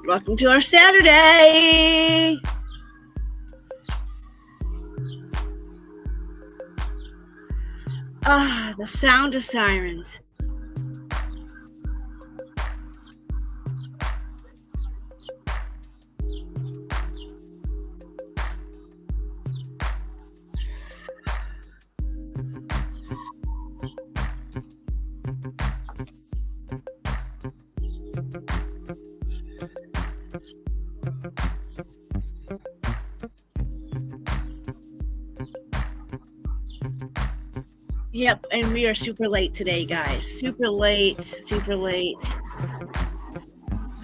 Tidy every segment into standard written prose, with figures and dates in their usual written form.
Welcome to our Saturday. The sound of sirens. Yep, and we are super late today, guys. Super late.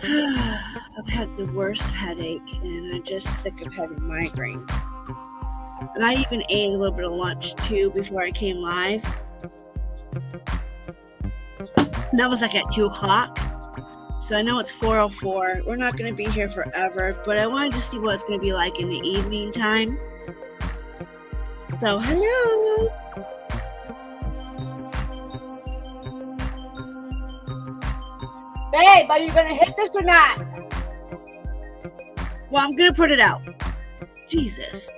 I've had the worst headache, and I'm just sick of having migraines. And I even ate a little bit of lunch, too, before I came live. And that was like at 2 o'clock. So I know it's 4:04. We're not going to be here forever, but I wanted to see what it's going to be like in the evening time. So, hello. Babe, are you going to hit this or not? Well, I'm going to put it out. Jesus.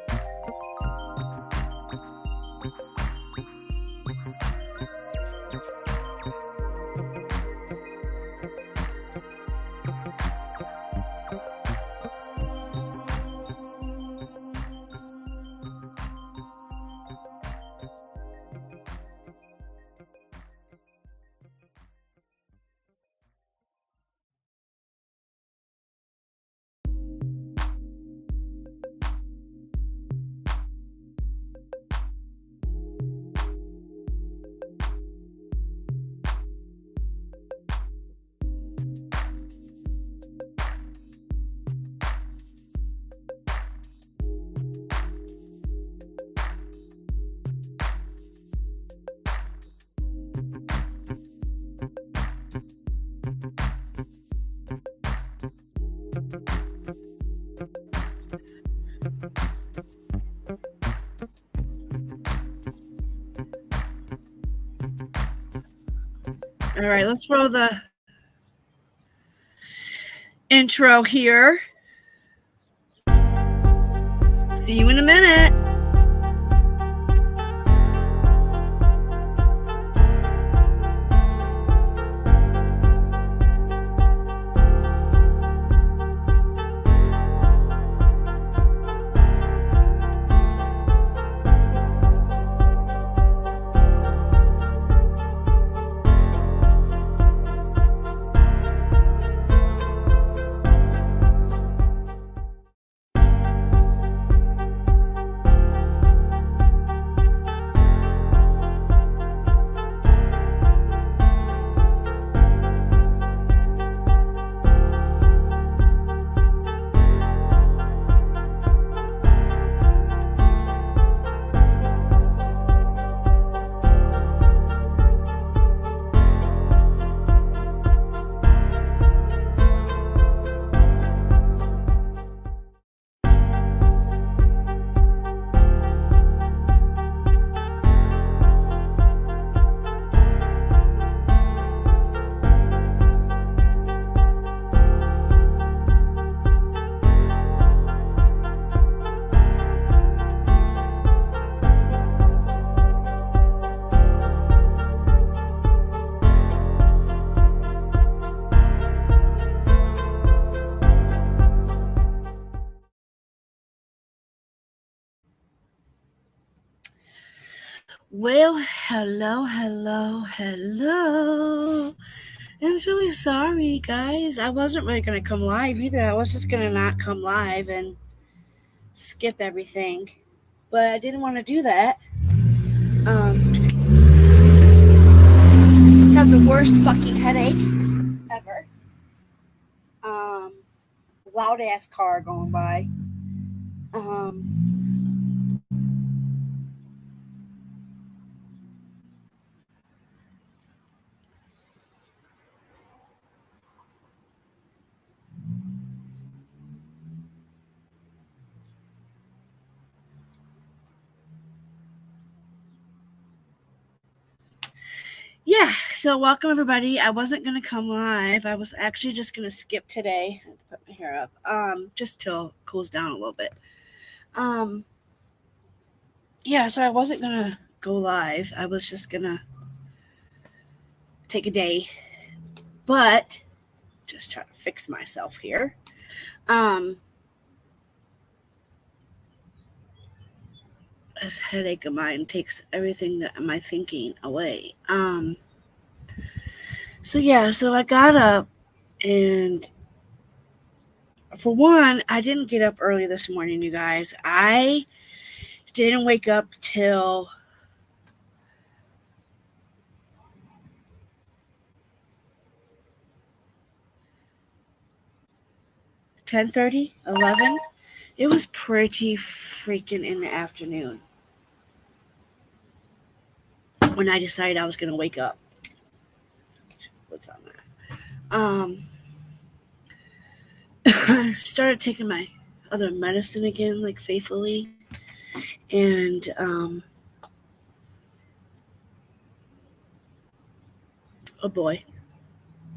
All right, let's roll the intro here. See you in a minute. Well, hello. I'm really sorry, guys. I wasn't really going to come live either. I was just going to not come live and skip everything. But I didn't want to do that. Have the worst fucking headache ever. Loud ass car going by. Yeah, so welcome everybody. I wasn't going to come live. I was actually just going to skip today. I had to put my hair up, just till it cools down a little bit. Yeah, so I wasn't gonna go live. I was just gonna take a day, but just try to fix myself here. This headache of mine takes everything that my thinking away. So I got up, and for one, I didn't get up early this morning, you guys. I didn't wake up till 10:30, 11. It was pretty freaking in the afternoon when I decided I was going to wake up. What's on that? I started taking my other medicine again, like faithfully. And oh boy,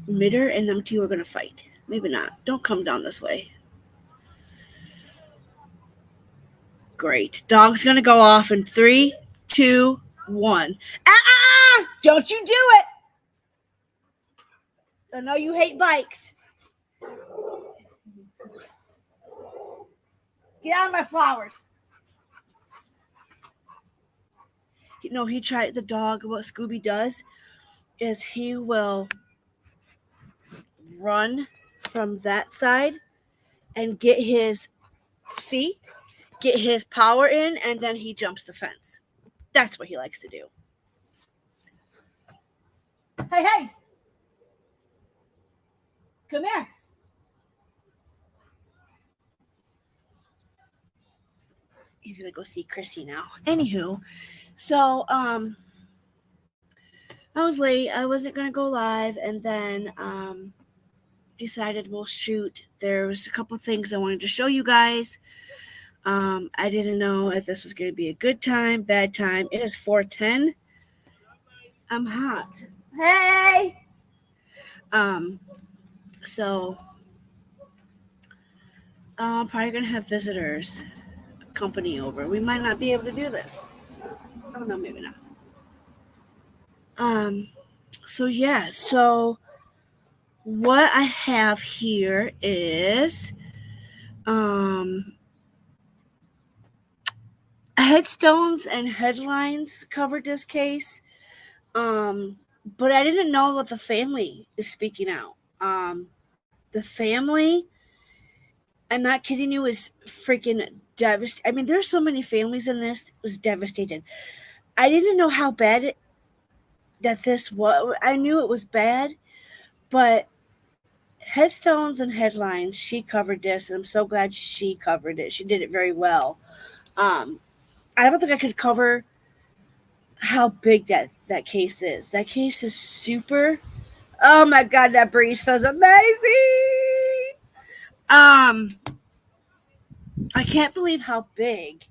Mitter and them two are going to fight. Maybe not. Don't come down this way. Great. Dog's going to go off in 3, 2, 1. Don't you do it! I know you hate bikes. Get out of my flowers. You know, he tried the dog. What Scooby does is he will run from that side and get his power in, and then he jumps the fence. That's what he likes to do. Hey! Come here. He's gonna go see Chrissy now. Anywho, so I was late. I wasn't gonna go live, and then decided we'll shoot. There was a couple things I wanted to show you guys. I didn't know if this was gonna be a good time, bad time. It is 4:10. I'm hot. Hey. So I'm probably gonna have visitors company over. We might not be able to do this. Oh no, maybe not. So what I have here is headstones and headlines covered this case. But I didn't know what the family is speaking out. The family, I'm not kidding you, is freaking devastated. I mean, there's so many families in this. It was devastated. I didn't know how bad that this was. I knew it was bad, but headstones and headlines, she covered this, and I'm so glad she covered it. She did it very well. I don't think I could cover how big that case is. That case is super. Oh my God, that breeze feels amazing. I can't believe how big,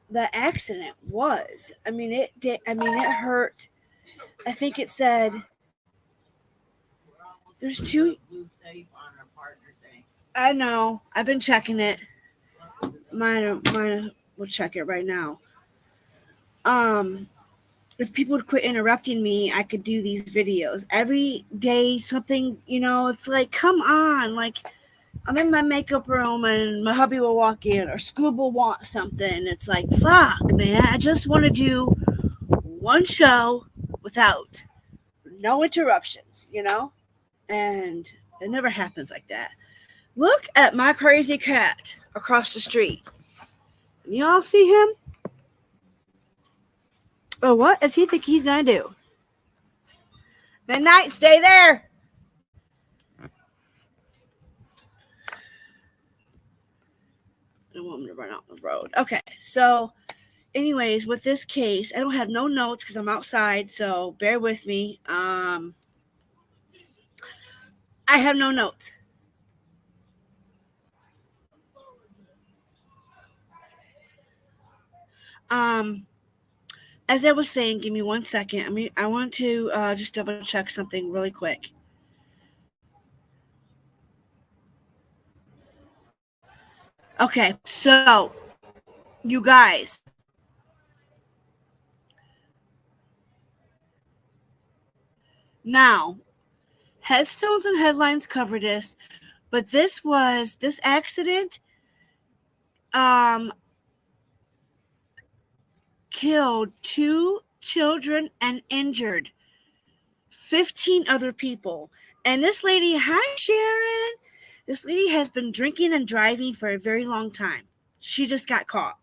the accident was. I mean, it did. I mean, it hurt. I think it said there's 2. I know. I've been checking it. Mine. We'll check it right now. If people would quit interrupting me, I could do these videos every day. Something, it's like, come on, like. I'm in my makeup room and my hubby will walk in or Scoob will want something. It's like, fuck, man. I just want to do one show without no interruptions, And it never happens like that. Look at my crazy cat across the street. Can y'all see him? Oh, what does he think he's going to do? Midnight, stay there. I don't want him to run out the road. Okay, so anyways, with this case, I don't have no notes because I'm outside, so bear with me. I have no notes. As I was saying, give me 1 second. I want to just double check something really quick. Okay, so you guys, now headstones and headlines cover this, but this accident killed 2 children and injured 15 other people. And this lady, hi Sharon, this lady has been drinking and driving for a very long time. She just got caught.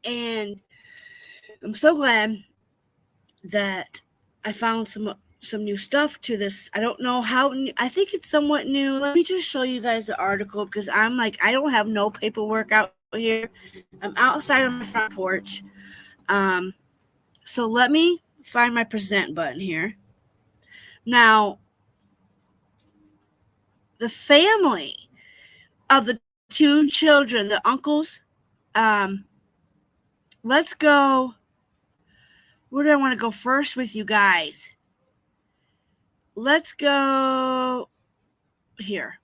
And I'm so glad that I found some new stuff to this. I don't know how new, I think it's somewhat new. Let me just show you guys the article because I'm like, I don't have no paperwork out here. I'm outside on my front porch. So let me find my present button here. Now, the family of the 2 children, the uncles, let's go. Where do I want to go first with you guys? Let's go here.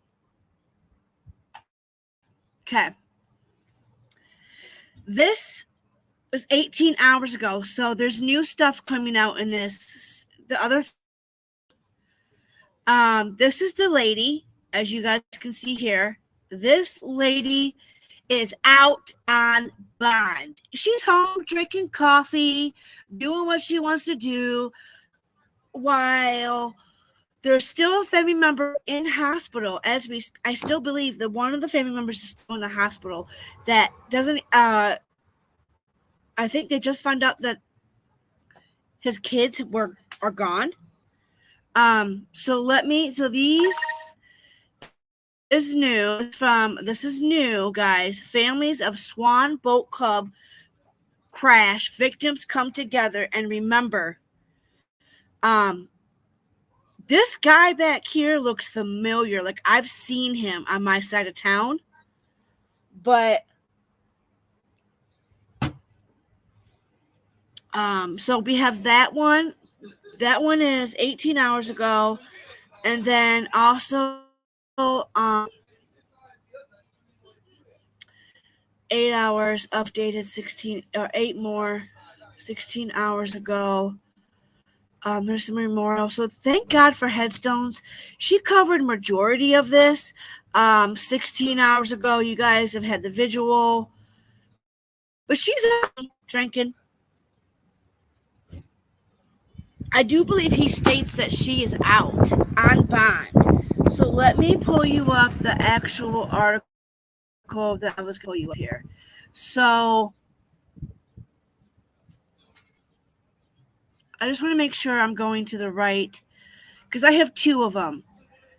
Okay. This was 18 hours ago, so there's new stuff coming out in this. The other, this is the lady, as you guys can see here. This lady is out on bond. She's home drinking coffee, doing what she wants to do, while there's still a family member in hospital. I still believe that one of the family members is still in the hospital. That doesn't. I think they just found out that his kids are gone. So these is new this is new, guys. Families of Swan Boat Club crash victims come together and remember. This guy back here looks familiar. Like I've seen him on my side of town, but so we have that one. That one is 18 hours ago, and then also 8 hours updated 8 more 16 hours ago. There's some memorial. So thank God for headstones. She covered majority of this. 16 hours ago, you guys have had the visual, but she's drinking. I do believe he states that she is out on bond. So let me pull you up the actual article that I was going to pull you up here. So I just want to make sure I'm going to the right, because I have 2 of them.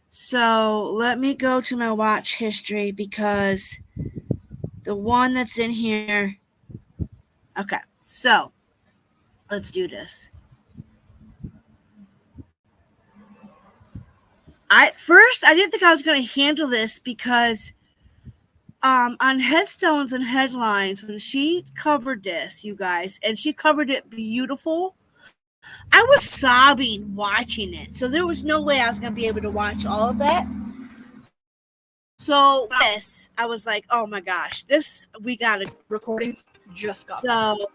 So let me go to my watch history, because the one that's in here. Okay, so let's do this. I didn't think I was going to handle this, because on headstones and headlines, when she covered this, you guys, and she covered it beautiful, I was sobbing watching it. So there was no way I was going to be able to watch all of that. So this, I was like, oh my gosh, we got to. Recordings just got. So,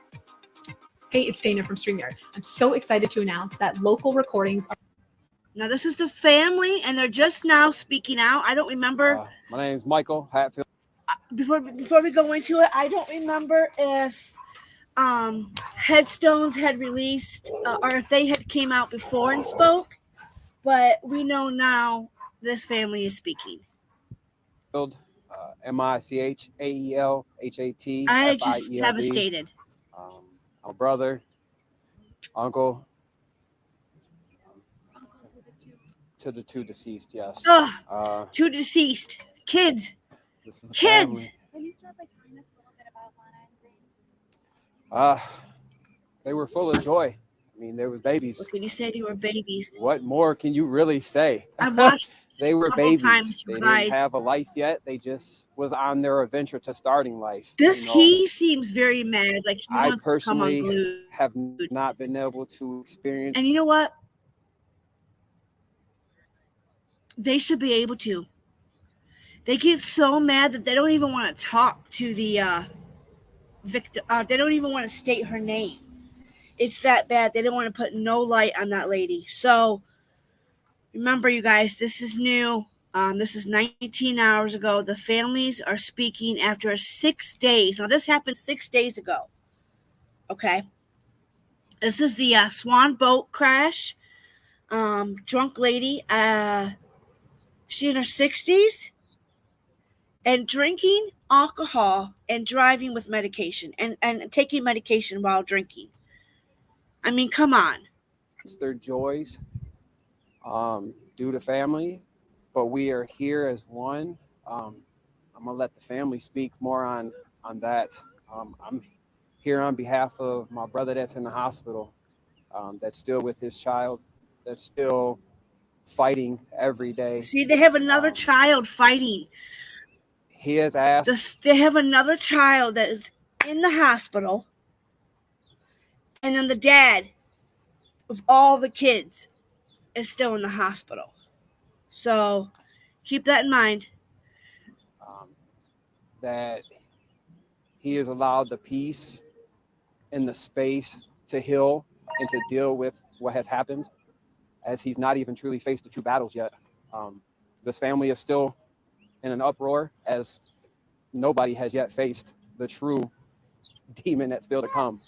hey, it's Dana from StreamYard. I'm so excited to announce that local recordings are. Now this is the family, and they're just now speaking out. I don't remember. My name is Michael Hatfield. Before we go into it, I don't remember if Headstones had released or if they had came out before and spoke, but we know now this family is speaking. Michaelhatfield. I just devastated. My brother, uncle, to the 2 deceased, yes. 2 deceased kids. Kids. Family. Can you start by telling us a little bit about Lana and Zane? They were full of joy. I mean, there was babies. What can you say? They were babies. What more can you really say? I watched. They were babies. Times, they guys. didn't have a life yet. They just was on their adventure to starting life. He seems very mad. Like he wants to come unglued. I have not been able to experience. And you know what? They should be able to. They get so mad that they don't even want to talk to the victim. They don't even want to state her name. It's that bad. They don't want to put no light on that lady. So remember, you guys, this is new. This is 19 hours ago. The families are speaking after 6 days. Now, this happened 6 days ago. Okay. This is the Swan boat crash. Drunk lady. She in her 60s and drinking alcohol and driving with medication and taking medication while drinking. I mean, come on. It's their joys due to family, but we are here as one. I'm gonna let the family speak more on that. I'm here on behalf of my brother that's in the hospital, that's still with his child, that's still fighting every day. See, they have another child fighting. He has asked. They have another child that is in the hospital, and then the dad of all the kids is still in the hospital. So keep that in mind. That he is allowed the peace and the space to heal and to deal with what has happened, as he's not even truly faced the true battles yet. This family is still in an uproar, as nobody has yet faced the true demon that's still to come.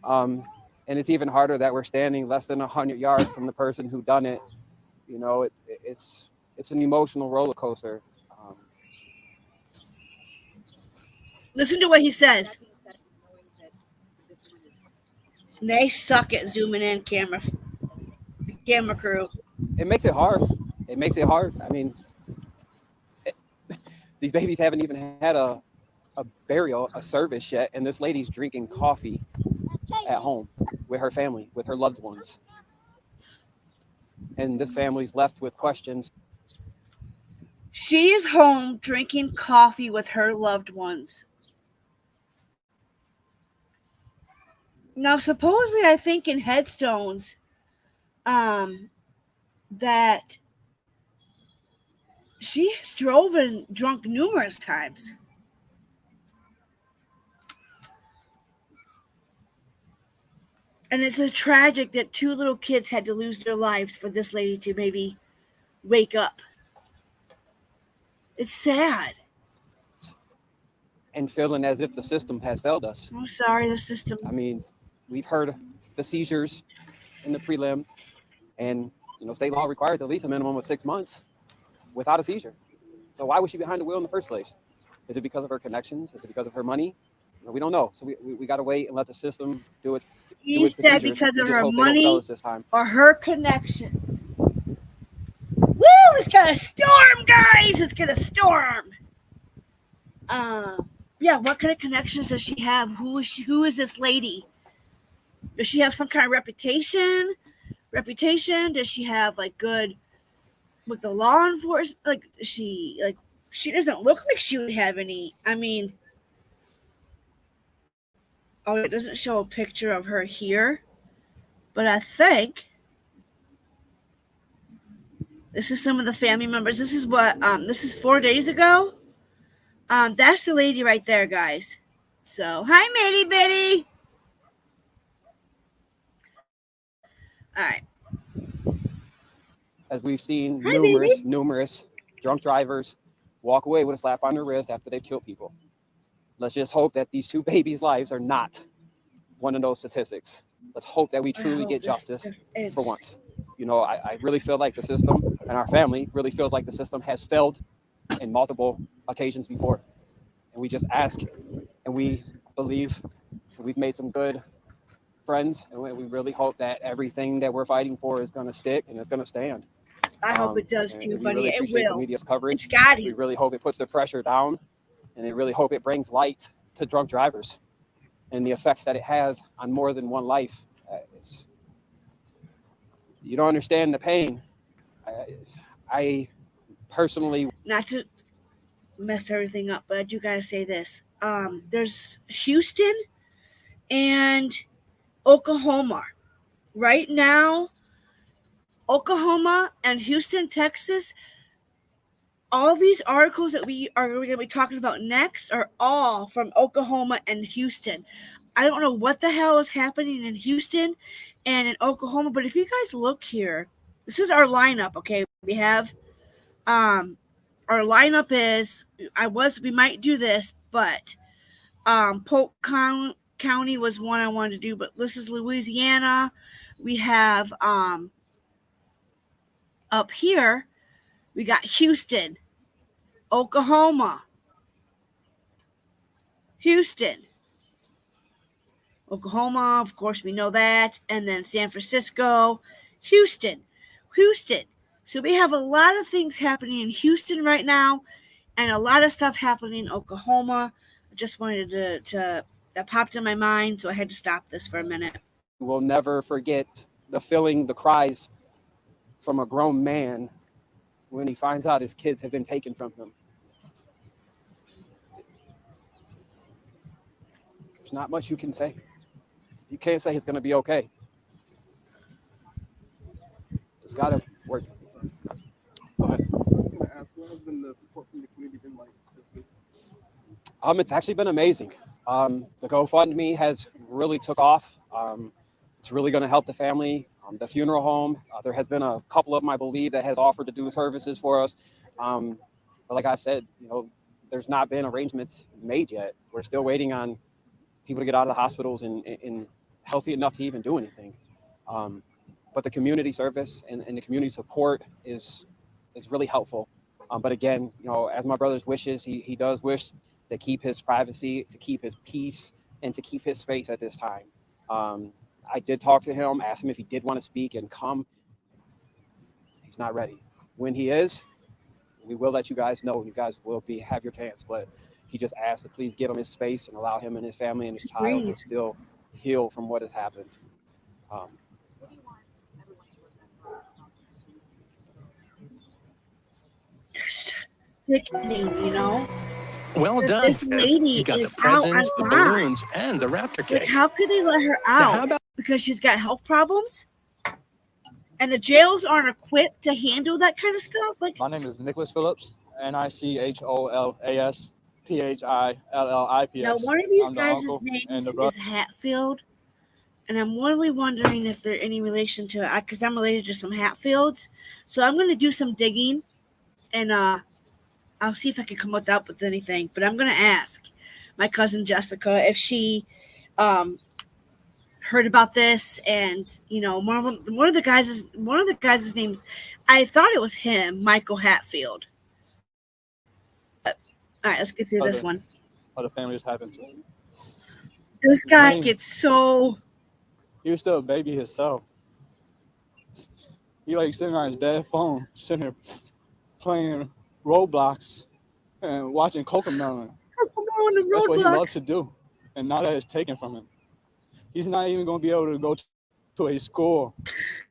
And it's even harder that we're standing less than 100 yards from the person who done it. You know, it's an emotional roller coaster. Listen to what he says. They suck at zooming in camera crew. It makes it hard. It makes it hard. I mean, these babies haven't even had a burial, a service yet, and this lady's drinking coffee at home with her family, with her loved ones. And this family's left with questions. She is home drinking coffee with her loved ones. Now, supposedly, I think in headstones, that she has drunk numerous times. And it's a tragic that 2 little kids had to lose their lives for this lady to maybe wake up. It's sad. And feeling as if the system has failed us. I'm sorry, the system. I mean, we've heard the seizures in the prelim, and state law requires at least a minimum of 6 months without a seizure. So why was she behind the wheel in the first place? Is it because of her connections? Is it because of her money? We don't know. So we got to wait and let the system do it. He said because of her money or her connections. Woo! It's gonna storm, guys! It's gonna storm. Yeah. What kind of connections does she have? Who is she? Who is this lady? Does she have some kind of reputation? Does she have good with the law enforcement? She doesn't look like she would have any. I mean, oh, it doesn't show a picture of her here, but I think this is some of the family members. This is what this is 4 days ago. That's the lady right there, guys. So hi, Matey Bitty. All right. As we've seen Hi, numerous drunk drivers walk away with a slap on their wrist after they've killed people. Let's just hope that these 2 babies' lives are not one of those statistics. Let's hope that we truly get justice for once. I really feel like the system and our family really feels like the system has failed in multiple occasions before. And we just ask, and we believe we've made some good friends, and we really hope that everything that we're fighting for is going to stick and it's going to stand. I hope it does too, buddy. Really it will. The media's coverage. It's got We really hope it puts the pressure down, and I really hope it brings light to drunk drivers and the effects that it has on more than one life. You don't understand the pain. I personally, not to mess everything up, but I do gotta say this. There's Houston and Oklahoma. Right now, Oklahoma and Houston, Texas, all these articles that we are going to be talking about next are all from Oklahoma and Houston. I don't know what the hell is happening in Houston and in Oklahoma, but if you guys look here, this is our lineup. Okay, we have our lineup is we might do this, but Polk County was one I wanted to do, but this is Louisiana. We have up here we got Houston, Oklahoma, Houston, Oklahoma, of course we know that, and then San Francisco, Houston. So we have a lot of things happening in Houston right now, and a lot of stuff happening in Oklahoma. I just wanted to that popped in my mind, so I had to stop this for a minute. We'll never forget the feeling, the cries from a grown man when he finds out his kids have been taken from him. There's not much you can say. You can't say it's going to be okay. Just got to work. Go ahead. What has been the support from the community been like this week? It's actually been amazing. The GoFundMe has really took off. It's really going to help the family. The funeral home, there has been a couple of them, I believe, that has offered to do services for us. But like I said, there's not been arrangements made yet. We're still waiting on people to get out of the hospitals and healthy enough to even do anything. But the community service and the community support is really helpful. But again, as my brother's wishes, he does wish to keep his privacy, to keep his peace, and to keep his space at this time. I did talk to him, asked him if he did want to speak and come. He's not ready. When he is, we will let you guys know. You guys will have your chance. But he just asked to please give him his space and allow him and his family and his child to still heal from what has happened. It's just sickening, Well done. This lady You got is the presents, out the on bond. balloons, and the raptor Like, cake. how could they let her Now, out? how about Because she's got health problems? And the jails aren't equipped to handle that kind of stuff? Like, My name is Nicholas Phillips, NiCholas PHILLIPS. now, one of these I'm the guys' uncle and names the brother. is Hatfield. And I'm really wondering if they're any relation to it, because I'm related to some Hatfields. So I'm going to do some digging, and I'll see if I can come up with anything. But I'm going to ask my cousin Jessica if she heard about this. And one of the guys' names, I thought it was him, Michael Hatfield. All right, let's get through this one. Other families happened to. This guy Name. gets so. He was still a baby himself. He sitting on his dad's phone, sitting here playing Roblox and watching Cocomelon. That's what he loves to do. And now that it's taken from him. He's not even going to be able to go to a school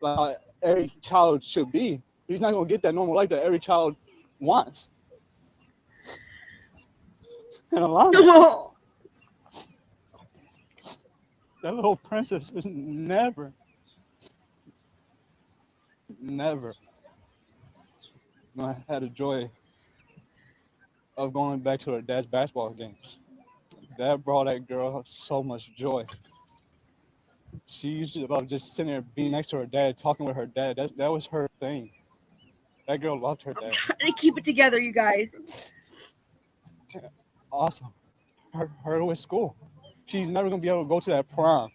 like every child should be. He's not going to get that normal life that every child wants. And Alana, that little princess is never gonna have the joy of going back to her dad's basketball games. That brought that girl so much joy. She used to about just sitting there being next to her dad, talking with her dad. That was her thing. That girl loved her dad. Trying to keep it together, you guys. Awesome. Her with school. She's never gonna be able to go to that prom.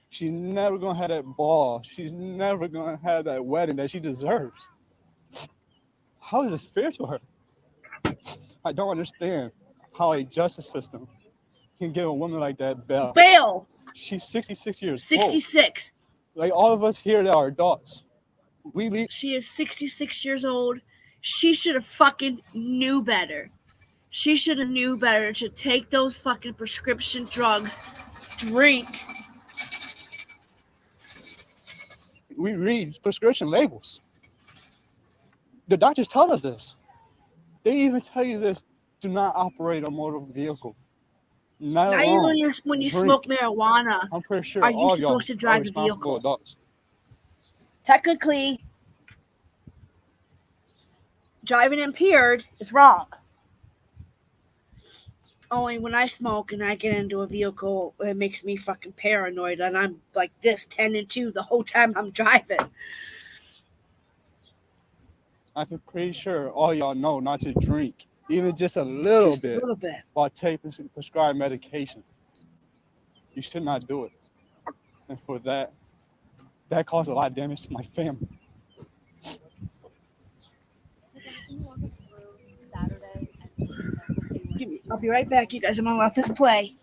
She's never gonna have that ball. She's never gonna have that wedding that she deserves. How is this fair to her? I don't understand how a justice system can give a woman like that bail. Bail. She's 66 years old. 66. Like all of us here that are adults. She is 66 years old. She should have fucking knew better. She should have knew better to take those fucking prescription drugs, drink. We read prescription labels. The doctors tell us this. They even tell you this: do not operate a motor vehicle. Not even alone. when you Drink. smoke marijuana. I'm pretty sure Are you all of y'all supposed to drive are a responsible vehicle? adults. Technically, Driving impaired is wrong. Only when I smoke and I get into a vehicle, it makes me fucking paranoid, and I'm like this 10 and 2 the whole time I'm driving. I'm pretty sure all y'all know not to drink, even just a little Just bit, a little bit. while taking prescribed medication. You should not do it. And for that caused a lot of damage to my family. I'll be right back, you guys. I'm gonna let this play.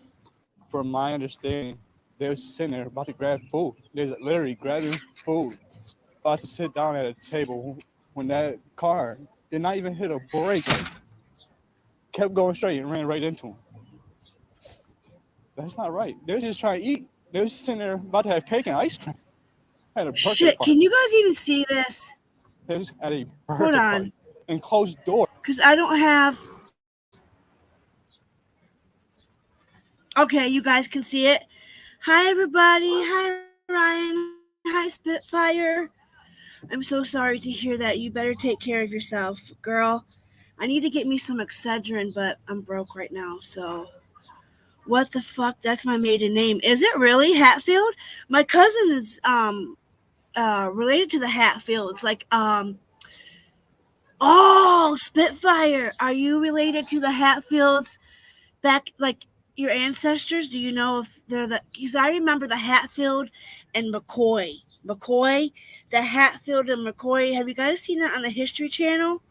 From my understanding, they was sitting there about to grab food. They was literally grabbing food, about to sit down at a table when that car did not even hit a brake. Kept going straight and ran right into him. That's not right. They was just trying to eat. They was sitting there about to have cake and ice cream. Had a birthday Shit, party. can you guys even see this? They was at a birthday Hold on. party and closed door. Because I don't have. Okay, you guys can see it. Hi, everybody. Hi, Ryan. Hi, Spitfire. I'm so sorry to hear that. You better take care of yourself, girl. I need to get me some Excedrin, but I'm broke right now, so. What the fuck? That's my maiden name. Is it really Hatfield? My cousin is related to the Hatfields. Like oh, Spitfire. Are you related to the Hatfields back, like your ancestors? Do you know if they're the, because I remember the Hatfield and McCoy. The Hatfield and McCoy. Have you guys seen that on the History Channel?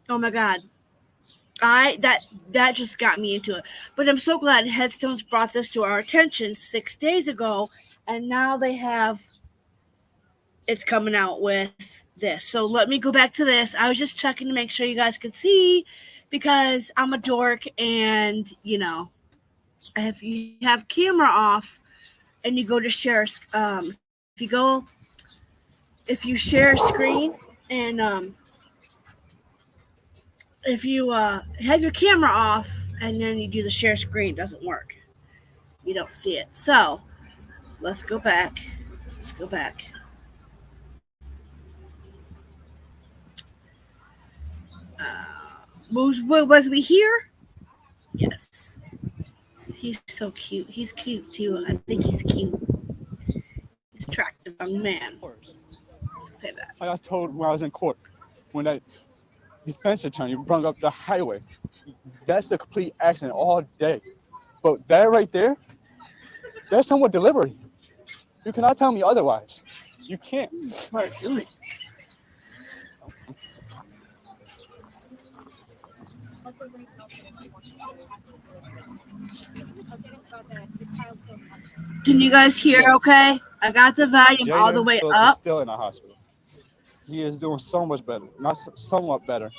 Oh my God. That just got me into it. But I'm so glad Headstones brought this to our attention 6 days ago, and now it's coming out with this. So let me go back to this. I was just checking to make sure you guys could see, because I'm a dork, and if you have camera off and you go to share, if you share screen and if you have your camera off and then you do the share screen, it doesn't work. You don't see it. So let's go back. Was we here? Yes. He's so cute. He's cute too. I think he's cute. He's an attractive young man. Let's say that. I got told when I was in court, when that defense attorney brought up the highway, that's a complete accident all day. But that right there, that's somewhat deliberate. You cannot tell me otherwise. You can't. What are you doing? Can you guys hear okay? I got the volume all the way Phillips up. is still in the hospital. He is doing so much better. Not somewhat better,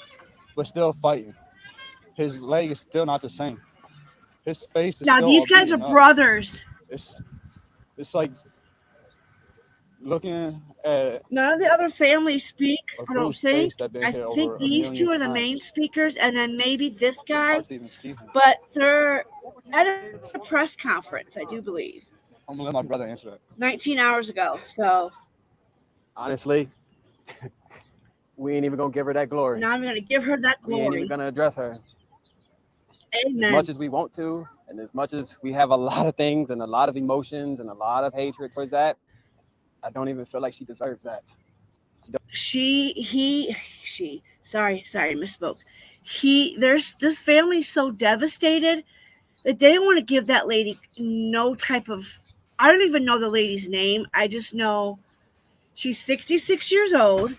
but still fighting. His leg is still not the same. His face is Now still these all guys are beaten up. brothers. It's like looking at None of the other family speaks, a I don't bruised think. face that been I hit over think a these two million are the times. main speakers, and then maybe this It's guy. hard to even see him. But they're at a press conference, I do believe, I'm gonna let my brother answer that. 19 hours ago. So Honestly, we ain't even gonna give her that glory. now I'm going to give her that We ain't glory. even gonna address her. As Amen. much as we want to, and as much as we have a lot of things and a lot of emotions and a lot of hatred towards that, I don't even feel like she deserves that. Sorry, misspoke. This family's so devastated that they didn't want to give that lady no type of, I don't even know the lady's name. I just know she's 66 years old.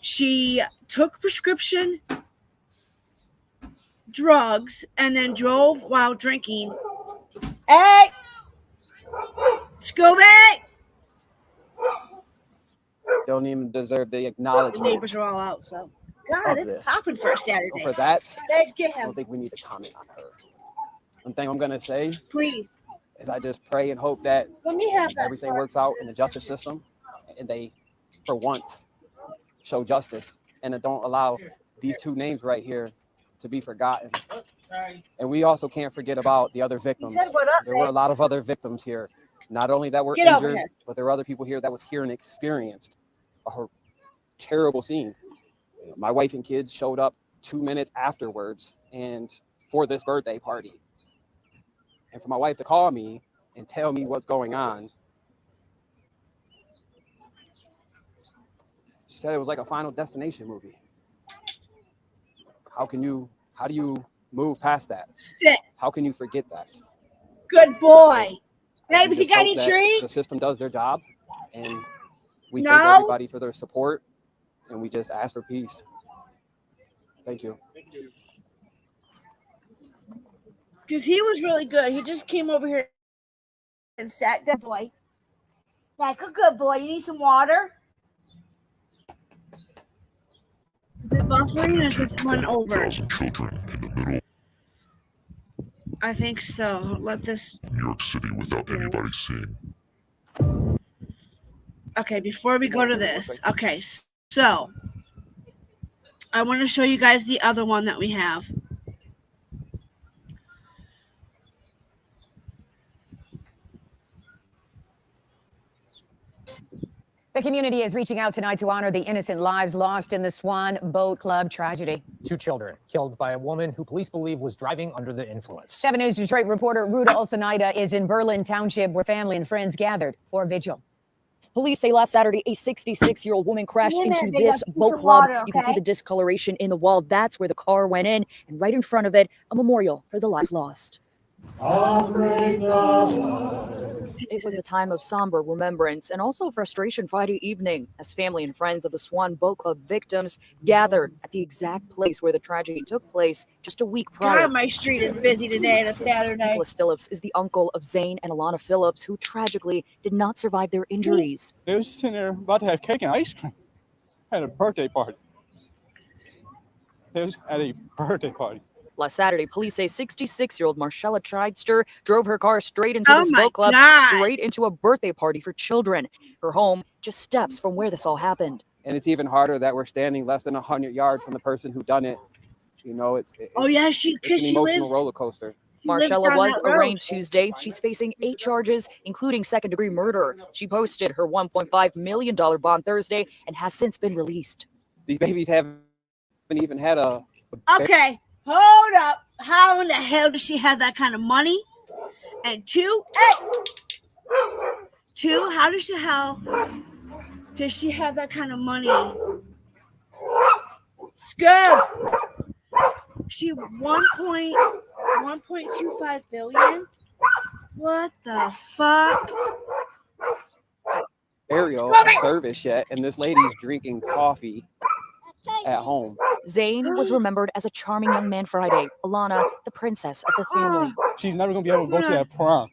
She took prescription drugs and then drove while drinking. Hey! Scooby! Don't even deserve the The acknowledgement. neighbors are all out, so. God, Of it's this. popping for a So Saturday. for that, Hey, get I don't him, think we need to comment on her. One thing I'm gonna say please. is I just pray and hope that Let me have that. everything works out in the justice system, and they, for once, show justice, and don't allow these two names right here to be forgotten. And we also can't forget about the other victims. Said what up, There were a lot of other victims here, not only that were Get over injured, here. but there were other people here that was here and experienced a terrible scene. My wife and kids showed up 2 minutes afterwards and for this birthday party. And for my wife to call me and tell me what's going on, she said it was like a Final Destination movie. How do you move past that? Sit. How can you forget that? Good boy. Baby, We you just got hope any that treats? the system does their job, and we No? thank everybody for their support, and we just ask for peace. Thank you. Because he was really good. He just came over here and sat down, boy. Like a good boy. You need some water? Is it buffering or is this one over? Children in the middle I think so. Let this. of New York City without anybody seeing. Okay, before we go to this. Okay, so I want to show you guys the other one that we have. The community is reaching out tonight to honor the innocent lives lost in the Swan Boat Club tragedy. 2 children killed by a woman who police believe was driving under the influence. 7 News Detroit reporter Ruda Olsonida is in Berlin Township where family and friends gathered for a vigil. Police say last Saturday, a 66-year-old woman crashed into They this got boat some club. water, You can see okay? the discoloration in the wall. That's where the car went in. And right in front of it, a memorial for the lives lost. It was a time of somber remembrance and also frustration Friday evening as family and friends of the Swan Boat Club victims gathered at the exact place where the tragedy took place just a week prior. God, my street is busy today on a Saturday. Nicholas Phillips is the uncle of Zane and Alana Phillips, who tragically did not survive their injuries. They was sitting there about to have cake and ice cream. Had a birthday party. They was at a birthday party. Last Saturday, police say 66-year-old Marcella Chidester drove her car straight into Oh this my boat club, God. straight into a birthday party for children. Her home just steps from where this all happened. And it's even harder that we're standing less than 100 yards from the person who done it. You know, it's Oh yeah, it's an she emotional lives. roller coaster. She lives Marcella down was that road. arraigned Tuesday. She's facing 8 charges, including second-degree murder. She posted her $1.5 million bond Thursday and has since been released. These babies haven't even had a Okay, hold up. How in the hell does she have that kind of money? And two, how does she have that kind of money? Scab. She 1.25 billion. What the fuck? aerial service yet, and this lady's drinking coffee at home. Zane was remembered as a charming young man Friday. Alana, the princess of the family. She's never gonna be able to go to that prom.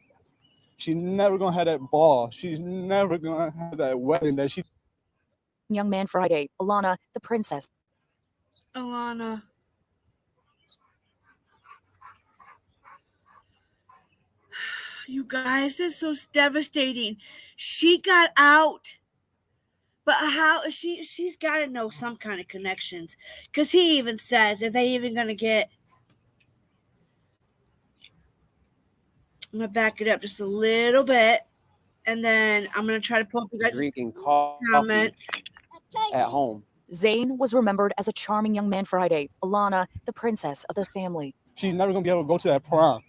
She's never gonna have that ball. She's never gonna have that wedding that she. Young man Friday. Alana, the princess. Alana. You guys, it's so devastating. She got out. But how she's got to know some kind of connections, because he even says, are they even going to get, I'm going to back it up just a little bit, and then I'm going to try to pull up the guys' Drinking coffee comments at home. Zane was remembered as a charming young man Friday. Alana, the princess of the family. She's never gonna be able to go to that prom.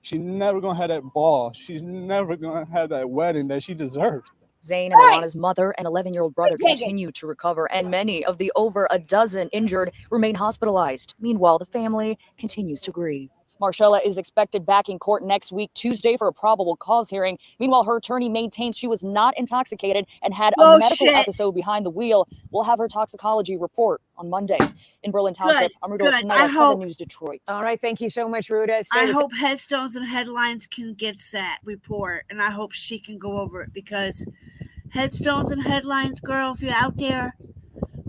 She's never gonna have that ball. She's never gonna have that wedding that she deserved. Zane and Alana's mother and 11-year-old brother continue to recover, and many of the over a dozen injured remain hospitalized. Meanwhile, the family continues to grieve. Marcella is expected back in court next week, Tuesday, for a probable cause hearing. Meanwhile, her attorney maintains she was not intoxicated and had a medical episode behind the wheel. We'll have her toxicology report on Monday. In Berlin Township, I'm Ruda Olsonida, 7 News Detroit. All right, thank you so much, Ruda. I hope Headstones and Headlines can get that report, and I hope she can go over it, because Headstones and Headlines, girl, if you're out there,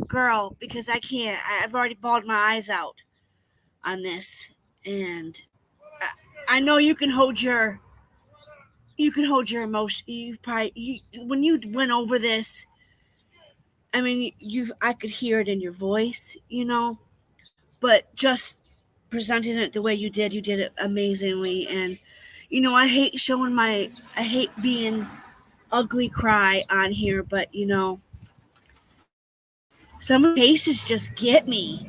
girl, because I can't. I've already bawled my eyes out on this, and I know you can hold your emotion. When you went over this, I mean, I could hear it in your voice, you know, but just presenting it the way you did it amazingly. And, you know, I hate being ugly cry on here, but, you know, Some cases just get me.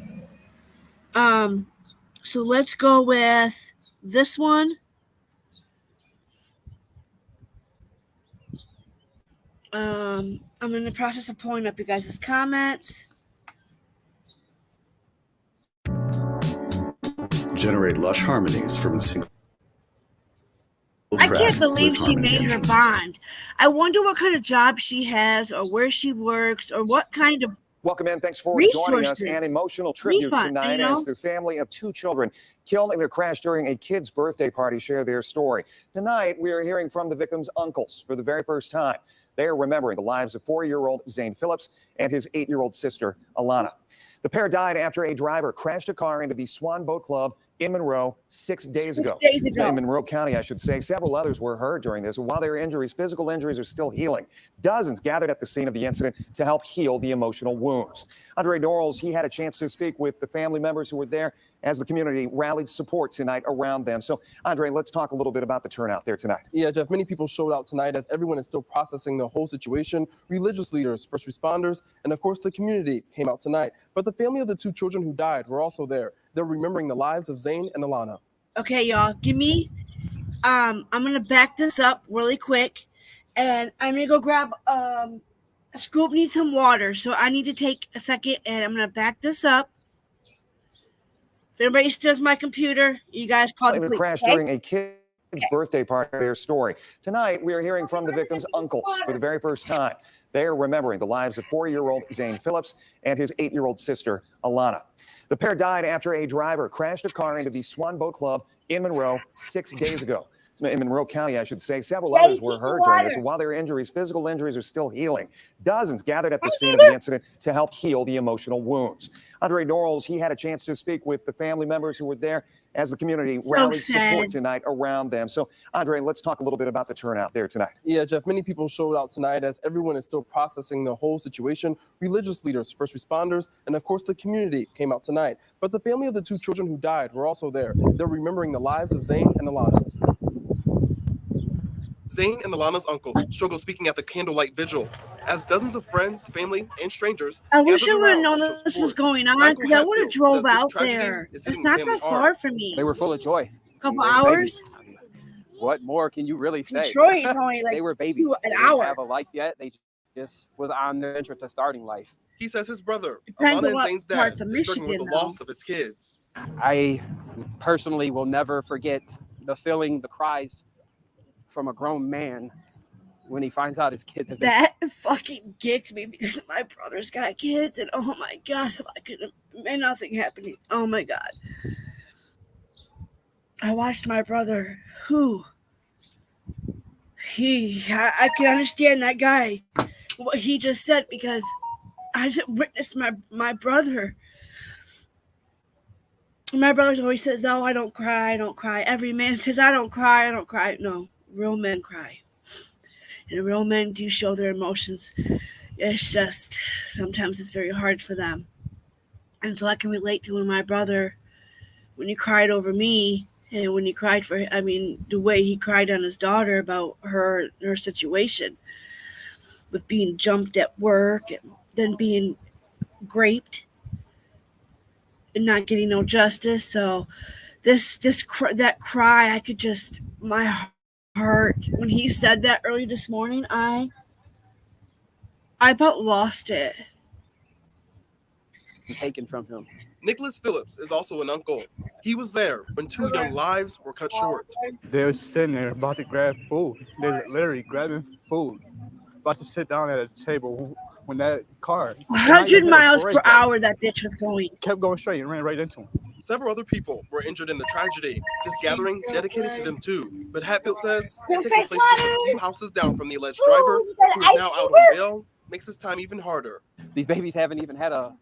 So let's go with this one. I'm in the process of pulling up you guys' comments. Generate lush harmonies from a single I track can't believe with she Harmony made her Engine. bond. I wonder what kind of job she has or where she works or what kind of Welcome in. Thanks for resources. joining us. An emotional tribute Refund, tonight you know? as the family of 2 children killed in a crash during a kid's birthday party share their story. Tonight, we are hearing from the victims' uncles for the very first time. They are remembering the lives of 4-year-old Zane Phillips and his 8-year-old sister, Alana. The pair died after a driver crashed a car into the Swan Boat Club in Monroe 6 days ago. In Monroe County, I should say. Several others were hurt during this. While their physical injuries are still healing, dozens gathered at the scene of the incident to help heal the emotional wounds. Andre Norrells, he had a chance to speak with the family members who were there as the community rallied support tonight around them. So, Andre, let's talk a little bit about the turnout there tonight. Yeah, Jeff, many people showed out tonight as everyone is still processing the whole situation. Religious leaders, first responders, and of course the community came out tonight. But the family of the 2 children who died were also there. They're remembering the lives of Zane and Alana. Okay, y'all, give me, I'm going to back this up really quick, and I'm going to go grab, Scoop needs some water, so I need to take a second, and I'm going to back this up. If anybody steals my computer, you guys call the police, Crashed okay? during a kid's birthday party, their story. Tonight, we are hearing from the victims' uncles for the very first time. They are remembering the lives of 4-year-old Zane Phillips and his 8-year-old sister, Alana. The pair died after a driver crashed a car into the Swan Boat Club in Monroe 6 days ago. In Monroe County, I should say. Several others were hurt during this. While their physical injuries are still healing, dozens gathered at the scene of the incident to help heal the emotional wounds. Andre Norrells, he had a chance to speak with the family members who were there as the community rallied support tonight around them. So, Andre, let's talk a little bit about the turnout there tonight. Yeah, Jeff, many people showed out tonight as everyone is still processing the whole situation. Religious leaders, first responders, and of course the community came out tonight. But the family of the 2 children who died were also there. They're remembering the lives of Zane and Alana. Zane and Alana's uncle struggled speaking at the candlelight vigil as dozens of friends, family, and strangers. I wish I gathered would have around known to show that this support. was going on. Michael Yeah, I would have Hatfield drove says this out tragedy there. is It's hitting not the that family far hard. from me. They were full of joy. Couple They were hours. babies. What more can you really say? Detroit is only like they were babies. an They didn't hour. have a life yet. They just was on their entrance to starting life. He says his brother, Depends Alana on and what Zane's dad, parts of is struggling with the Michigan, though. loss of his kids. I personally will never forget the feeling, the cries from a grown man when he finds out his kids have been. That fucking gets me because my brother's got kids, and oh my god, if I could have made nothing happening. Oh my god. I watched my brother, I can understand that guy, what he just said, because I just witnessed my brother. My brother always says, "Oh, I don't cry, I don't cry." Every man says, "I don't cry, I don't cry." No, real men cry. And real men do show their emotions. It's just, sometimes it's very hard for them. And so I can relate to when my brother, when he cried over me, and when he cried for, the way he cried on his daughter about her situation with being jumped at work and then being raped and not getting no justice. So that cry, I could just, my heart, when he said that early this morning, I about lost it. Taken from him. Nicholas Phillips is also an uncle. He was there when 2 young lives were cut short. They were sitting there about to grab food. They were literally grabbing food, about to sit down at a table when that car 100 miles per hour that bitch was going. Kept going straight and ran right into him. Several other people were injured in the tragedy. This gathering dedicated to them too. But Hatfield says it taking place just a few houses down from the alleged driver, who is now out on bail, makes this time even harder. These babies haven't even had a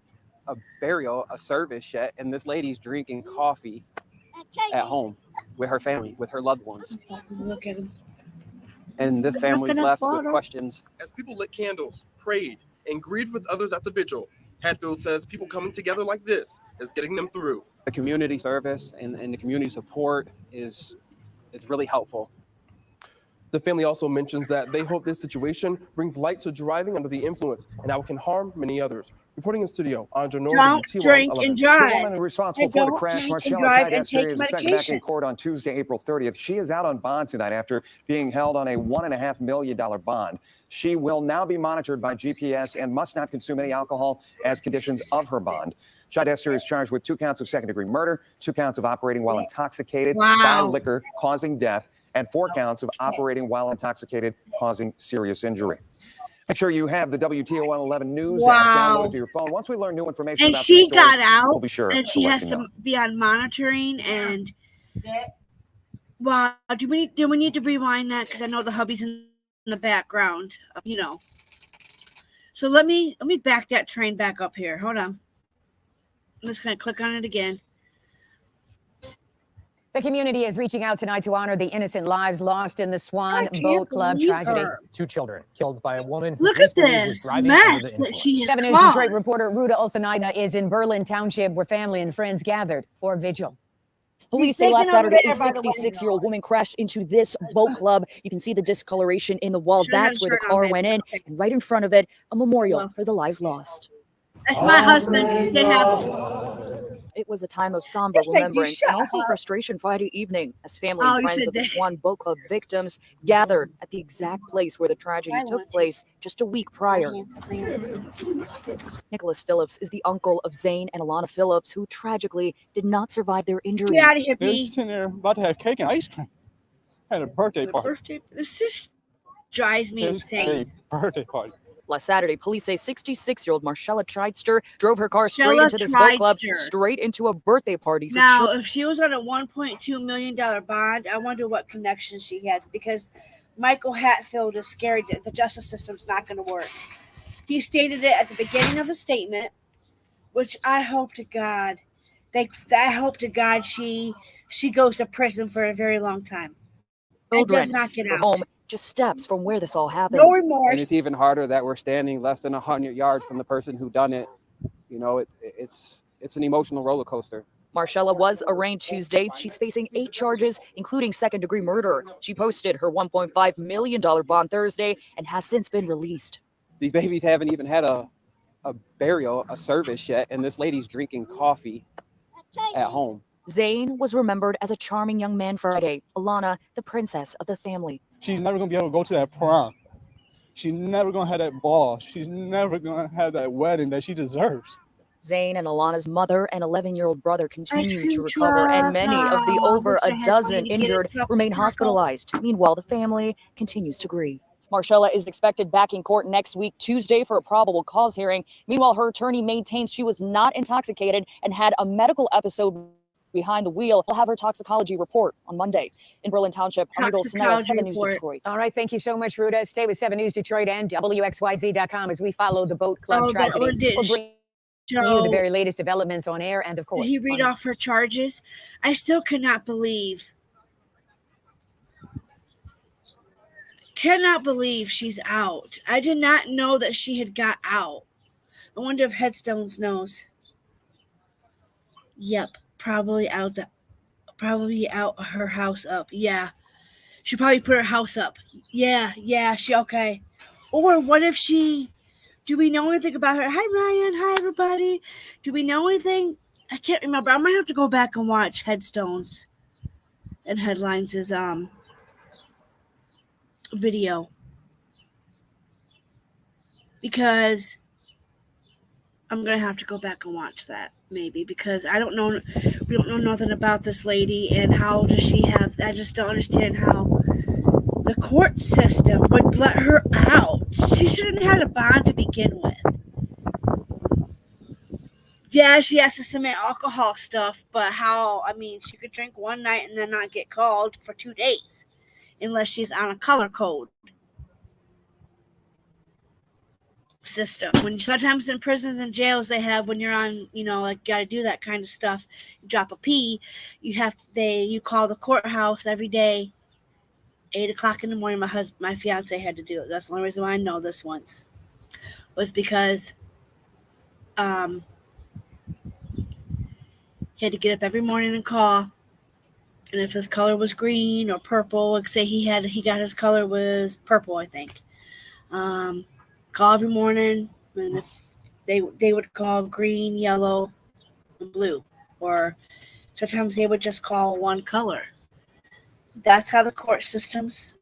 burial, a service yet, and this lady's drinking coffee at home with her family, with her loved ones. Look at him. And this family's left with questions. As people lit candles, prayed, and grieved with others at the vigil, Hatfield says people coming together like this is getting them through. The community service and the community support is really helpful. The family also mentions that they hope this situation brings light to driving under the influence and how it can harm many others. Reporting in studio, Andre Nord, Don't WTOL drink 11. and The drive. woman responsible And for the don't crash, drink and Marcella drive and Chidester, take is expected back in medication. court on Tuesday, April 30th. She is out on bond tonight after being held on a $1.5 million bond. She will now be monitored by GPS and must not consume any alcohol as conditions of her bond. Chidester is charged with 2 counts of second-degree murder, 2 counts of operating while intoxicated by Wow. liquor causing death, and 4 counts of operating while intoxicated causing serious injury. Make sure you have the WTOL 11 news app Wow. downloaded to your phone. Once we learn new information And about she this story, got out, we'll be sure and to she let has you know. to be on monitoring. And wow, do we need to rewind that? Because I know the hubby's in the background. You know. So let me back that train back up here. Hold on. I'm just gonna click on it again. The community is reaching out tonight to honor the innocent lives lost in the Swan I can't Boat Club believe tragedy. her. 2 children killed by a woman who Look police at believe was this driving under the mess that influence. she has 7 News Detroit caused. reporter Ruta Olsanaida is in Berlin Township, where family and friends gathered for a vigil. Police say taken last over Saturday, there a by the way. 66-year-old woman crashed into this boat club. You can see the discoloration in the wall. Should've had That's a where the shirt on, car baby. went in. Okay. And right in front of it, a memorial Hello. for the lives lost. That's my husband. They have. It was a time of somber Yes, I do. remembrance Shut and also up. frustration Friday evening as family Oh, and you friends said of the that. Swan Boat Club victims gathered at the exact place where the tragedy I took want you. place just a week prior. Nicholas Phillips is the uncle of Zane and Alana Phillips, who tragically did not survive their injuries. Get out of here, They're B. sitting there about to have cake and ice cream. Had a birthday My party. birthday. This just drives me It's insane. a birthday party. Last Saturday, police say 66-year-old Marcella Chidester drove her car straight Marcella into this boat club, Chidester. straight into a birthday party for Now, children. if she was on a $1.2 million bond, I wonder what connection she has, because Michael Hatfield is scared that the justice system's not going to work. He stated it at the beginning of a statement, which I hope to God, she goes to prison for a very long time and does not get Her out. home just steps from where this all happened. No And it's remorse. even harder that we're standing less than 100 yards from the person who done it. You know, it's an emotional roller coaster. Marcella was arraigned Tuesday. She's facing 8 charges, including second-degree murder. She posted her $1.5 million bond Thursday and has since been released. These babies haven't even had a burial, a service yet, and this lady's drinking coffee at home. Zane was remembered as a charming young man Friday. Alana, the princess of the family. She's never gonna be able to go to that prom. She's never gonna have that ball. She's never gonna have that wedding that she deserves. Zane and Alana's mother and 11-year-old brother continue to can recover, and many of the try. over Wish I a had dozen money to get injured a cup of remain taco. hospitalized. Meanwhile, the family continues to grieve. Marcella is expected back in court next week, Tuesday, for a probable cause hearing. Meanwhile, her attorney maintains she was not intoxicated and had a medical episode behind the wheel. We'll have her toxicology report on Monday. In Berlin Township, Anita Olsanaida, 7 News Detroit. All right, thank you so much, Ruta. Stay with 7 News Detroit and WXYZ.com as we follow the boat club Oh, that tragedy. one didn't We'll bring you show. the very latest developments on air and, of course, Did he read on off her charges? I still cannot believe she's out. I did not know that she had got out. I wonder if Headstones knows. Yep, probably out her house up. Yeah. She probably put her house up. Yeah, she okay. Or what if do we know anything about her? Hi Ryan, hi everybody. Do we know anything? I can't remember. I might have to go back and watch Headstones and Headlines' video, because I'm gonna have to go back and watch that, maybe, because we don't know nothing about this lady, and how does she have, I just don't understand how the court system would let her out. She shouldn't have had a bond to begin with. Yeah, she has to submit alcohol stuff, but she could drink one night and then not get called for 2 days, unless she's on a color code system. When sometimes in prisons and jails they have, when you're on, gotta do that kind of stuff, you drop a pee, you call the courthouse every day, 8:00 in the morning. My fiance had to do it. That's the only reason why I know this once, was because he had to get up every morning and call And if his color was green or purple, like say he got his color was purple, I think. Call every morning, and if they would call green, yellow, and blue, or sometimes they would just call one color. That's how the court systems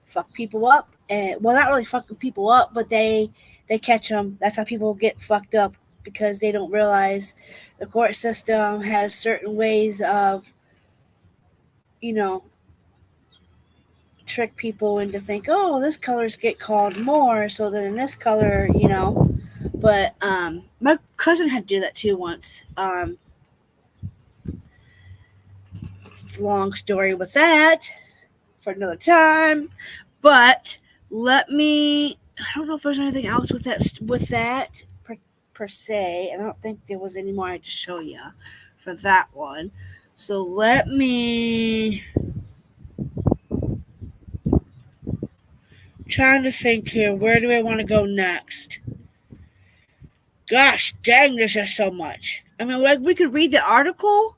fuck people up. And well, not really fucking people up, but they catch them. That's how people get fucked up, because they don't realize the court system has certain ways of, trick people into think, oh, this colors get called more, so then this color, But my cousin had to do that too once. Long story with that for another time. But I don't know if there's anything else with that per se. I don't think there was any more I had to show you for that one. So let me trying to think here. Where do I want to go next? Gosh dang, there's just so much. I mean, like, we could read the article,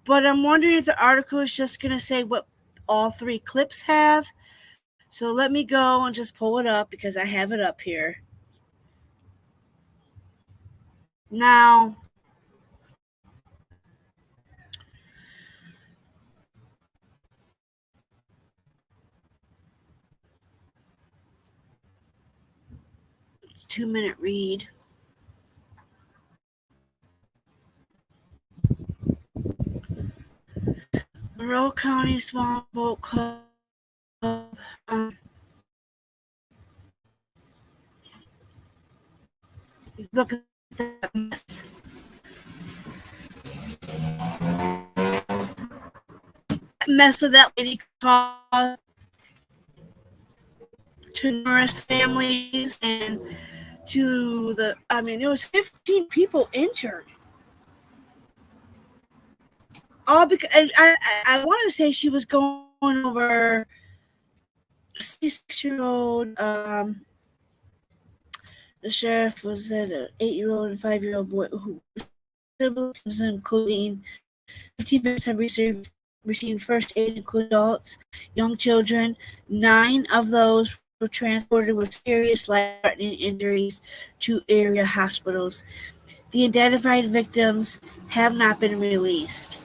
but I'm wondering if the article is just going to say what all three clips have. So let me go and just pull it up, because I have it up here. Now, it's a 2-minute read. Monroe County Small Boat Club. Look at that mess. Mess of that lady caused to numerous families, and there was 15 people injured. All because I want to say she was going over a 6-year-old. The sheriff was at an 8-year-old and 5-year-old boy who siblings, including 15 members, have received first aid, including adults, young children. 9 of those were transported with serious life-threatening injuries to area hospitals. The identified victims have not been released.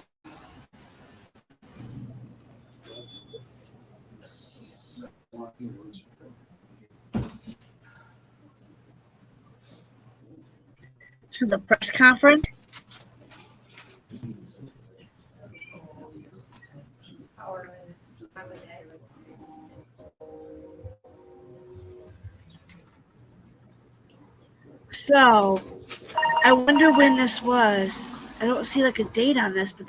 This was a press conference. So, I wonder when this was. I don't see like a date on this, but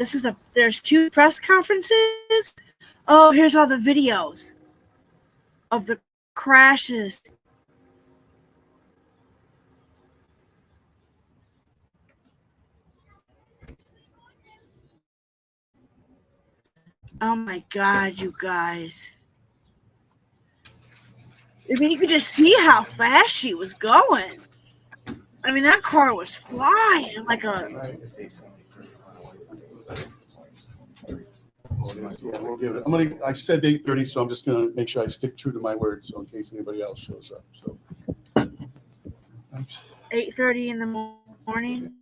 there's 2 press conferences. Oh, here's all the videos of the crashes. Oh my God, you guys. I mean, you could just see how fast she was going. I mean, that car was flying like a... I said 8:30, so I'm just gonna make sure I stick true to my word, so in case anybody else shows up. So 8:30 in the morning.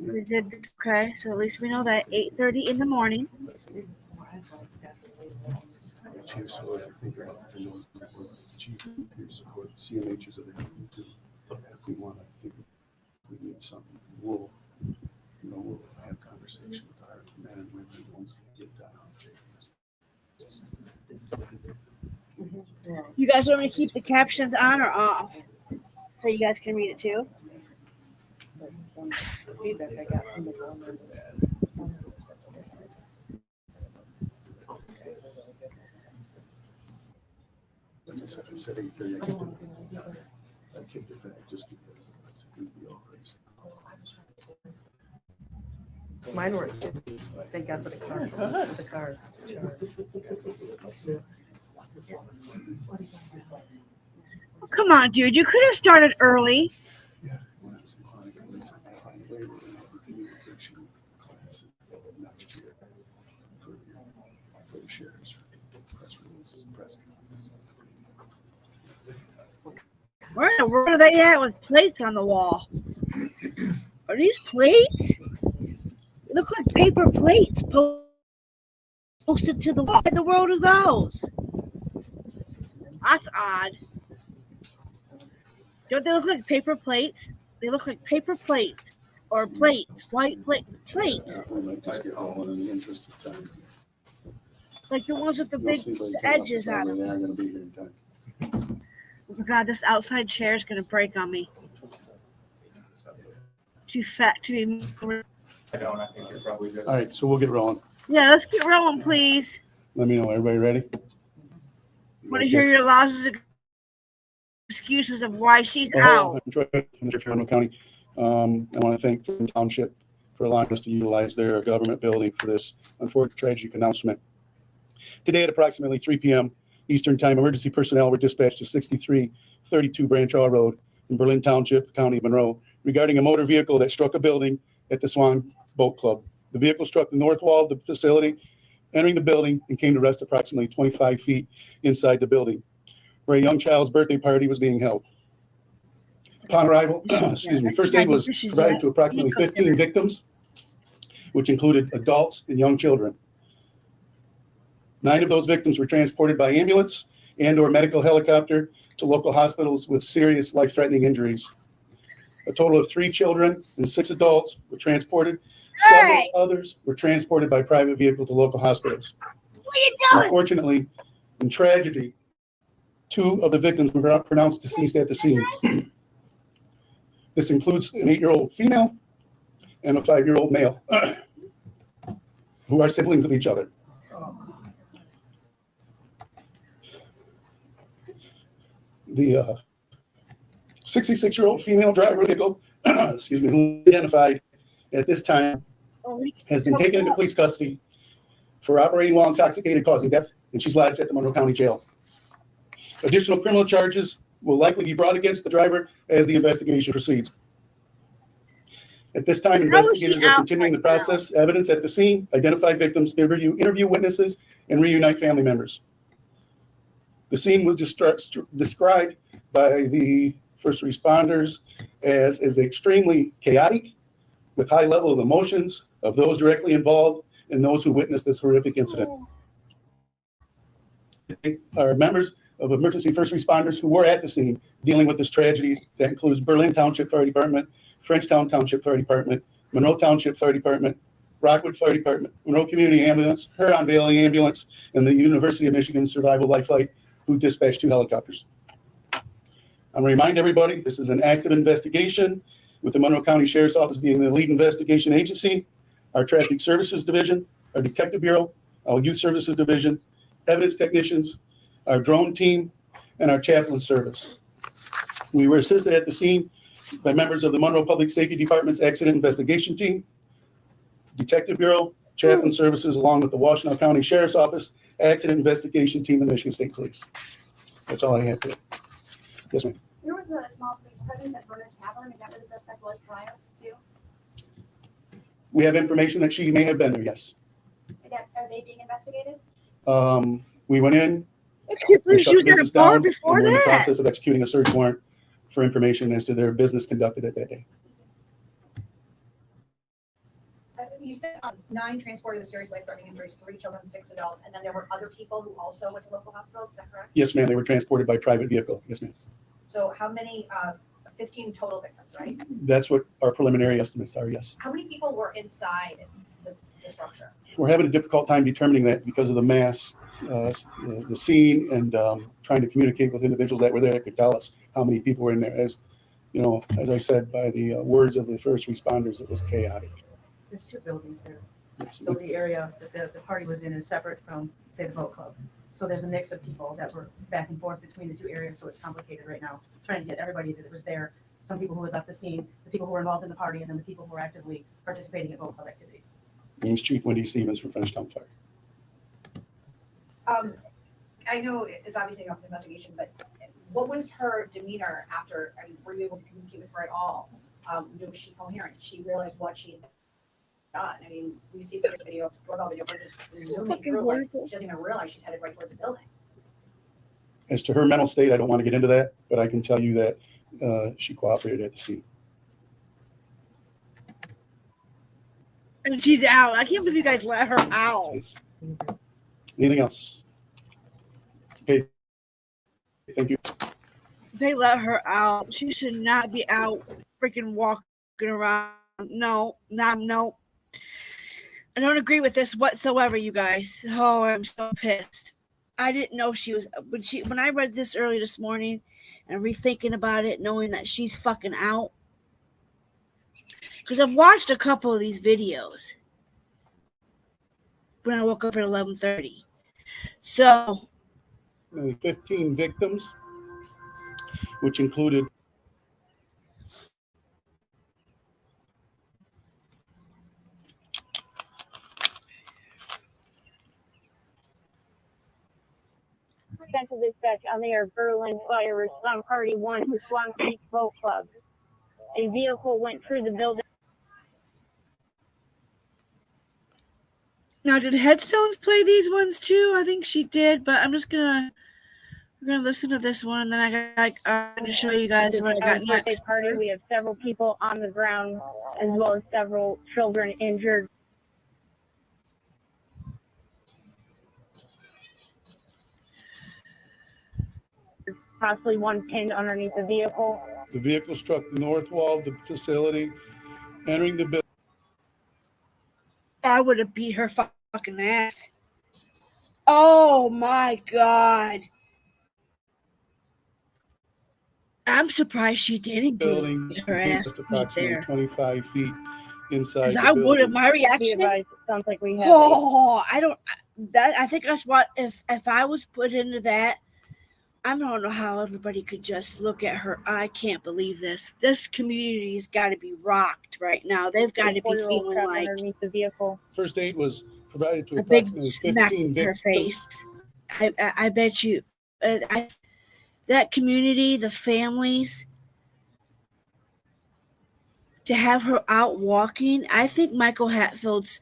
We did, okay, so at least we know that 8:30 in the morning. CMH is other too. If we want, I think we need something. We'll have conversation with our men and women once they get done. You guys want me to keep the captions on or off, so you guys can read it too? Like I said 8:30. I kicked it back just because it's going to be all crazy. Mine worked. Thank God for the car. The car. Oh, come on, dude. You could have started early. Yeah, when I was in Chronic, at least I could find labor in the communication class next year for Where in the world are they at with plates on the wall? Are these plates? They look like paper plates posted to the wall. What in the world are those? That's odd. Don't they look like paper plates? They look like paper plates or plates, white plates. We might just get all one in the interest of time. Like the ones with the We'll big see if I can edges come up on with them. They're gonna be here in time. Oh God, this outside chair is gonna break on me. Too fat to be. I don't, I think you're probably good. All right, so we'll get rolling. Yeah, let's get rolling, please. Let me know, everybody ready? Want to hear your lousy excuses of why she's Hello, out. I'm Troy from Trumbull County. I want to thank the township for allowing us to utilize their government building for this unfortunate tragic announcement. Today at approximately 3 p.m. Eastern Time, emergency personnel were dispatched to 6332 Branch Hall Road in Berlin Township, County of Monroe, regarding a motor vehicle that struck a building at the Swan Boat Club. The vehicle struck the north wall of the facility, entering the building, and came to rest approximately 25 feet inside the building, where a young child's birthday party was being held. Upon arrival, first aid was provided to approximately 15 victims, which included adults and young children. 9 of those victims were transported by ambulance and/or medical helicopter to local hospitals with serious life-threatening injuries. A total of 3 children and 6 adults were transported. Several others were transported by private vehicle to local hospitals. What are you doing? Unfortunately, in tragedy, 2 of the victims were pronounced deceased at the scene. This includes an 8-year-old female and a 5-year-old male, who are siblings of each other. The 66-year-old female driver vehicle, who identified at this time, has been taken into police custody for operating while intoxicated, causing death, and she's lodged at the Monroe County Jail. Additional criminal charges will likely be brought against the driver as the investigation proceeds. At this time, investigators are continuing to process evidence at the scene, identify victims, interview witnesses, and reunite family members. The scene was described by the first responders as extremely chaotic, with high level of emotions of those directly involved and those who witnessed this horrific incident. Are members of emergency first responders who were at the scene dealing with this tragedy. That includes Berlin Township Fire Department, Frenchtown Township Fire Department, Monroe Township Fire Department, Rockwood Fire Department, Monroe Community Ambulance, Huron Valley Ambulance, and the University of Michigan Survival Life Flight, who dispatched 2 helicopters. I'm going to remind everybody, this is an active investigation, with the Monroe County Sheriff's Office being the lead investigation agency, our Traffic Services Division, our Detective Bureau, our Youth Services Division, evidence technicians, our drone team, and our chaplain service. We were assisted at the scene by members of the Monroe Public Safety Department's Accident Investigation Team, Detective Bureau, Chaplain Services, along with the Washtenaw County Sheriff's Office, Accident Investigation Team, and Michigan State Police. That's all I have today. Yes, ma'am. There was a small police presence at Verner's Tavern. Is that where the suspect was prior to? We have information that she may have been there, yes. Are they being investigated? We went in, I can't we believe shut she the was at a business bar down, before and we're in the that. process of executing a search warrant for information as to their business conducted at that day. You said 9 transported with serious life-threatening injuries, 3 children, 6 adults, and then there were other people who also went to local hospitals. Is that correct? Yes, ma'am, they were transported by private vehicle. Yes, ma'am. So how many? 15 total victims, right? That's what our preliminary estimates are, yes. How many people were inside the structure? We're having a difficult time determining that because of the mass, the scene, and trying to communicate with individuals that were there that could tell us how many people were in there. As you know, as I said, by the words of the first responders, it was chaotic. There's 2 buildings there. Yes. So the area that the party was in is separate from, say, the boat club. So there's a mix of people that were back and forth between the 2 areas. So it's complicated right now, trying to get everybody that was there. Some people who had left the scene, the people who were involved in the party, and then the people who were actively participating in boat club activities. My name is Chief Wendy Stevens from Frenchtown Fire. I know it's obviously not an investigation, but what was her demeanor after? I mean, were you able to communicate with her at all? Was she coherent? Did she realize what she had done? I mean, we've seen this video, doorbell video, but just zooming through, like she doesn't even realize she's headed right towards the building. As to her mental state, I don't want to get into that, but I can tell you that she cooperated at the scene. And she's out. I can't believe you guys let her out. Anything else? Okay. Thank you. They let her out. She should not be out freaking walking around. No. I don't agree with this whatsoever, you guys. Oh, I'm so pissed. I didn't know she was when I read this early this morning and rethinking about it, knowing that she's fucking out. Because I've watched a couple of these videos when I woke up at 11:30. So 15 victims, which included Central Dispatch on the air, Berlin Fire Response Party 1, Swan Creek Boat Club. A vehicle went through the building. now, did Headstones play these ones too? I think she did, but I'm just we're gonna listen to this one, and then I'm gonna show you guys what I got next. Party. We have several people on the ground, as well as several children injured. Possibly one pinned underneath the vehicle. the vehicle struck the north wall of the facility, entering the building. I would have beat her fucking ass. Oh my God. I'm surprised she didn't Building get her ass just beat approximately there. 25 feet inside. Because the I would have, building. my reaction. Sounds like we have. Oh, I think that's what, if I was put into that, I don't know how everybody could just look at her. I can't believe this. This community's got to be rocked right now. They've got to be feeling like underneath the vehicle. First aid was provided to a big approximately smack 15 in her victims. face. I bet you that community, the families, to have her out walking, I think Michael Hatfield's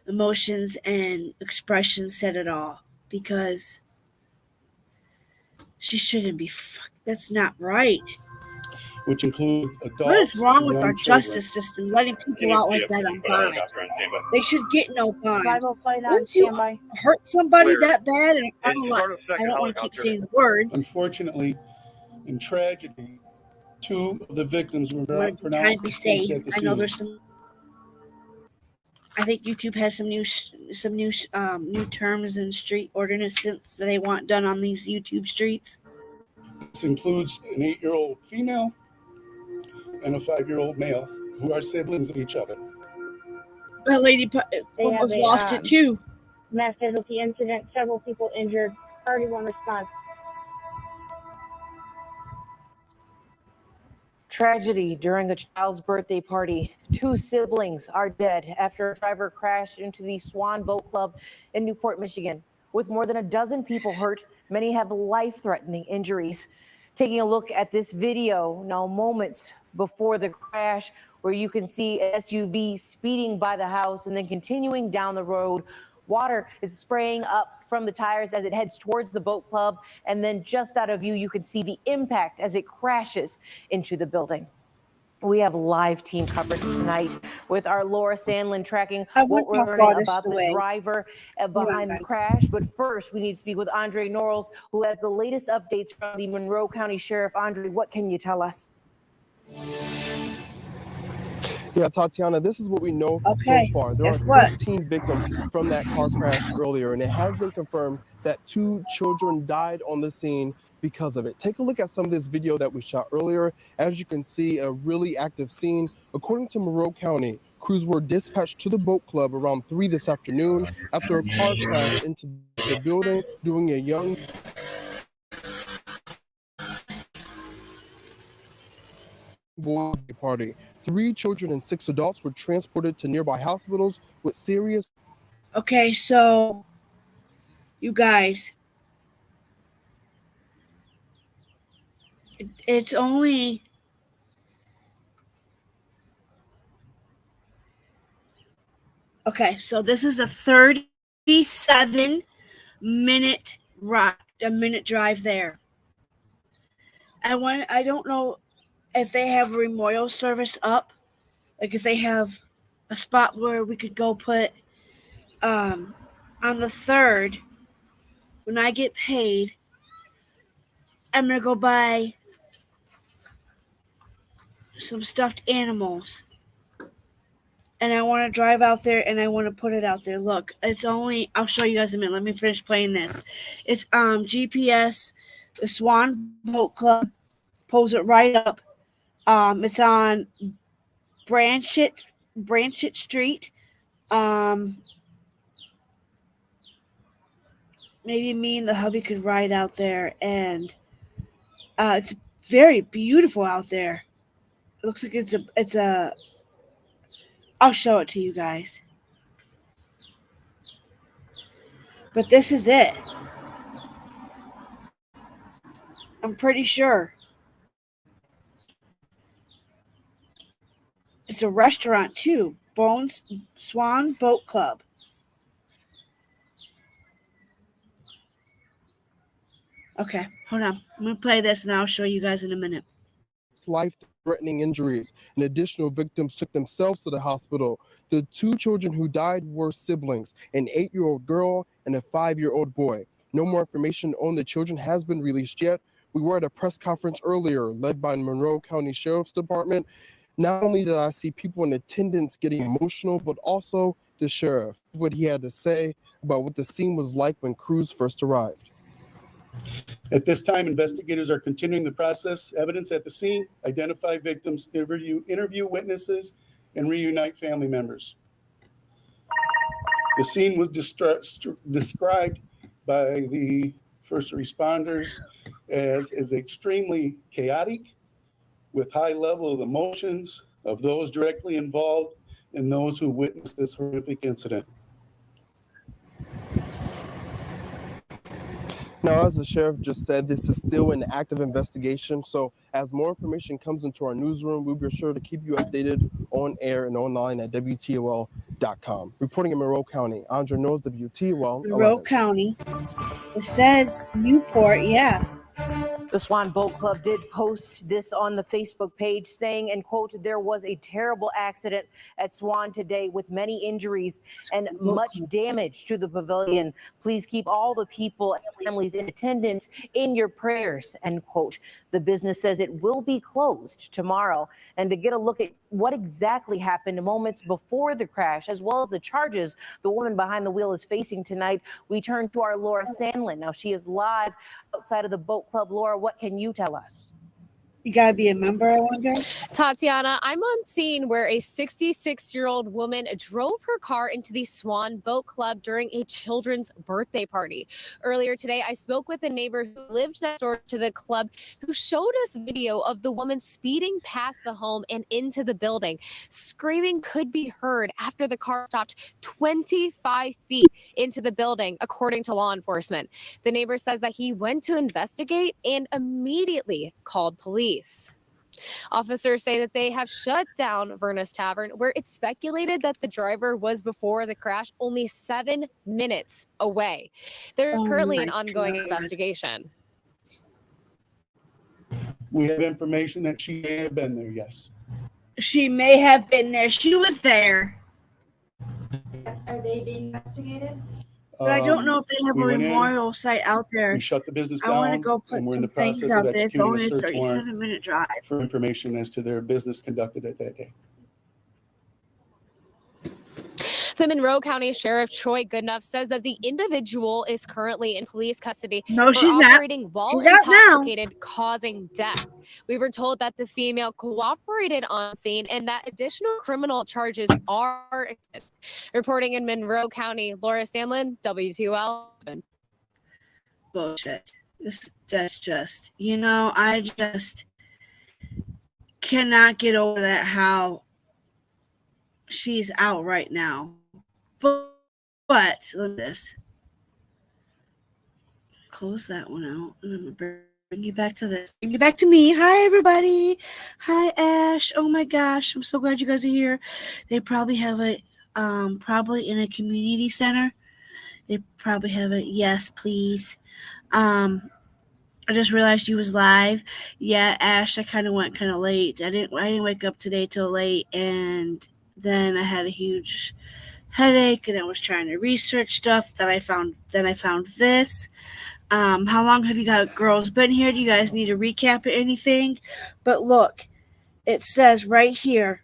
emotions and expressions said it all, because she shouldn't be. That's not right. Which include adults. What is wrong and with young our children. justice system, letting people out like that on bond? They should get no bond. Once you hurt somebody that bad, and I don't want to keep saying the words. Unfortunately, in tragedy, 2 of the victims were Trying pronounced to be deceased safe. at the I know scene. there's some. I think YouTube has some new terms and street ordinances that they want done on these YouTube streets. This includes an 8-year-old female and a 5-year-old male who are siblings of each other. That lady They almost have a, lost it too. Mass casualty incident, several people injured. Party 1 response. Tragedy during a child's birthday party. 2 siblings are dead after a driver crashed into the Swan Boat Club in Newport, Michigan. With more than a dozen people hurt, many have life-threatening injuries. Taking a look at this video now, moments before the crash, where you can see an SUV speeding by the house and then continuing down the road. Water is spraying up from the tires as it heads towards the boat club, and then just out of view, you can see the impact as it crashes into the building. We have live team coverage tonight with our Laura Sandlin tracking what we're learning about the driver behind the crash. But first, we need to speak with Andre Norrells, who has the latest updates from the Monroe County Sheriff. Andre, what can you tell us? Yeah, Tatiana, this is what we know so far. There are 15 victims from that car crash earlier, and it has been confirmed that 2 children died on the scene because of it. Take a look at some of this video that we shot earlier. As you can see, a really active scene. According to Monroe County, crews were dispatched to the boat club around 3 this afternoon after a car crashed into the building during a young boy party. 3 children and 6 adults were transported to nearby hospitals with serious. Okay, so you guys, it's only okay. So this is a 37-minute drive there. I don't know if they have a memorial service up, like if they have a spot where we could go put on the 3rd when I get paid. I'm gonna go buy some stuffed animals, and I want to drive out there and I want to put it out there. Look, it's only, I'll show you guys in a minute. Let me finish playing this. It's GPS, the Swan Boat Club, pulls it right up. It's on Branchett Street. Maybe me and the hubby could ride out there, and it's very beautiful out there. It looks like it's a I'll show it to you guys. But this is it. I'm pretty sure. It's a restaurant too. Swan Boat Club. Okay, hold on. I'm going to play this and I'll show you guys in a minute. Life-threatening injuries, and additional victims took themselves to the hospital. The 2 children who died were siblings, an 8-year-old girl and a 5-year-old boy. No more information on the children has been released yet. We were at a press conference earlier led by Monroe County Sheriff's Department. Not only did I see people in attendance getting emotional, but also the sheriff, what he had to say about what the scene was like when crews first arrived. At this time, investigators are continuing the process, evidence at the scene, identify victims, interview witnesses, and reunite family members. The scene was described by the first responders as extremely chaotic, with high level of emotions of those directly involved and those who witnessed this horrific incident. Now, as the sheriff just said, this is still an active investigation. So as more information comes into our newsroom, we'll be sure to keep you updated on air and online at WTOL.com. Reporting in Monroe County, Andra Knowles, WTOL. Monroe County. It says Newport, yeah. The Swan Boat Club did post this on the Facebook page saying, and quote, there was a terrible accident at Swan today with many injuries and much damage to the pavilion. Please keep all the people and families in attendance in your prayers, end quote. The business says it will be closed tomorrow. And to get a look at what exactly happened moments before the crash, as well as the charges the woman behind the wheel is facing tonight, we turn to our Laura Sandlin. Now, she is live outside of the boat club. Laura, what can you tell us? You gotta be a member, I wonder. Tatiana, I'm on scene where a 66-year-old woman drove her car into the Swan Boat Club during a children's birthday party. Earlier today, I spoke with a neighbor who lived next door to the club who showed us video of the woman speeding past the home and into the building. Screaming could be heard after the car stopped 25 feet into the building, according to law enforcement. The neighbor says that he went to investigate and immediately called police. Officers say that they have shut down Verna's Tavern, where it's speculated that the driver was before the crash only 7 minutes away. There is currently an ongoing investigation. We have information that she may have been there, yes. She may have been there. She was there. Are they being investigated? But I don't know if they have a memorial site out there. We shut the business down. I want to go put and we're in some the things process out of there. It's executing only a a search warrant 37-minute drive. for information as to their business conducted at that day. The Monroe County Sheriff Troy Goodenough says that the individual is currently in police custody No, for she's not. operating while She's out now. intoxicated, causing death. We were told that the female cooperated on scene and that additional criminal charges are extended. Reporting in Monroe County, Laura Sandlin, WTOL. Bullshit. That's just, I just cannot get over that how she's out right now. But look at this. Close that one out, and I'm gonna bring you back to this. Bring you back to me. Hi, everybody. Hi, Ash. Oh my gosh, I'm so glad you guys are here. They probably have it, probably in a community center. They probably have it. Yes, please. I just realized you was live. Yeah, Ash, I kind of went kind of late. I didn't wake up today till late, and then I had a huge headache, and I was trying to research stuff that I found. Then I found this. How long have you girls been here? Do you guys need a recap or anything? But look, it says right here,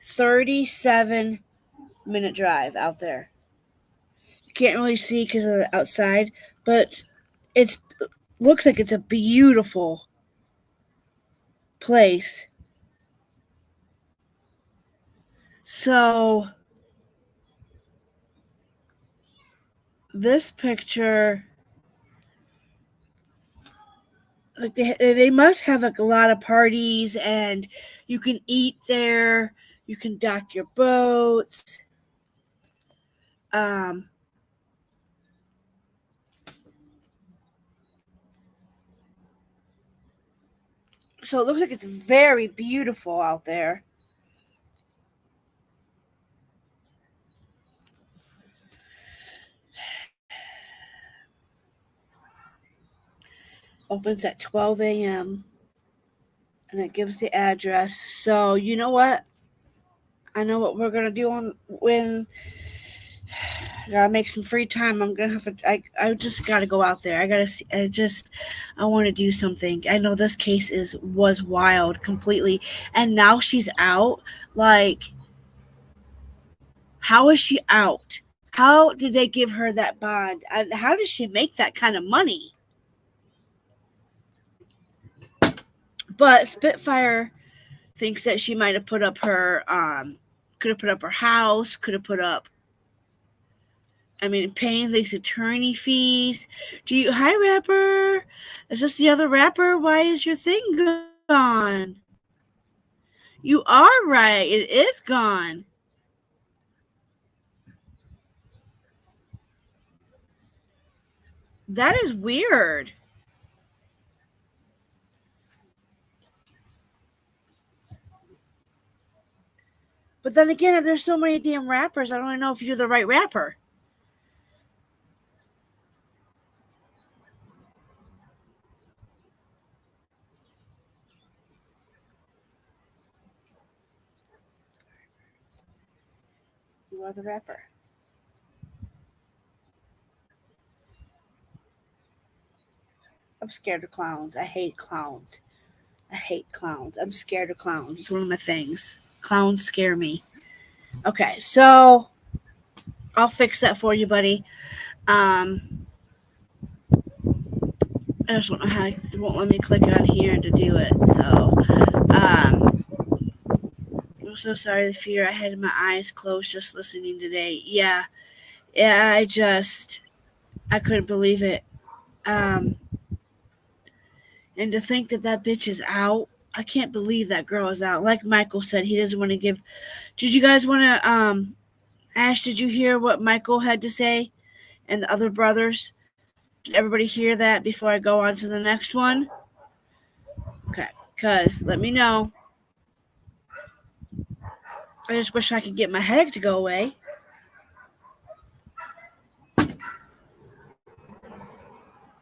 37-minute drive out there. You can't really see because of the outside, but it looks like it's a beautiful place. So this picture, like they must have like a lot of parties, and you can eat there. You can dock your boats. So it looks like it's very beautiful out there. Opens at 12 a.m. and it gives the address. So you know what? I know what we're gonna do when I gotta make some free time. I'm gonna have to. I just gotta go out there. I gotta see. I want to do something. I know this case was wild completely, and now she's out. Like, how is she out? How did they give her that bond? And how did she make that kind of money? But Spitfire thinks that she might have put up her, could have put up her house, could have put up, paying these attorney fees. Hi, rapper. Is this the other rapper? Why is your thing gone? You are right. It is gone. That is weird. But then again, there's so many damn rappers, I don't know if you're the right rapper. You are the rapper. I'm scared of clowns. I hate clowns. I'm scared of clowns. It's one of my things. Clowns scare me. Okay, so I'll fix that for you, buddy. I just don't know how it won't let me click on here to do it. So I'm so sorry the fear I had my eyes closed just listening today. Yeah, I couldn't believe it. And to think that bitch is out. I can't believe that girl is out. Like Michael said, he doesn't want to give. Did you guys want to, Ash, did you hear what Michael had to say and the other brothers? Did everybody hear that before I go on to the next one? Okay, because let me know. I just wish I could get my headache to go away. You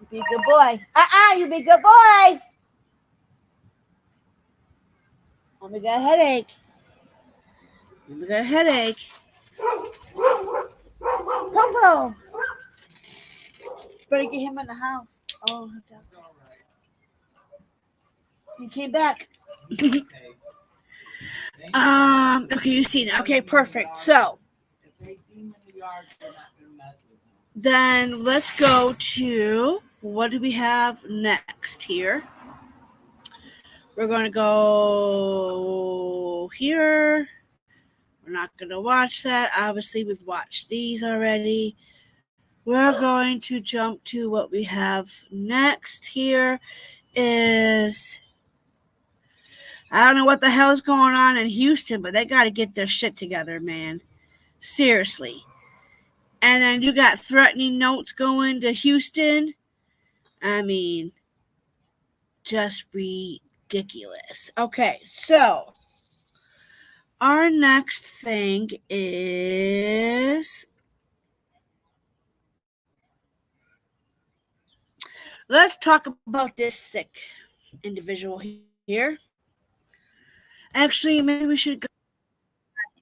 be a good boy. You be a good boy. Mommy got a headache. Popo. Better get him in the house. Oh, he came back. Okay, you see now. Okay, perfect. So then let's go to what do we have next here? We're going to go here. We're not going to watch that. Obviously, we've watched these already. We're going to jump to what we have next here is, I don't know what the hell's going on in Houston, but they got to get their shit together, man. Seriously. And then you got threatening notes going to Houston. Just ridiculous. Okay, so our next thing is let's talk about this sick individual here. Actually, maybe we should go.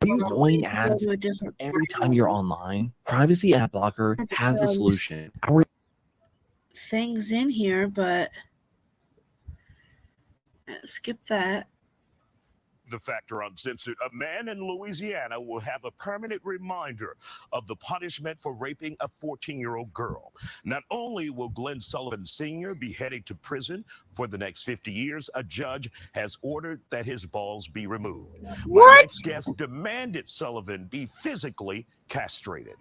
You annoying ads every time you're online? Privacy Ad Blocker has the solution. Our things in here, but skip that. The Factor Uncensored, a man in Louisiana will have a permanent reminder of the punishment for raping a 14-year-old girl. Not only will Glenn Sullivan Sr. be heading to prison for the next 50 years, a judge has ordered that his balls be removed. What? My next guest demanded Sullivan be physically castrated.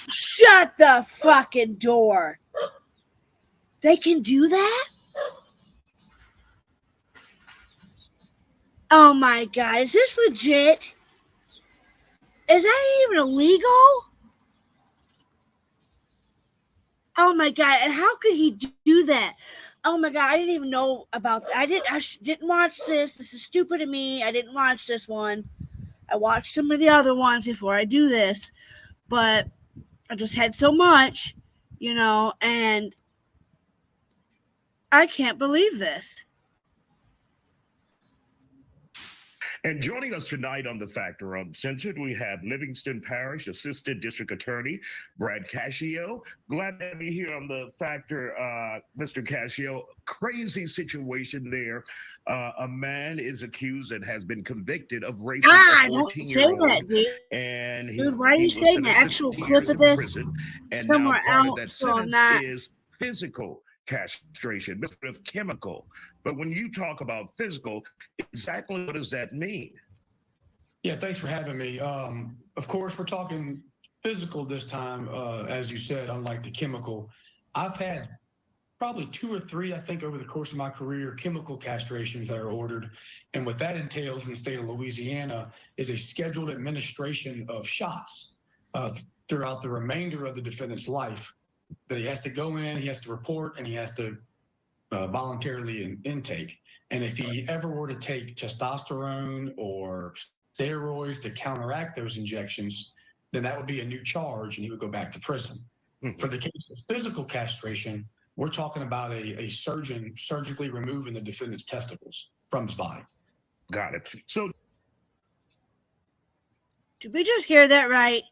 Shut the fucking door. They can do that? Oh my God, is this legit? Is that even illegal? Oh my God, and how could he do that? Oh my God, I didn't even know about that. I didn't watch this. This is stupid of me. I didn't watch this one. I watched some of the other ones before I do this, but I just had so much, and I can't believe this. And joining us tonight on The Factor Uncensored, we have Livingston Parish Assistant District Attorney Brad Cascio. Glad to have you here on The Factor, Mr. Cascio. Crazy situation there. A man is accused and has been convicted of raping a 14-year-old. Don't say that, dude. And Dude, why are you saying the actual clip of this somewhere else? So I'm not. Is physical castration, of chemical. But when you talk about physical, exactly what does that mean? Yeah, thanks for having me. Of course, we're talking physical this time, as you said, unlike the chemical. I've had probably 2 or 3, I think, over the course of my career, chemical castrations that are ordered. And what that entails in the state of Louisiana is a scheduled administration of shots throughout the remainder of the defendant's life that he has to go in, he has to report, and he has to voluntarily intake. And if he ever were to take testosterone or steroids to counteract those injections, then that would be a new charge and he would go back to prison. For the case of physical castration, we're talking about a surgeon surgically removing the defendant's testicles from his body. Got it. So did we just hear that right?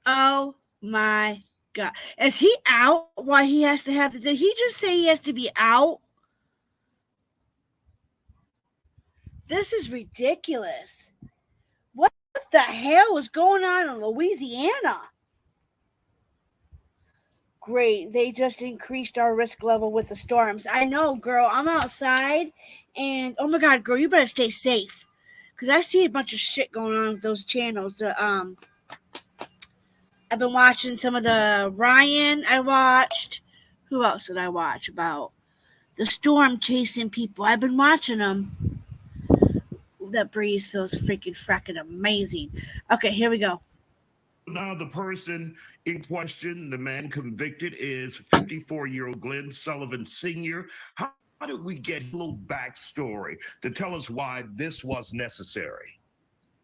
Oh my God. Is he out? Why he has to have did he just say he has to be out? This is ridiculous. What the hell is going on in Louisiana? Great. They just increased our risk level with the storms. I know, girl. I'm outside and oh my God, girl, you better stay safe. Because I see a bunch of shit going on with those channels. I've been watching some of the Ryan I watched. Who else did I watch about the storm chasing people? I've been watching them. That breeze feels freaking amazing. Okay, here we go. now the person in question, the man convicted, is 54-year-old Glenn Sullivan Sr. How did we get a little backstory to tell us why this was necessary?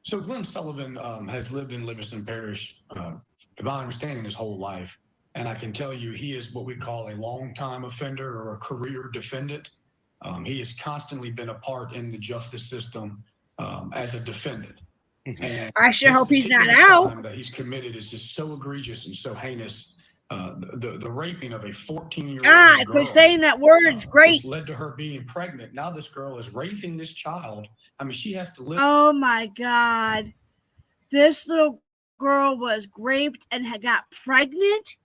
So Glenn Sullivan has lived in Livingston Parish, by my understanding, his whole life. And I can tell you he is what we call a long-time offender or a career defendant. He has constantly been a part in the justice system as a defendant. And I sure hope he's not out. crime that he's committed is just so egregious and so heinous. The raping of a 14-year-old girl, quit saying that word. It's great. led to her being pregnant. Now this girl is raising this child. I mean, she has to live. Oh my God. This little girl was raped and had got pregnant.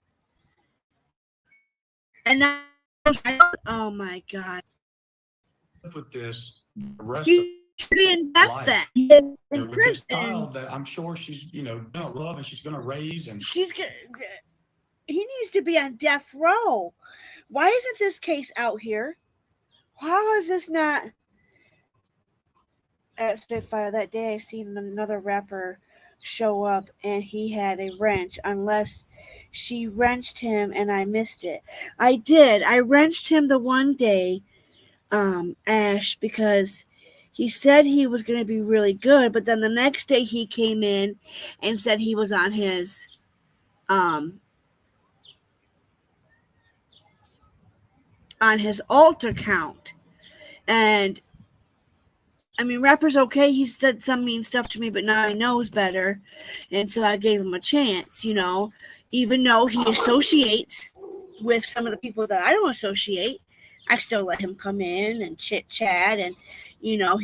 And now, oh my God. With this, the rest She should be in death life. then. You know, In with this prison. child that I'm sure she's, gonna love and she's gonna raise, and She's gonna. He needs to be on death row. Why isn't this case out here? How is this not? At Spitfire that day, I seen another rapper show up and he had a wrench. Unless she wrenched him and I missed it. I did. I wrenched him the one day, Ash, because he said he was going to be really good, but then the next day he came in and said he was on his on his alt account. And I mean, rapper's okay. He said some mean stuff to me, but now he knows better. And so I gave him a chance, you know, even though he associates with some of the people that I don't associate. I still let him come in and chit chat. And, you know,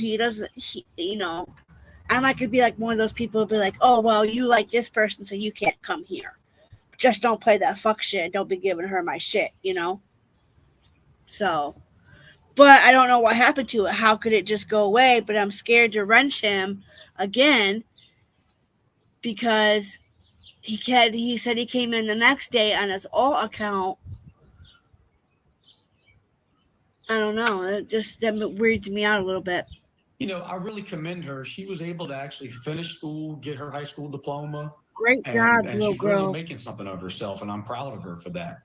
I might could be like one of those people who'll be like, oh, well, you like this person, so you can't come here. Just don't play that fuck shit. Don't be giving her my shit, you know? So, but I don't know what happened to it. How could it just go away? But I'm scared to wrench him again because he said he came in the next day on his alt account. I don't know. That weirds me out a little bit. You know, I really commend her. She was able to actually finish school, get her high school diploma. Great job, and little she's girl. really making something of herself, and I'm proud of her for that.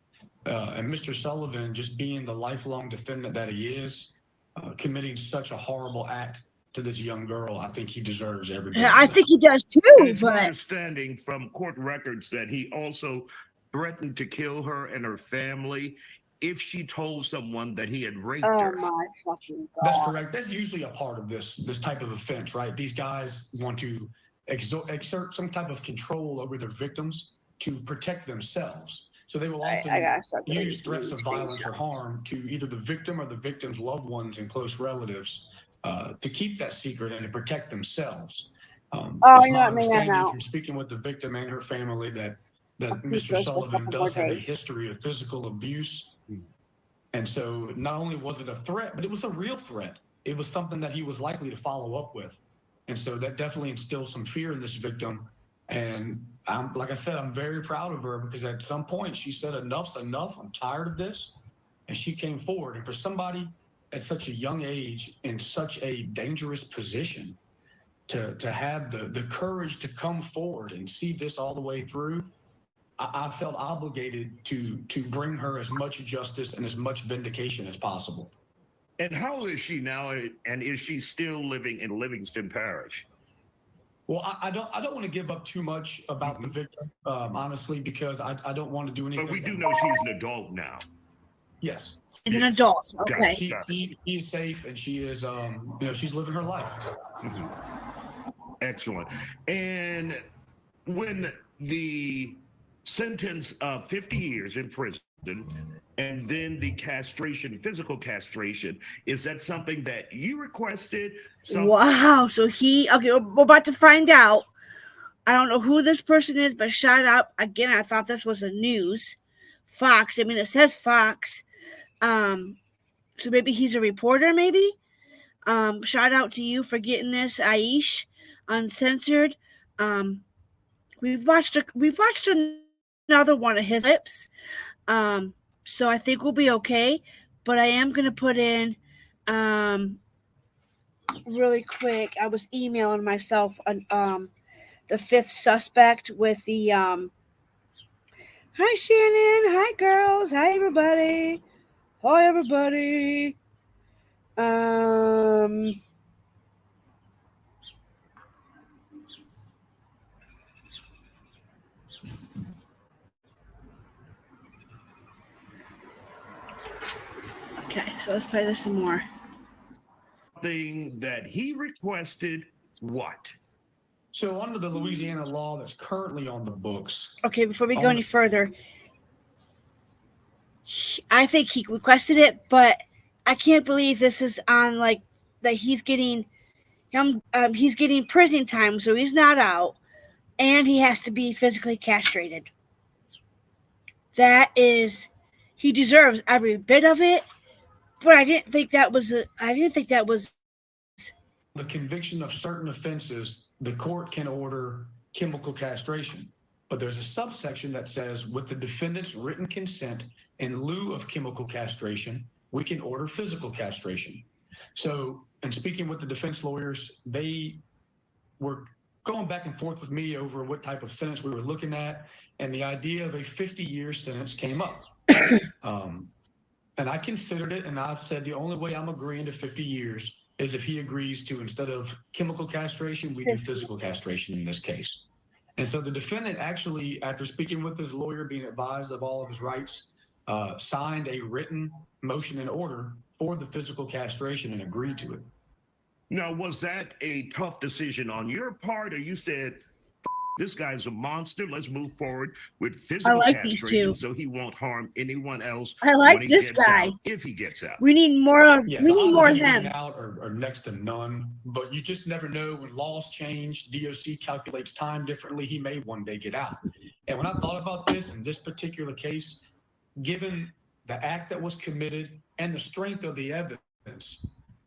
And Mr. Sullivan, just being the lifelong defendant that he is, committing such a horrible act to this young girl, I think he deserves everything. I think he does too. It's my But understanding from court records that he also threatened to kill her and her family if she told someone that he had raped her. oh my fucking god. That's correct. That's usually a part of this type of offense, right? These guys want to exert some type of control over their victims to protect themselves. So they will often use threats of violence or harm to either the victim or the victim's loved ones and close relatives to keep that secret and to protect themselves. Oh, It's you know my what, man, understanding now. from speaking with the victim and her family that Mr. this for a Sullivan couple does more have a days. history of physical abuse. And so not only was it a threat, but it was a real threat. It was something that he was likely to follow up with. And so that definitely instills some fear in this victim. And like I said, I'm very proud of her because at some point she said, enough's enough. I'm tired of this. And she came forward. And for somebody at such a young age in such a dangerous position to have the courage to come forward and see this all the way through, I felt obligated to bring her as much justice and as much vindication as possible. And how old is she now? And is she still living in Livingston Parish? Well, I don't want to give up too much about the victim, honestly, because I don't want to do anything. But we do know she's an adult now. Yes. She's an adult. Yeah, Okay. she is safe and she is, she's living her life. Excellent. And when the sentence of 50 years in prison and then the castration, physical castration, is that something that you requested? Wow. So okay, we're about to find out. I don't know who this person is, but shout out again. I thought this was a news. Fox. I mean, it says Fox. So maybe he's a reporter, maybe. Shout out to you for getting this, Aish, uncensored. We've watched another one of his clips. So I think we'll be okay. But I am gonna put in really quick. I was emailing myself the fifth suspect with the hi Shannon, hi girls, hi everybody. Hi everybody. Okay, so let's play this some more. Thing that he requested, what? So under the Louisiana law that's currently on the books. Okay, before we go any further, I think he requested it, but I can't believe this is on like that he's getting he's getting prison time, so he's not out, and he has to be physically castrated. That is, he deserves every bit of it, but I didn't think that was the conviction of certain offenses. The court can order chemical castration, but there's a subsection that says with the defendant's written consent in lieu of chemical castration, we can order physical castration. So, and speaking with the defense lawyers, they were going back and forth with me over what type of sentence we were looking at, and the idea of a 50-year sentence came up. And I considered it, and I've said the only way I'm agreeing to 50 years is if he agrees to, instead of chemical castration, we do physical castration in this case. And so the defendant actually, after speaking with his lawyer, being advised of all of his rights, signed a written motion and order for the physical castration and agreed to it. Now, was that a tough decision on your part, or you said, this guy's a monster, let's move forward with physical like these castration two. so he won't harm anyone else I like when he this gets guy. out, if he gets out? We need more of. Yeah, we the need odds more of of him him. getting out are next to none, but you just never know. When laws change, DOC calculates time differently. He may one day get out. And when I thought about this in this particular case, given the act that was committed and the strength of the evidence,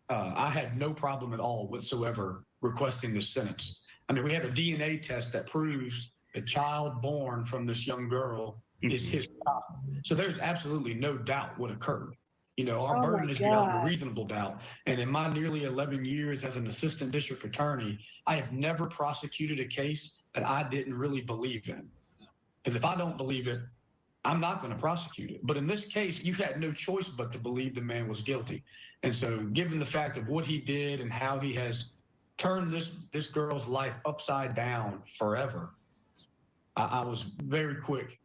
I had no problem at all whatsoever requesting this sentence. I mean, we have a DNA test that proves the child born from this young girl is his child. So there's absolutely no doubt what occurred. You know, our burden is beyond a reasonable doubt. And in my nearly 11 years as an assistant district attorney, I have never prosecuted a case that I didn't really believe in. Because if I don't believe it, I'm not going to prosecute it. But in this case, you had no choice but to believe the man was guilty. And so given the fact of what he did and how he has turned this girl's life upside down forever, I was very quick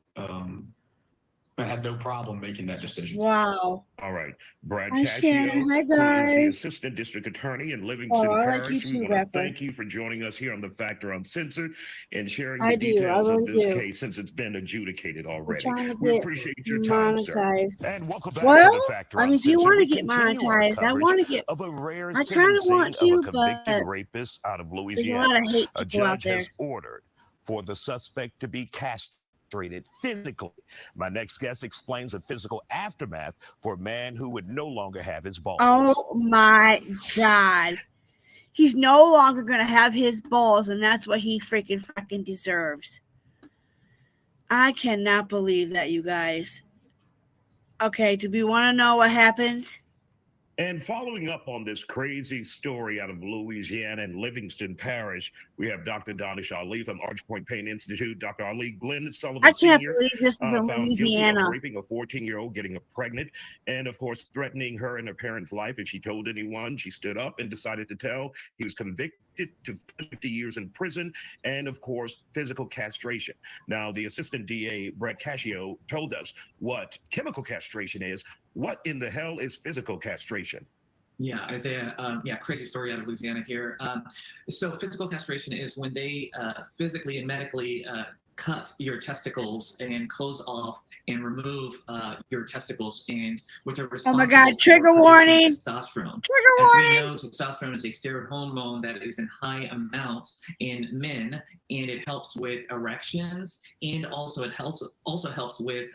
and had no problem making that decision. Wow. All right. Brad Hi, Cascio, Shannon. Hi, who is the guys. Assistant District Attorney in Livingston Oh, I like Parish. you We too, want to Rapper. thank you for joining us here on The Factor Uncensored and sharing I the do. I details of really this do. case since it's been adjudicated We're already. trying to We get appreciate your time, sir. monetized. And welcome back Well, to The Factor I mean, if you Uncensored. want to We get continue our monetized, I coverage want to get. of a rare I kind of sentencing want of a to, convicted but rapist out of there's a Louisiana. lot of hate A people out judge there. has ordered for the suspect to be castrated physically. My next guest explains the physical aftermath for a man who would no longer have his balls. Oh my God. He's no longer going to have his balls, and that's what he freaking deserves. I cannot believe that, you guys. Okay, do we want to know what happens? And following up on this crazy story out of Louisiana and Livingston Parish, we have Dr. Danish Ali from Arch Point Pain Institute. Dr. Ali, Glenn Sullivan I can't Sr. believe this is in found guilty Louisiana. of raping a 14-year-old, getting her pregnant, and of course threatening her and her parents' life if she told anyone. She stood up and decided to tell. He was convicted to 50 years in prison and, of course, physical castration. Now, the assistant DA, Brad Cascio, told us what chemical castration is. What in the hell is physical castration? Yeah, Isaiah, crazy story out of Louisiana here. So physical castration is when they physically and medically cut your testicles and close off and remove your testicles, and which are Oh responsible my God, for trigger producing warning. testosterone. Trigger As we warning. know, testosterone is a steroid hormone that is in high amounts in men, and it helps with erections, and also it helps with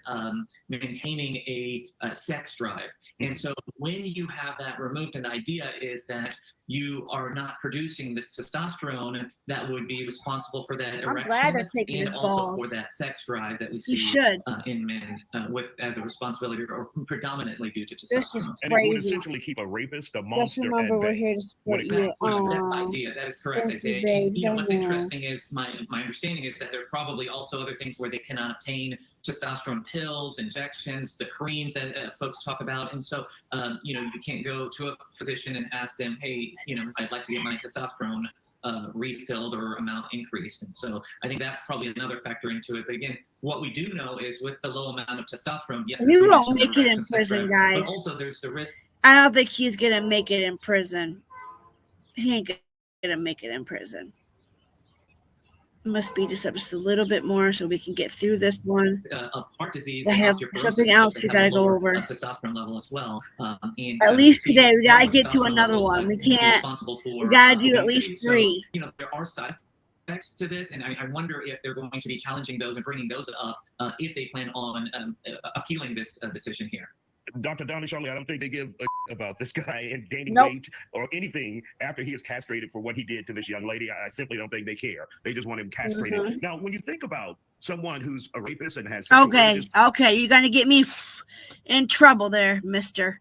maintaining a sex drive. And so when you have that removed, an idea is that you are not producing this testosterone that would be responsible for that I'm glad they're erection taking and his also balls. for that sex drive that we You see should. in men with as a responsibility or predominantly due to testosterone. This is And it would crazy. essentially keep a rapist, a Just monster remember, at we're bay. here to support When it you. That's the Aw. idea. That is correct. Thank you, Isaiah. babes. You know, I what's know. interesting is my understanding is that there are probably also other things where they cannot obtain testosterone pills, injections, the creams that folks talk about. And so, you can't go to a physician and ask them, hey, I'd like to get my testosterone refilled or amount increased. And so I think that's probably another factor into it. But again, what we do know is with the low amount of testosterone, yes, He as we won't mentioned, make it in erection, sex prison, drive, but guys. also there's the risk. I don't think he's going to make it in prison. He ain't going to make it in prison. It must speed this up just a little bit more so we can get through this one. Of heart disease, I and have osteoporosis, something because else they we have a got to go lower, over. testosterone level as well. And At least the today, we got to lower get to testosterone another levels, one. We can be can't. responsible for We got to do at obesity. least 3. So, there are side effects to this, and I wonder if they're going to be challenging those and bringing those up if they plan on appealing this decision here. Dr. Danish Ali, I don't think they give a about this guy and gaining Nope. weight or anything after he is castrated for what he did to this young lady. I simply don't think they care. They just want him castrated. Mhm. Now, when you think about someone who's a rapist and has Okay, you're gonna get me in trouble there, Mister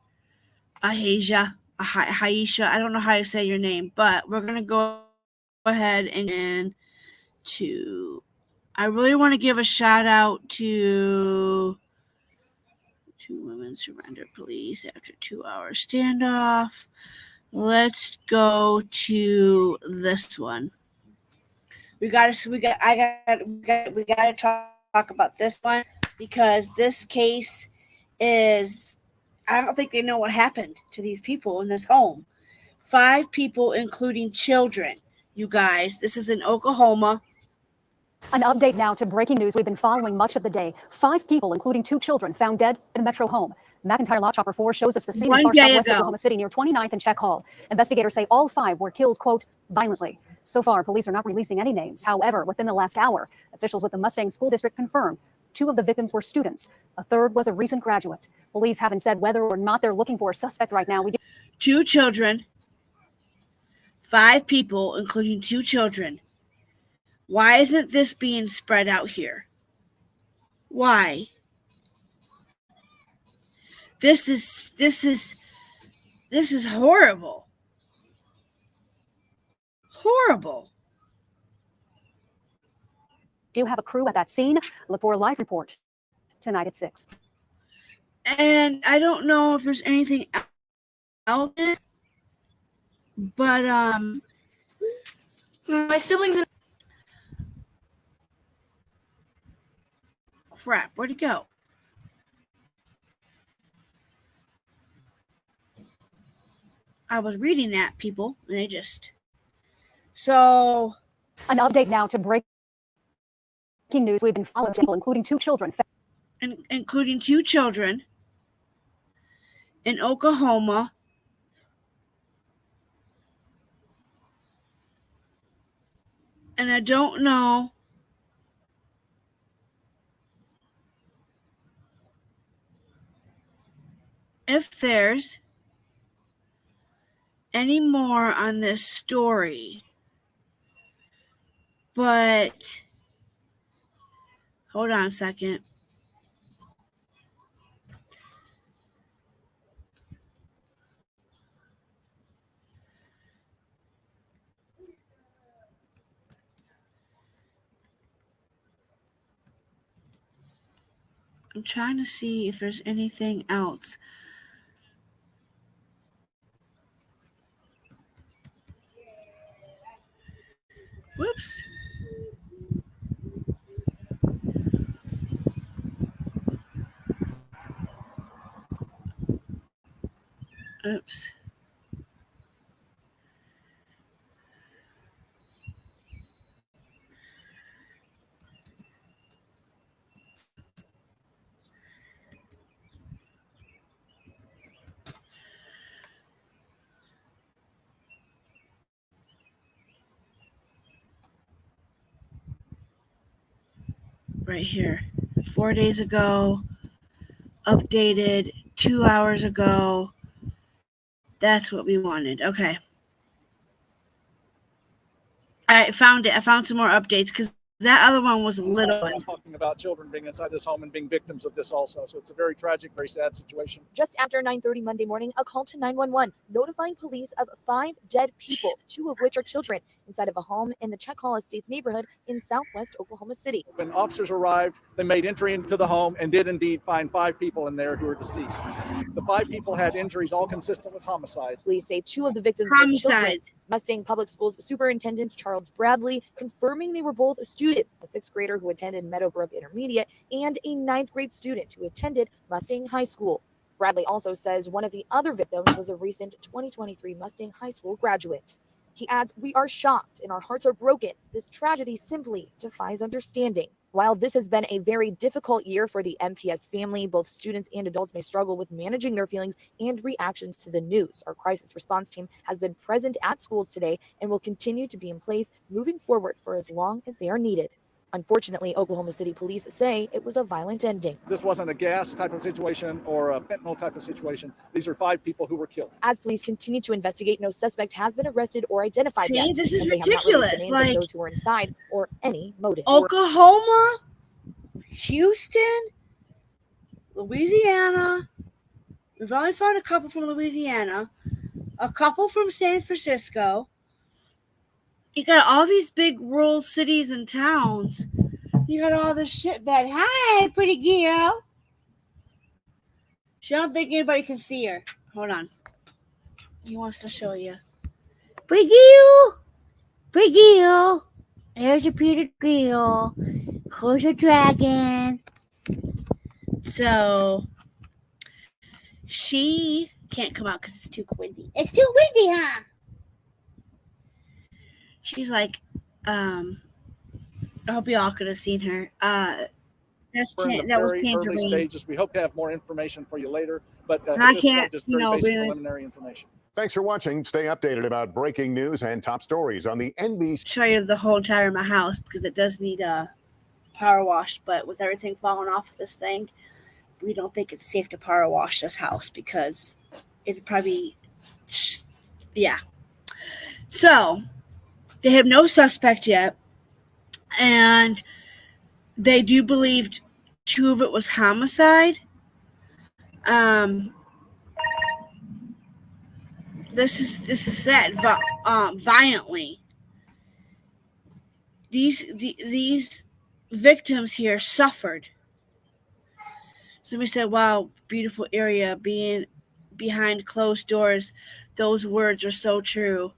Aisha. Haisha. I don't know how to say your name, but we're gonna go ahead and to. I really want to give a shout out to 2 women surrendered police after 2-hour standoff. Let's go to this one. We got to talk about this one because this case is I don't think they know what happened to these people in this home. 5 people, including children. You guys, this is in Oklahoma. An update now to breaking news we've been following much of the day. 5 people, including 2 children, found dead in a Metro home. McIntyre Lot Chopper 4 shows us the scene in far southwest Oklahoma City near 29th and Czech Hall. Investigators say all 5 were killed, quote, violently. So far, police are not releasing any names. However, within the last hour, officials with the Mustang School District confirmed 2 of the victims were students. A third was a recent graduate. Police haven't said whether or not they're looking for a suspect right now. 2 children, 5 people, including 2 children. Why isn't this being spread out here? Why? This is horrible. Horrible. Do you have a crew at that scene? Look for a live report tonight at 6. And I don't know if there's anything else, but my siblings and crap, where'd it go? I was reading that, people, and they just... So... An update now to breaking news we've been following, including 2 children. Including 2 children in Oklahoma. And I don't know if there's any more on this story, but hold on a second. I'm trying to see if there's anything else. Whoops. Oops. Right here. 4 days ago, updated 2 hours ago. That's what we wanted. Okay. All right, found it. I found some more updates because that other one was a little. I'm talking about children being inside this home and being victims of this also. So it's a very tragic, very sad situation. Just after 9:30 Monday morning, a call to 911 notifying police of 5 dead people, 2 of which are children, inside of a home in the Czech Hall Estates neighborhood in southwest Oklahoma City. When officers arrived, they made entry into the home and did indeed find 5 people in there who were deceased. The 5 people had injuries all consistent with homicides. Police say 2 of the victims were children. Mustang Public Schools Superintendent Charles Bradley confirming they were both students, a 6th grader who attended Meadowbrook Intermediate and a 9th grade student who attended Mustang High School. Bradley also says one of the other victims was a recent 2023 Mustang High School graduate. He adds, "We are shocked and our hearts are broken. This tragedy simply defies understanding." While this has been a very difficult year for the MPS family, both students and adults may struggle with managing their feelings and reactions to the news. Our crisis response team has been present at schools today and will continue to be in place moving forward for as long as they are needed. Unfortunately, Oklahoma City police say it was a violent ending. This wasn't a gas type of situation or a fentanyl type of situation. These are 5 people who were killed. As police continue to investigate, no suspect has been arrested or identified See, yet. this is and they have not released the ridiculous. names of Like- those who were inside or any motive. Oklahoma, Houston, Louisiana. We've only found a couple from Louisiana, a couple from San Francisco. You got all these big rural cities and towns. You got all this shit bad. Hi, pretty girl. She don't think anybody can see her. Hold on. He wants to show you. Pretty girl. Pretty girl. There's a pretty girl. Who's a dragon? So she can't come out because it's too windy. It's too windy, huh? She's like, I hope y'all could have seen her. We're in the That was very early Tangerine. stages. We hope to have more information for you later, but at I this point, can't, just you very know, basic really. preliminary information. Thanks for watching. Stay updated about breaking news and top stories on the NBC. Show you the whole entire of my house because it does need a power wash, but with everything falling off of this thing, we don't think it's safe to power wash this house because it'd probably, yeah. So they have no suspect yet, and they do believe 2 of it was homicide. This is said violently. These victims here suffered. Somebody said, "Wow, beautiful area, being behind closed doors." Those words are so true.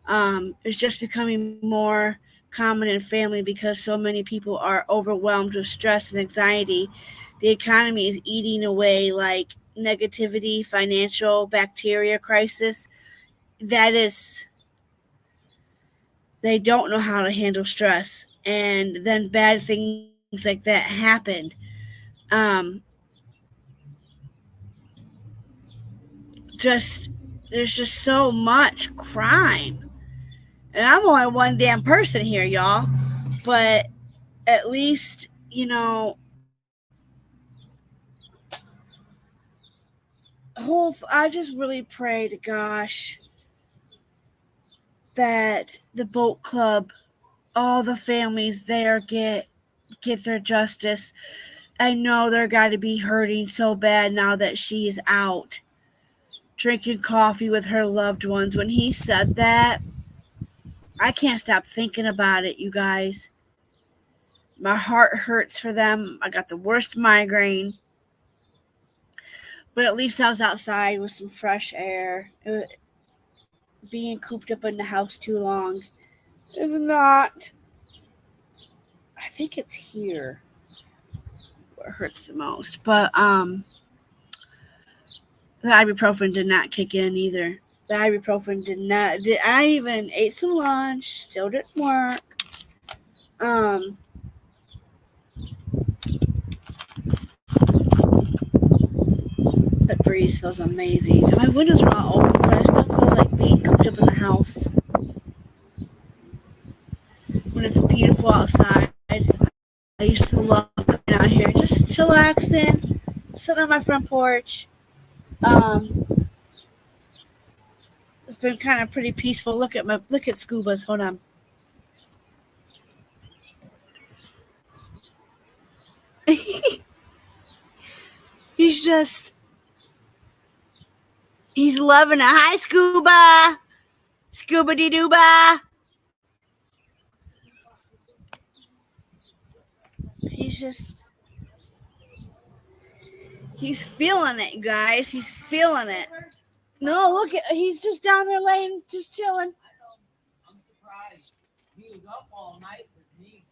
It's just becoming more common in family because so many people are overwhelmed with stress and anxiety. The economy is eating away like negativity, financial, bacteria crisis. That is, they don't know how to handle stress, and then bad things like that happened. There's just so much crime. And I'm only one damn person here, y'all. But at least, you know, I just really pray to gosh that the boat club, all the families there get their justice. I know they're got to be hurting so bad now that she's out drinking coffee with her loved ones. When he said that, I can't stop thinking about it, you guys. My heart hurts for them. I got the worst migraine. But at least I was outside with some fresh air. Being cooped up in the house too long is not. I think it's here where it hurts the most. But the ibuprofen did not kick in either. The ibuprofen did not. I even ate some lunch. Still didn't work. That breeze feels amazing. My windows are all open, but I still feel like being cooped up in the house. When it's beautiful outside, I used to love coming out here, just chillaxing, sitting on my front porch. It's been kind of pretty peaceful. Look at Scuba's. Hold on. He's loving it. Hi, Scuba. Scuba-dee-dooba. He's feeling it, guys. He's feeling it. No, look at, he's just down there laying, just chilling. I'm surprised. He was up all night with me.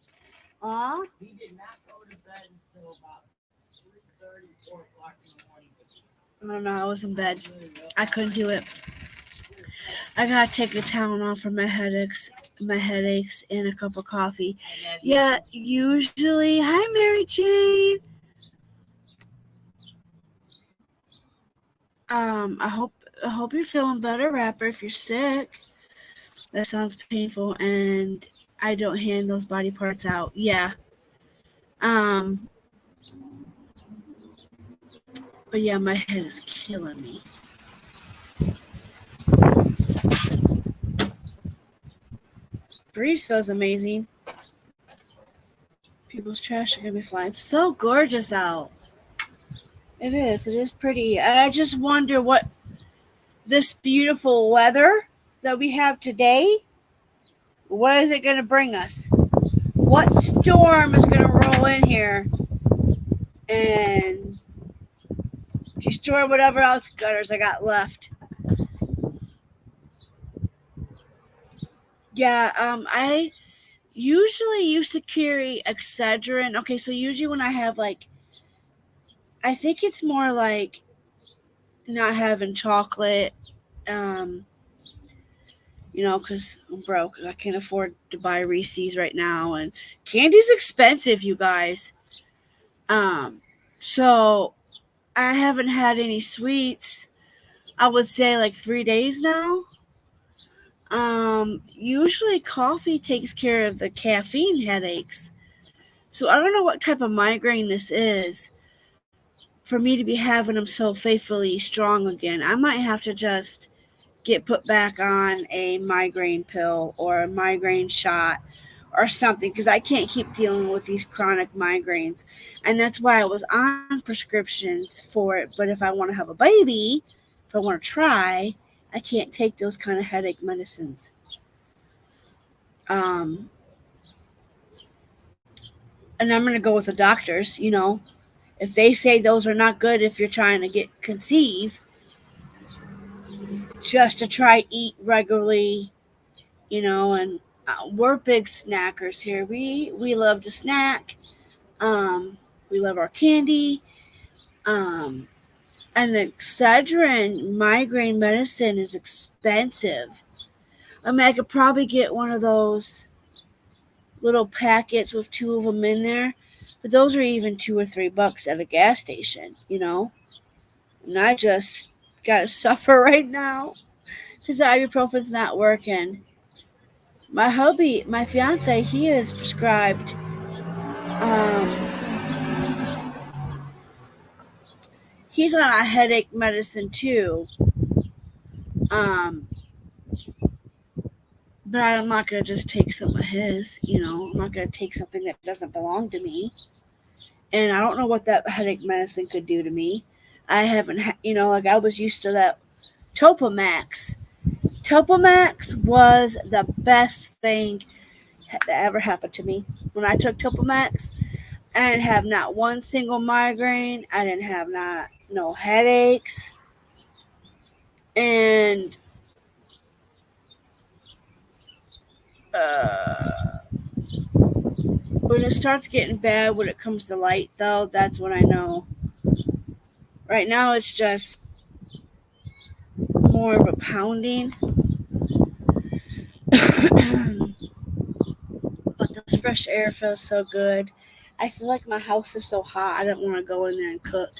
He did not go to bed until about 3:30, 4 o'clock in the morning. I don't know. I was in bed. I couldn't do it. I gotta take a Tylenol for my headaches, and a cup of coffee. Yeah, usually. Hi, Mary Jane. I hope you're feeling better, Rapper. If you're sick, that sounds painful, and I don't hand those body parts out. Yeah. But yeah, my head is killing me. Breeze feels amazing. People's trash are gonna be flying. It's so gorgeous out. It is pretty. I just wonder what this beautiful weather that we have today, what is it gonna bring us? What storm is gonna roll in here and destroy whatever else gutters I got left? Yeah, I usually used to carry Excedrin. Okay, so usually when I have I think it's more like not having chocolate, because I'm broke. I can't afford to buy Reese's right now, and candy's expensive, you guys. So I haven't had any sweets. I would say like 3 days now. Usually coffee takes care of the caffeine headaches. So I don't know what type of migraine this is for me to be having them so faithfully strong again. I might have to just get put back on a migraine pill or a migraine shot or something, because I can't keep dealing with these chronic migraines. And that's why I was on prescriptions for it. But if I want to have a baby, if I want to try, I can't take those kind of headache medicines. And I'm going to go with the doctors, if they say those are not good if you're trying to conceive, just to try eat regularly, and we're big snackers here. We love to snack. We love our candy. And Excedrin migraine medicine is expensive. I mean, I could probably get one of those little packets with 2 of them in there, but those are even $2 or $3 at a gas station, And I just gotta suffer right now because the ibuprofen's not working. My hubby, my fiance, he is prescribed he's on a headache medicine too. But I'm not going to just take some of his, I'm not going to take something that doesn't belong to me. And I don't know what that headache medicine could do to me. I haven't, I was used to that Topamax. Topamax was the best thing that ever happened to me. When I took Topamax, I didn't have not one single migraine. I didn't have no headaches. And when it starts getting bad when it comes to light, though, that's when I know. Right now, it's just more of a pounding. But this fresh air feels so good. I feel like my house is so hot, I don't want to go in there and cook.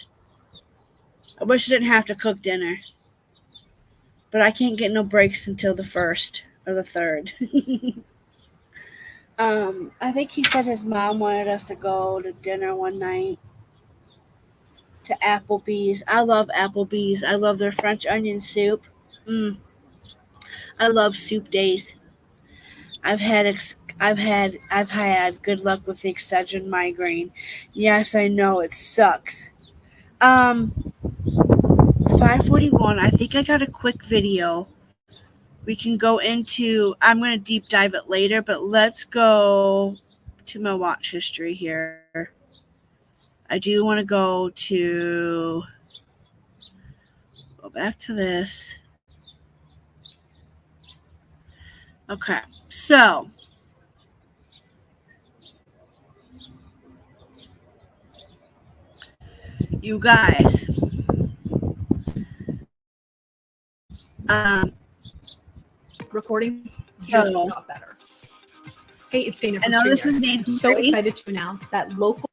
I wish I didn't have to cook dinner. But I can't get no breaks until the 1st or the 3rd. I think he said his mom wanted us to go to dinner one night to Applebee's. I love Applebee's. I love their French onion soup. I love soup days. I've had good luck with the Excedrin migraine. Yes, I know it sucks. It's 5:41. I think I got a quick video. We can go into, I'm going to deep dive it later, but let's go to my watch history here. I do want to go back to this. Okay, so you guys, recordings just got better. Hey, it's Dana. I know this is I'm so excited to announce that local.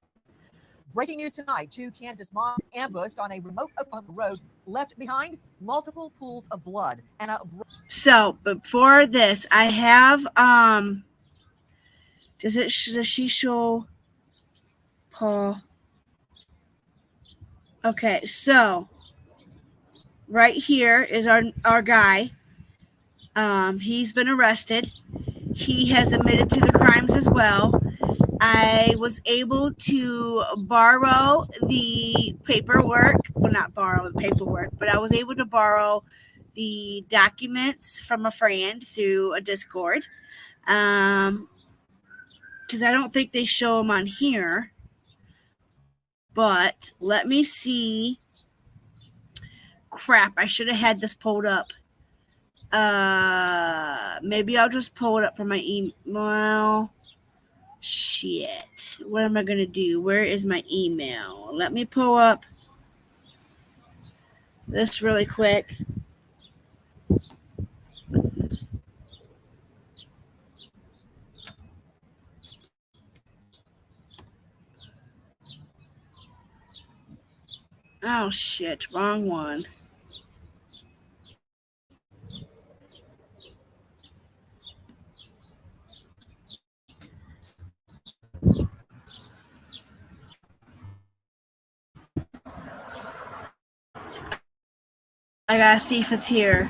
Breaking news tonight: 2 Kansas moms ambushed on a remote Oklahoma road, left behind multiple pools of blood. And so before this, I have does she show Paul? Okay, so right here is our guy. He's been arrested. He has admitted to the crimes as well. I was able to borrow the paperwork. Well, not borrow the paperwork, but I was able to borrow the documents from a friend through a Discord. Because I don't think they show them on here. But let me see. Crap, I should have had this pulled up. Maybe I'll just pull it up from my email. Shit. What am I going to do? Where is my email? Let me pull up this really quick. Oh shit, wrong one. I gotta see if it's here.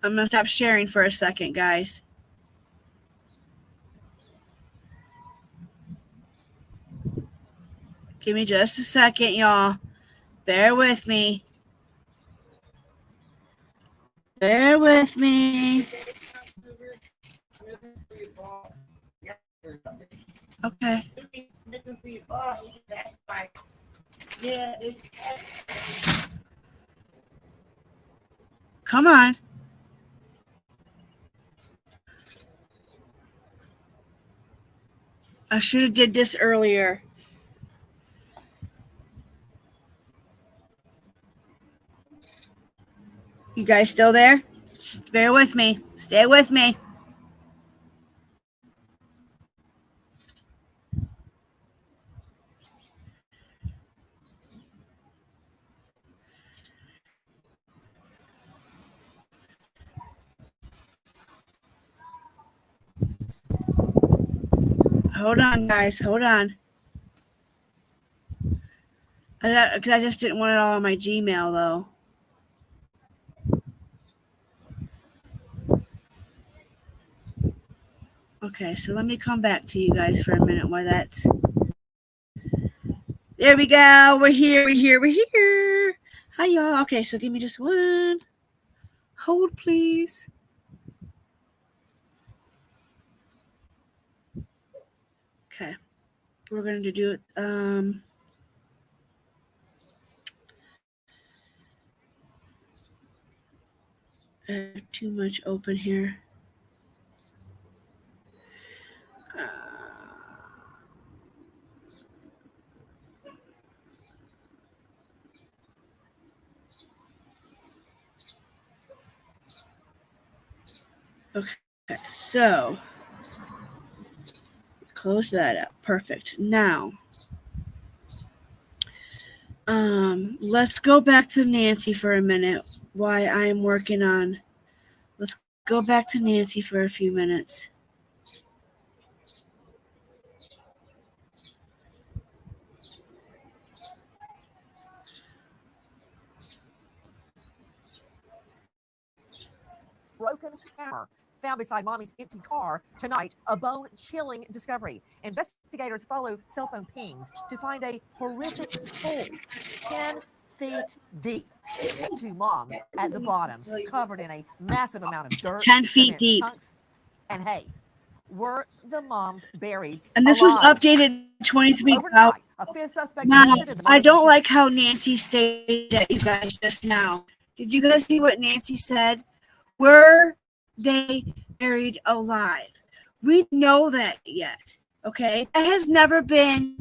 I'm gonna stop sharing for a second, guys. Give me just a second, y'all. Bear with me. Bear with me. Okay. Come on. I should have did this earlier. You guys still there? Just bear with me. Stay with me. Hold on, guys. Hold on. I just didn't want it all on my Gmail, though. Okay, so let me come back to you guys for a minute while that's... There we go. We're here. Hi, y'all. Okay, so give me just one. Hold, please. Okay. We're going to do it. Too much open here. Okay, so close that up. Perfect. Now, let's go back to Nancy for a minute while I'm working on. Let's go back to Nancy for a few minutes. Broken hammer found beside mommy's empty car tonight, a bone-chilling discovery. Investigators follow cell phone pings to find a horrific hole 10 feet deep. Two moms at the bottom, covered in a massive amount of dirt, 10 feet cement deep. chunks, and hay. Were the moms buried And this alive? was updated 23 hours. Overnight, a fifth suspect Now, visited the I mother's don't like how Nancy stated that, you guys, just now. Did you guys see what Nancy said? Were they buried alive? We know that yet, okay? That has never been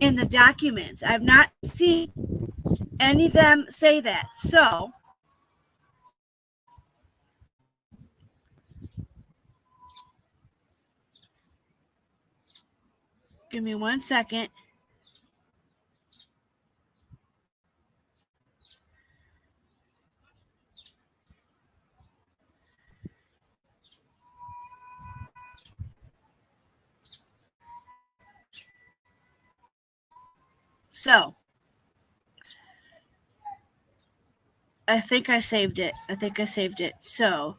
in the documents. I've not seen any of them say that. So, give me 1 second. So, I think I saved it. So,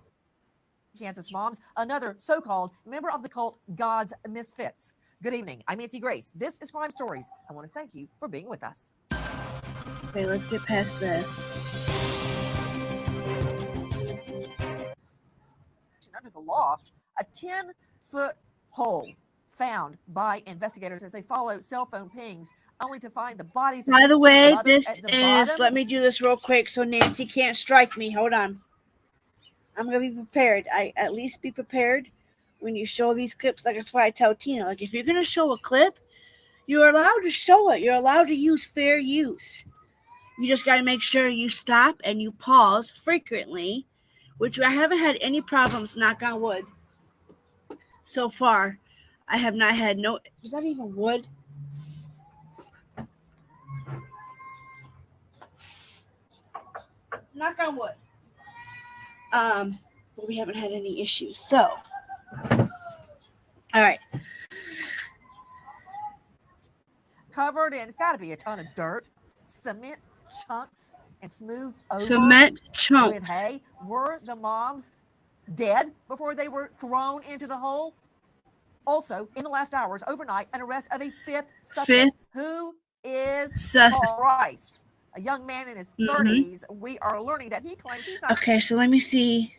Kansas moms, another so-called member of the cult God's Misfits. Good evening. I'm Nancy Grace. This is Crime Stories. I want to thank you for being with us. okay, let's get past this. Under the law, a 10-foot hole found by investigators as they follow cell phone pings, only to find the bodies of By the these two way, mothers this at the is, bottom. let me do this real quick so Nancy can't strike me. Hold on. I'm going to be prepared. I at least be prepared when you show these clips. Like, that's why I tell Tina, like, if you're going to show a clip, You're allowed to show it. You're allowed to use fair use. You just got to make sure you stop and you pause frequently, which I haven't had any problems, knock on wood. So far, I have not had no. Is that even wood? Knock on wood. But we haven't had any issues. So, all right. Covered in, it's got to be a ton of dirt, cement chunks, and smooth over Cement with chunks. hay. Were the moms dead before they were thrown into the hole? Also, in the last hours, overnight, an arrest of a fifth suspect. Who is Paul Rice? A young man in his 30s. We are learning that he claims he's not. Okay, so let me see.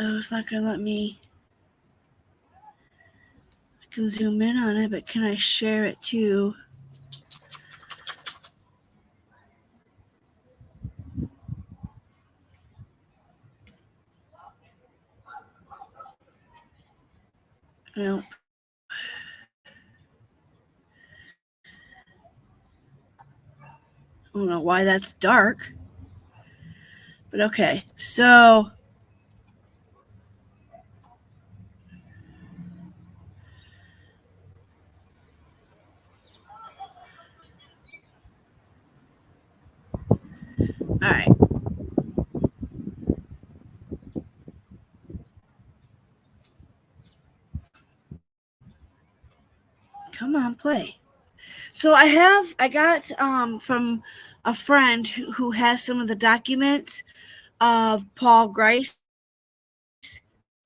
Oh, it's not going to let me. I can zoom in on it, but can I share it too? Nope. I don't know why that's dark. But okay, so all right. Come on, play. So I got from a friend who has some of the documents of Paul Grice.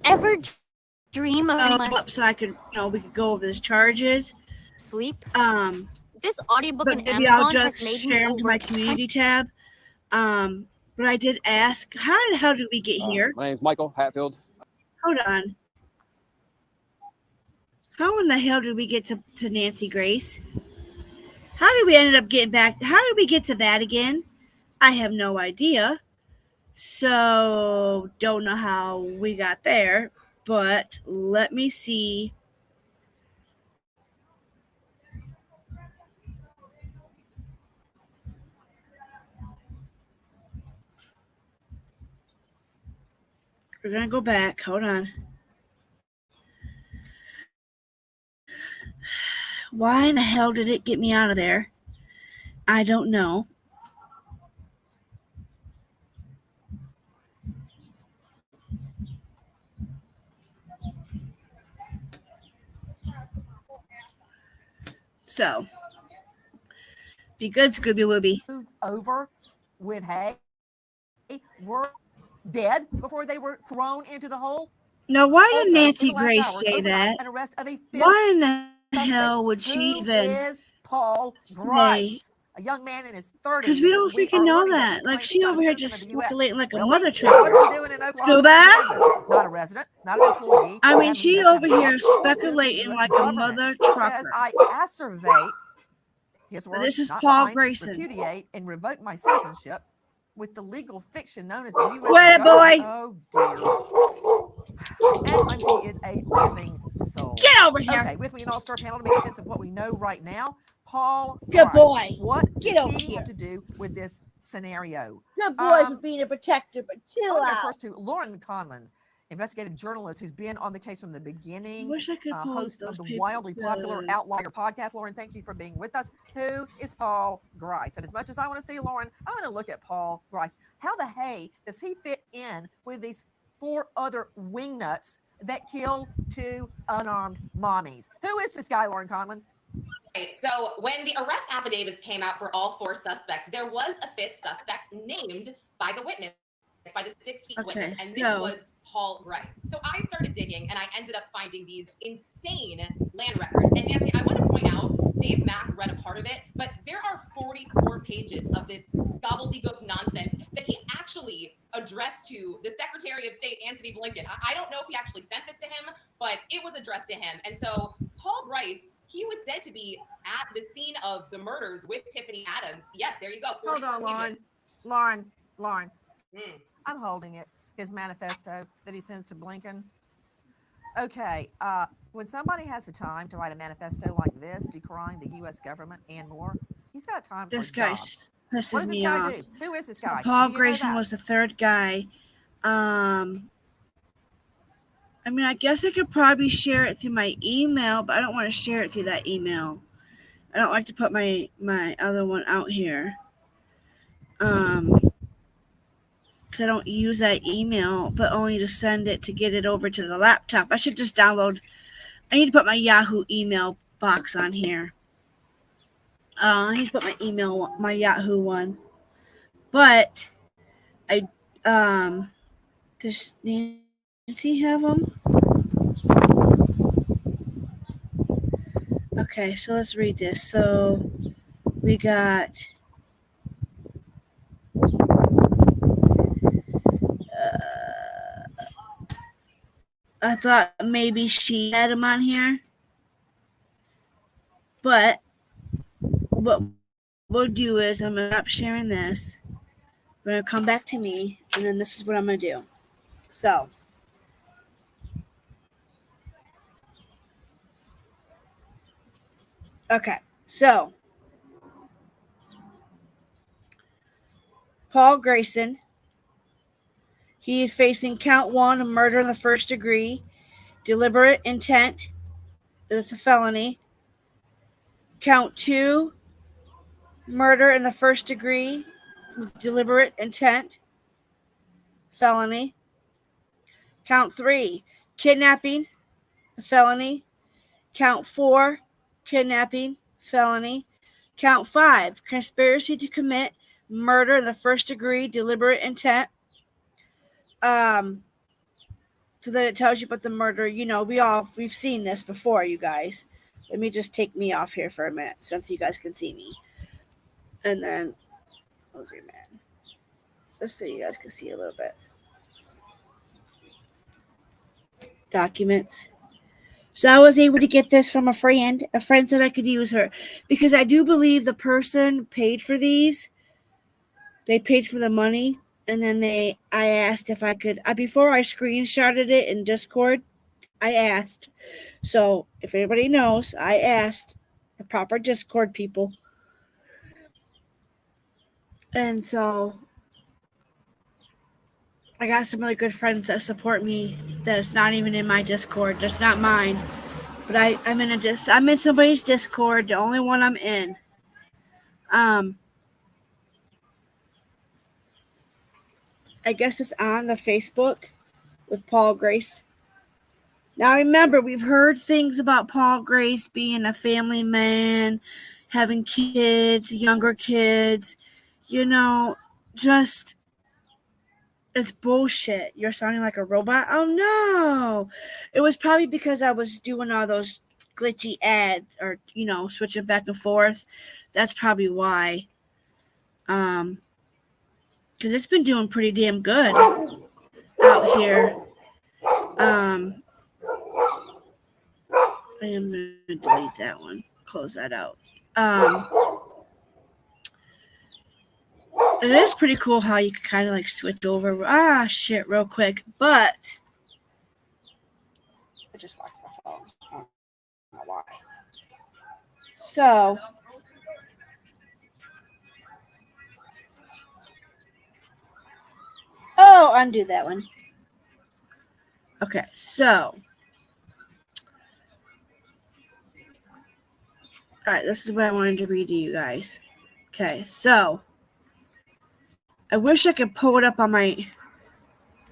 Ever dream of Up so I could, we could go over his charges. sleep? This audiobook but in maybe Amazon I'll just has made share me them to over my community tab. But I did ask, how the hell did we get here? My name's Michael Hatfield. Hold on. How in the hell did we get to Nancy Grace? How did we end up getting back? How did we get to that again? I have no idea. So, don't know how we got there, but let me see. We're going to go back. Hold on. Why in the hell did it get me out of there? I don't know. So, be good, Scooby Wooby. Moved over with hay. Were dead before they were thrown into the hole. Now, why did Also, Nancy in the last Grace hours, say overnight, that? An arrest of a fifth Why in the suspect. hell would she Who even is Paul say? Grice? A young man in his 30s. Because we don't We freaking are know learning that. he Like, claims she he's not over a here citizen just of the US. speculating like a Really? mother What's trucker. he doing in Oklahoma? Scuba? Kansas? Not a resident, not an employee. I mean, Hasn't she been over a here citizen of the speculating US like a government. mother He says, trucker. I asseverate, his words, This is not Paul mine, Grayson. repudiate and revoke my citizenship with the legal fiction known as the U.S. What a government. boy. Oh, dear. And claims he is a living soul. Get over here. Okay, with me an all-star panel to make sense of what we know right now. Paul Good Grice. boy. What Get does over he here. have to do with this scenario? Good boy for being a protector, but I chill want to go out. first to Lauren Conlon, investigative journalist who's been on the case from the beginning, Wish I could pull host those of the papers wildly popular good. Outlier podcast. Lauren, thank you for being with us. Who is Paul Grice? And as much as I want to see Lauren, I want to look at Paul Grice. How the hay does he fit in with these 4 other wingnuts that killed 2 unarmed mommies? Who is this guy, Lauren Conlon? Right, so when the arrest affidavits came out for all 4 suspects, there was a 5th suspect named by the witness, by the 16th witness, and this was Paul Grice. So I started digging, and I ended up finding these insane land records. And Nancy, I want to point out, Dave Mack read a part of it, but there are 44 pages of this gobbledygook nonsense that he actually addressed to the Secretary of State State, Antony Blinken. I don't know if he actually sent this to him, but it was addressed to him. And so Paul Grice, he was said to be at the scene of the murders with Tiffany Adams. Yes, there you go. Hold on, 44 Lauren. I'm holding it. His manifesto that he sends to Blinken. Okay, when somebody has the time to write a manifesto like this, decrying the U.S. government and more, he's got time for This a guy job. pisses What does this me guy off. do? Who is this guy? Paul Do you know Grayson that? was the third guy. I mean, I guess I could probably share it through my email, but I don't want to share it through that email. I don't like to put my other one out here. Because I don't use that email, but only to send it to get it over to the laptop. I should just download. I need to put my Yahoo email box on here. I need to put my Yahoo one. But does Nancy have them? Okay, so let's read this. So we got I thought maybe she had them on here. But what we'll do is I'm going to stop sharing this. We're going to come back to me, and then this is what I'm going to do. So, okay. So, Paul Grayson, he is facing count 1 of murder in the first degree, deliberate intent. That's a felony. Count 2, murder in the first degree with deliberate intent, felony. Count 3, kidnapping, a felony. Count 4, kidnapping, felony. Count 5, conspiracy to commit murder in the first degree, deliberate intent. So that it tells you about the murder. You know, we've seen this before, you guys. Let me just take me off here for a minute so you guys can see me. And then I'll zoom in. Just so you guys can see a little bit. Documents. So I was able to get this from a friend said I could use her. Because I do believe the person paid for these. They paid for the money. And then I asked if I could, before I screenshotted it in Discord, I asked. So if anybody knows, I asked the proper Discord people. And so I got some really good friends that support me that it's not even in my Discord. That's not mine. But I'm in somebody's Discord, the only one I'm in. I guess it's on the Facebook with Paul Grice. Now remember, we've heard things about Paul Grice being a family man, having kids, younger kids. You know, just, it's bullshit. You're sounding like a robot. Oh no. It was probably because I was doing all those glitchy ads or, switching back and forth. That's probably why. Because it's been doing pretty damn good out here. I am going to delete that one. Close that out. It is pretty cool how you can kind of like switch over. Real quick. But I just locked my phone. I don't know why. So undo that one. Okay, so all right, this is what I wanted to read to you guys. Okay, so I wish I could pull it up on my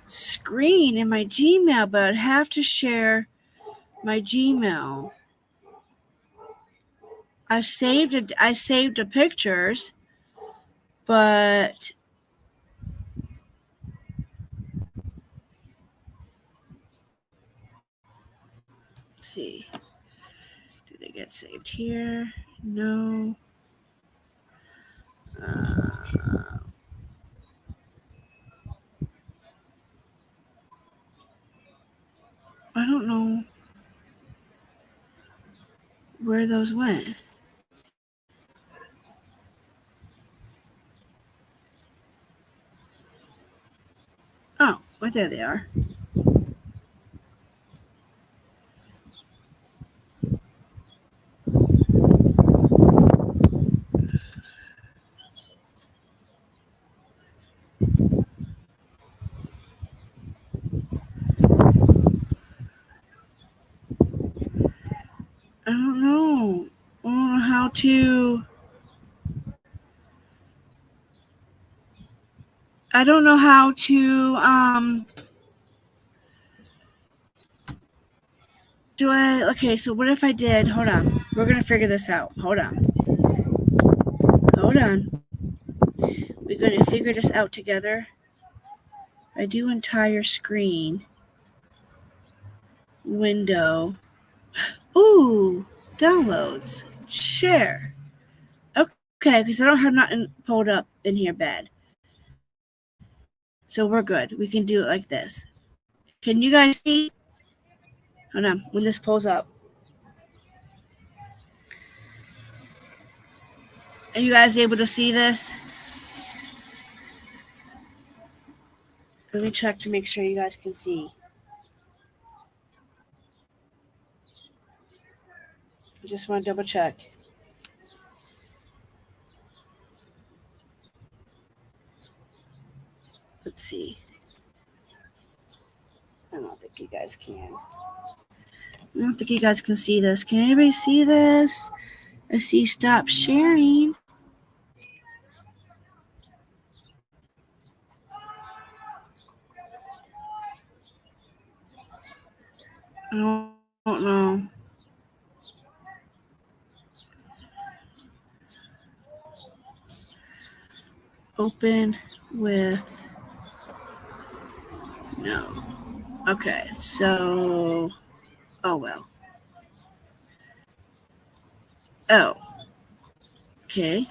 screen in my Gmail, but I'd have to share my Gmail. I saved the pictures, but let's see. Did they get saved here? No. don't know where those went. Oh, well, there they are. I don't know. I don't know how to. I don't know how to. Do I? Okay, so what if I did? Hold on. We're gonna figure this out. Hold on. Hold on. We're gonna figure this out together. I do entire screen. Window. Ooh, downloads. Share. Okay, because I don't have nothing pulled up in here bad. So we're good. We can do it like this. Can you guys see? Hold on, when this pulls up. Are you guys able to see this? Let me check to make sure you guys can see. I just want to double check. Let's see. I don't think you guys can. I don't think you guys can see this. Can anybody see this? I see stop sharing. I don't know. Open with no. Okay, so oh well. Oh. Okay.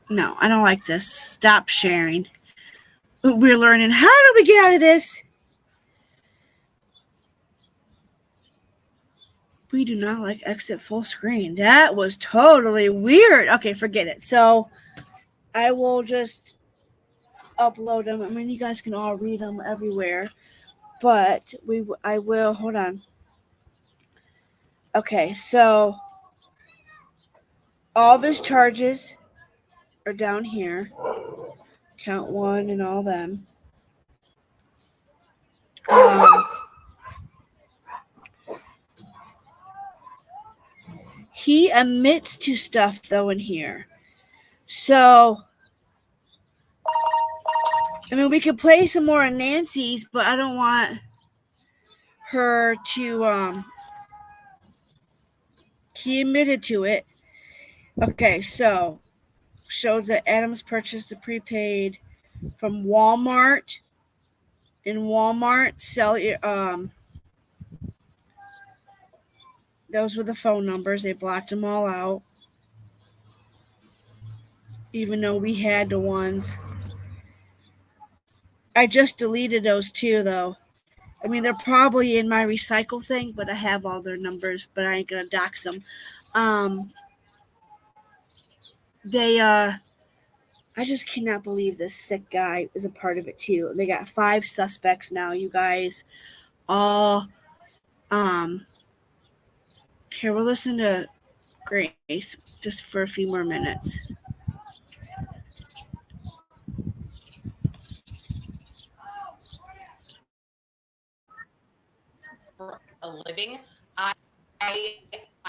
No, I don't like this. Stop sharing. We're learning. How do we get out of this? We do not like exit full screen. That was totally weird. Okay, forget it. So I will just upload them. I mean, you guys can all read them everywhere. But I will. Hold on. Okay, so all of his charges are down here. Count one and all them. He admits to stuff though in here. So I mean, we could play some more of Nancy's, but I don't want her to he admitted to it. Okay, so shows that Adams purchased the prepaid from Walmart. In Walmart, those were the phone numbers. They blocked them all out. Even though we had the ones. I just deleted those too, though. I mean, they're probably in my recycle thing, but I have all their numbers, but I ain't gonna dox them. I just cannot believe this sick guy is a part of it too. They got 5 suspects now, you guys. All, here, we'll listen to Grace just for a few more minutes. For a living. I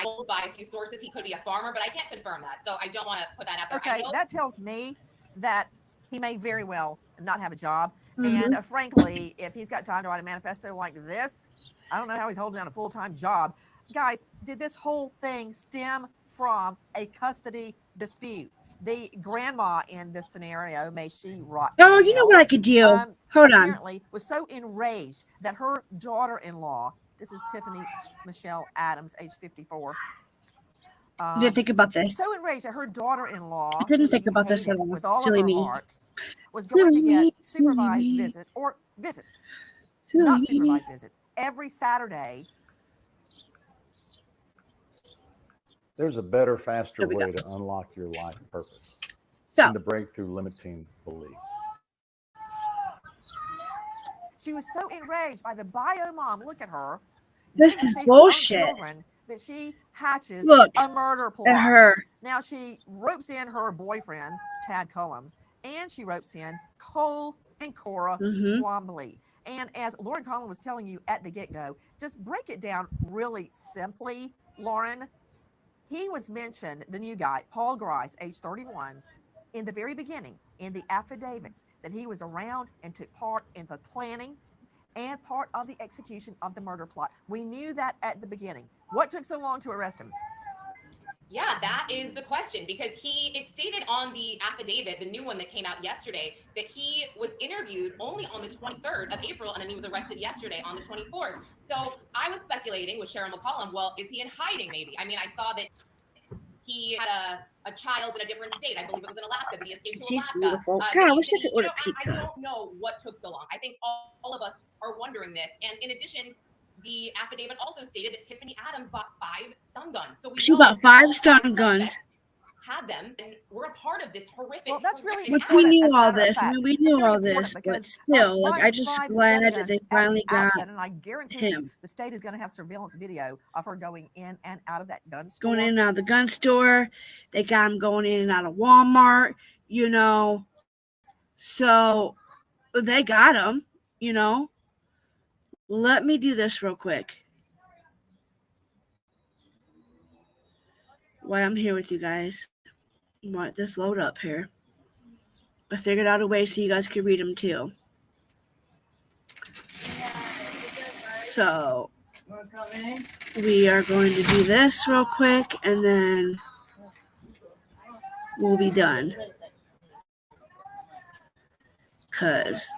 told by a few sources he could be a farmer, but I can't confirm that. So I don't want to put that out there. Okay, that tells me that he may very well not have a job. Mm-hmm. And frankly, if he's got time to write a manifesto like this, I don't know how he's holding down a full-time job. Guys, did this whole thing stem from a custody dispute? The grandma in this scenario, may she rot. Oh, you know what I could do? Hold on. Apparently was so enraged that her daughter-in-law, this is Tiffany Michelle Adams, age 54, I didn't think about this. So enraged that her daughter-in-law, I didn't who think she about this at hated all. with all Silly of her me. heart, was going to Silly, get supervised silly. visits or visits, Silly. not supervised visits, every Saturday. There's a better, faster There we way go. to unlock your life purpose So, than to break through limiting beliefs. She was so enraged by the bio mom. Look at her. this getting is to see her own bullshit. children, that she hatches Look a murder at plot. her. Now she ropes in her boyfriend, Tad Cullum, and she ropes in Cole and Cora Mhm. Twombly. And as Lauren Conlon was telling you at the get-go, just break it down really simply, Lauren. He was mentioned, the new guy, Paul Grice, age 31, in the very beginning, in the affidavits, that he was around and took part in the planning and part of the execution of the murder plot. We knew that at the beginning. What took so long to arrest him? Yeah, that is the question, because it stated on the affidavit, the new one that came out yesterday, that he was interviewed only on the 23rd of April, and then he was arrested yesterday on the 24th. So I was speculating with Sharon McCollum, well, is he in hiding maybe? I mean, I saw that he had a child in a different state. I believe it was in Alaska, but he escaped to She's Alaska. beautiful. Did God, I he- wish did I could he- order I pizza. don't know what took so long. I think all of us are wondering this. And in addition, the affidavit also stated that Tiffany Adams bought 5 stun guns. So we She know bought 5 all stun 5 guns. suspects had them and were a part of this horrific. Well, that's really Which important. we as knew a all matter of this. I mean, fact. we It's knew very all important this, but because still, like, buying I just 5 glad stun that guns they at the finally got outset, and I guarantee you, him. the state is going to have surveillance video of her going in and out of that gun store. Going in and out of the gun store. They got him going in and out of Walmart, you know. So they got him, you know. Let me do this real quick. While I'm here with you guys. Let this load up here. I figured out a way so you guys can read them too. So we are going to do this real quick and then we'll be done. Because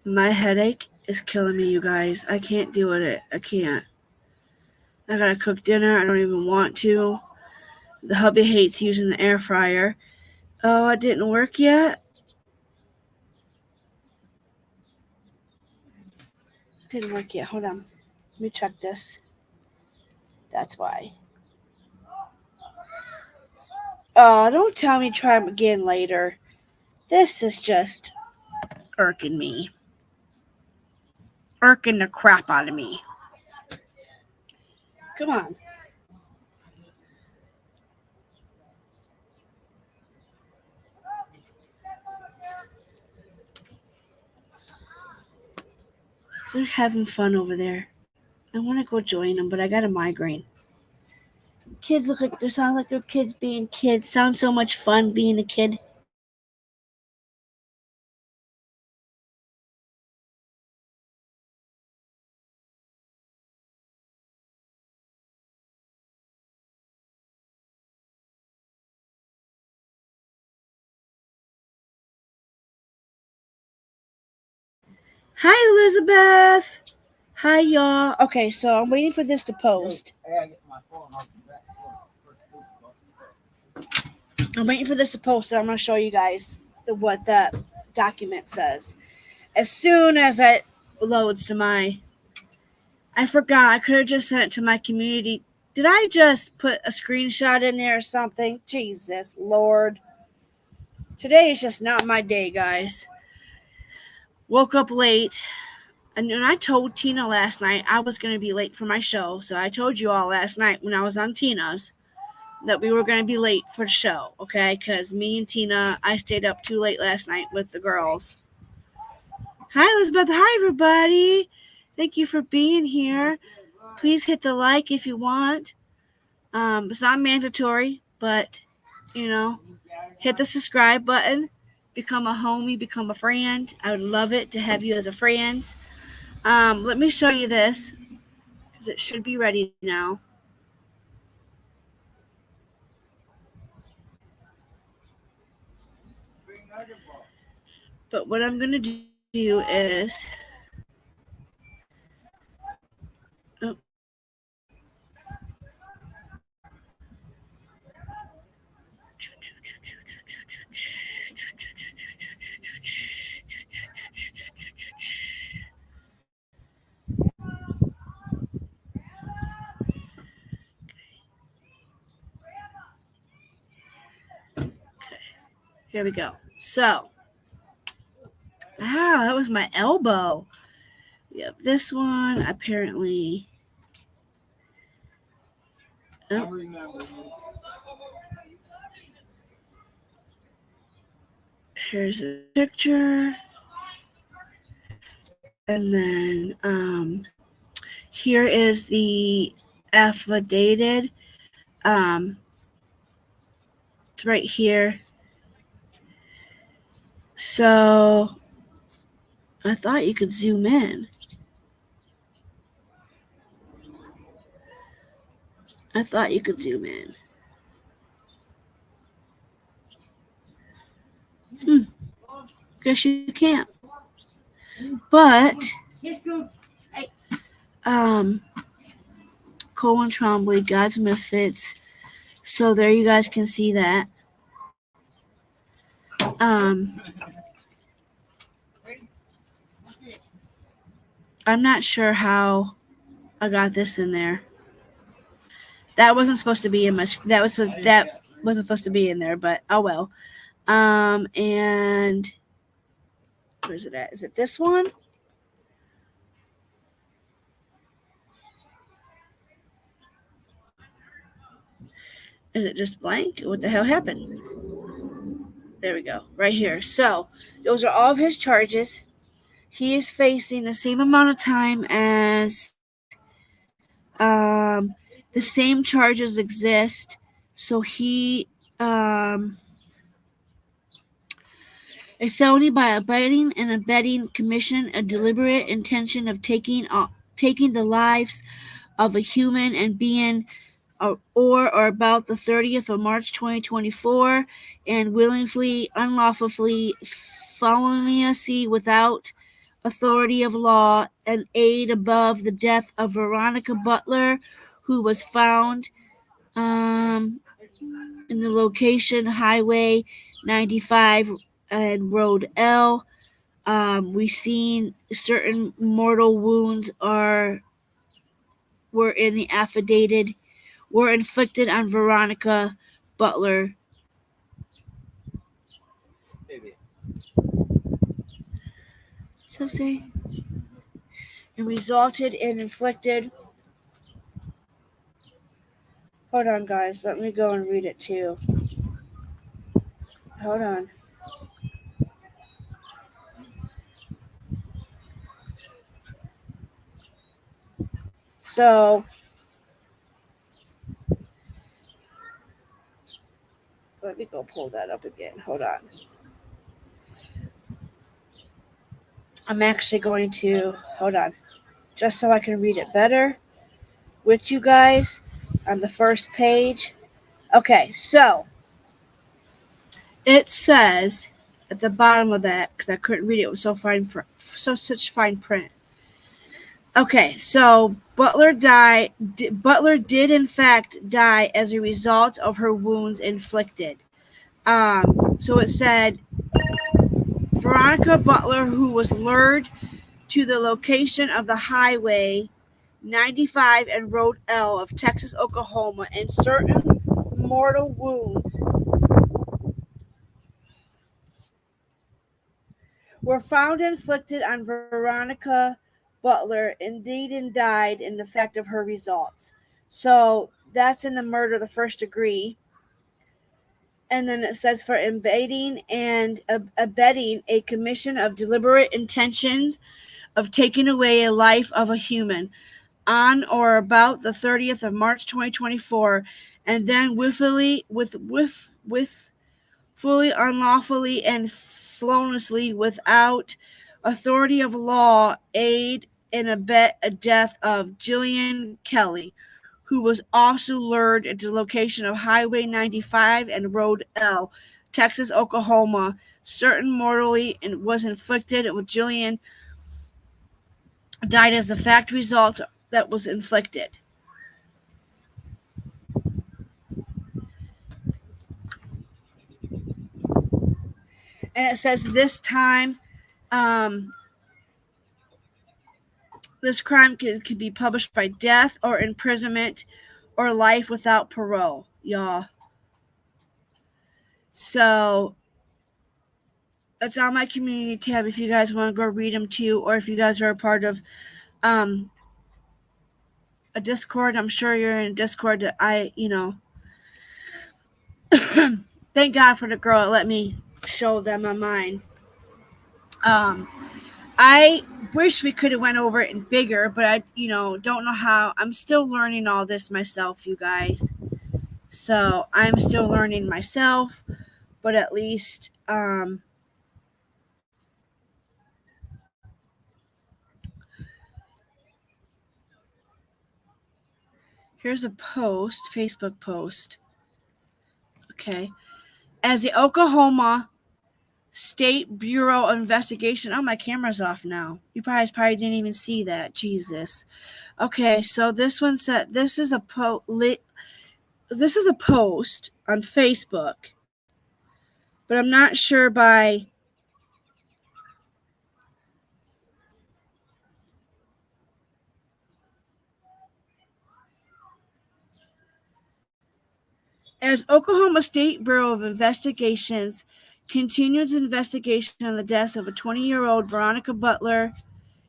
my headache is killing me, you guys. I can't deal with it. I can't. I gotta cook dinner. I don't even want to. The hubby hates using the air fryer. Oh, it didn't work yet? Didn't work yet. Hold on. Let me check this. That's why. Oh, don't tell me try them again later. This is just irking me. Irking the crap out of me. Come on. They're having fun over there. I want to go join them, but I got a migraine. Kids look like they sound like they're kids being kids. Sounds so much fun being a kid. Hi, Elizabeth. Hi, y'all. Okay, so I'm waiting for this to post. I'm waiting for this to post, and I'm going to show you guys what that document says. As soon as it loads to my... I forgot. I could have just sent it to my community. Did I just put a screenshot in there or something? Jesus, Lord. Today is just not my day, guys. Woke up late. And I told Tina last night I was going to be late for my show. So I told you all last night when I was on Tina's that we were going to be late for the show, okay? Because me and Tina, I stayed up too late last night with the girls. Hi, Elizabeth. Hi, everybody. Thank you for being here. Please hit the like if you want. It's not mandatory, but, you know, hit the subscribe button. Become a homie, become a friend. I would love it to have you as a friend. Let me show you this because it should be ready now. But what I'm going to do is... Oh. Here we go. So, that was my elbow. We have this one. Apparently. Oh. Here's a picture. And then here is the affidavit. It's right here. So I thought you could zoom in. Guess you can't. But Cole and Trombley, God's Misfits. So there you guys can see that. I'm not sure how I got this in there. That wasn't supposed to be in my. That wasn't supposed to be in there, but oh well. And where's it at? Is it this one? Is it just blank? What the hell happened? There we go. Right here. So those are all of his charges. He is facing the same amount of time as the same charges exist. So he a felony by abetting and abetting commission a deliberate intention of taking the lives of a human and being or about the 30th of March 2024 and willingly, unlawfully, feloniously without authority of law and aid above the death of Veronica Butler, who was found in the location Highway 95 and Road L. We seen certain mortal wounds were in the affidavit were inflicted on Veronica Butler. So say, and resulted in inflicted. Hold on, guys. Let me go and read it too. Hold on. So, let me go pull that up again. Hold on. I'm actually going to, hold on, just so I can read it better with you guys on the first page. Okay, so it says at the bottom of that, because I couldn't read it, it was such fine print. Okay, so Butler did in fact die as a result of her wounds inflicted. So it said Veronica Butler, who was lured to the location of the Highway 95 and Road L of Texas, Oklahoma, and certain mortal wounds were found inflicted on Veronica Butler, indeed, and died in the fact of her results. So that's in the murder of the first degree. And then it says for invading and abetting a commission of deliberate intentions of taking away a life of a human on or about the 30th of March 2024, and then willfully, fully, unlawfully, and feloniously without authority of law, aid and abet a death of Jillian Kelly, who was also lured into the location of Highway 95 and Road L, Texas, Oklahoma, certain mortally, and was inflicted with Jillian died as the fact result that was inflicted. And it says this time, this crime could be punished by death or imprisonment or life without parole, y'all. So It's on my community tab if you guys want to go read them too, or if you guys are a part of a Discord. I'm sure you're in Discord. That thank God for the girl that let me show them on mine. I wish we could have went over it in bigger, but I, don't know how. I'm still learning all this myself, you guys. So I'm still learning myself, but at least, here's a post, Facebook post. Okay. As the Oklahoma State Bureau of Investigation. Oh, my camera's off now. You probably didn't even see that. Jesus. Okay, so this one said this is a post on Facebook, but I'm not sure by as Oklahoma State Bureau of Investigations continues investigation on the deaths of a 20-year-old Veronica Butler,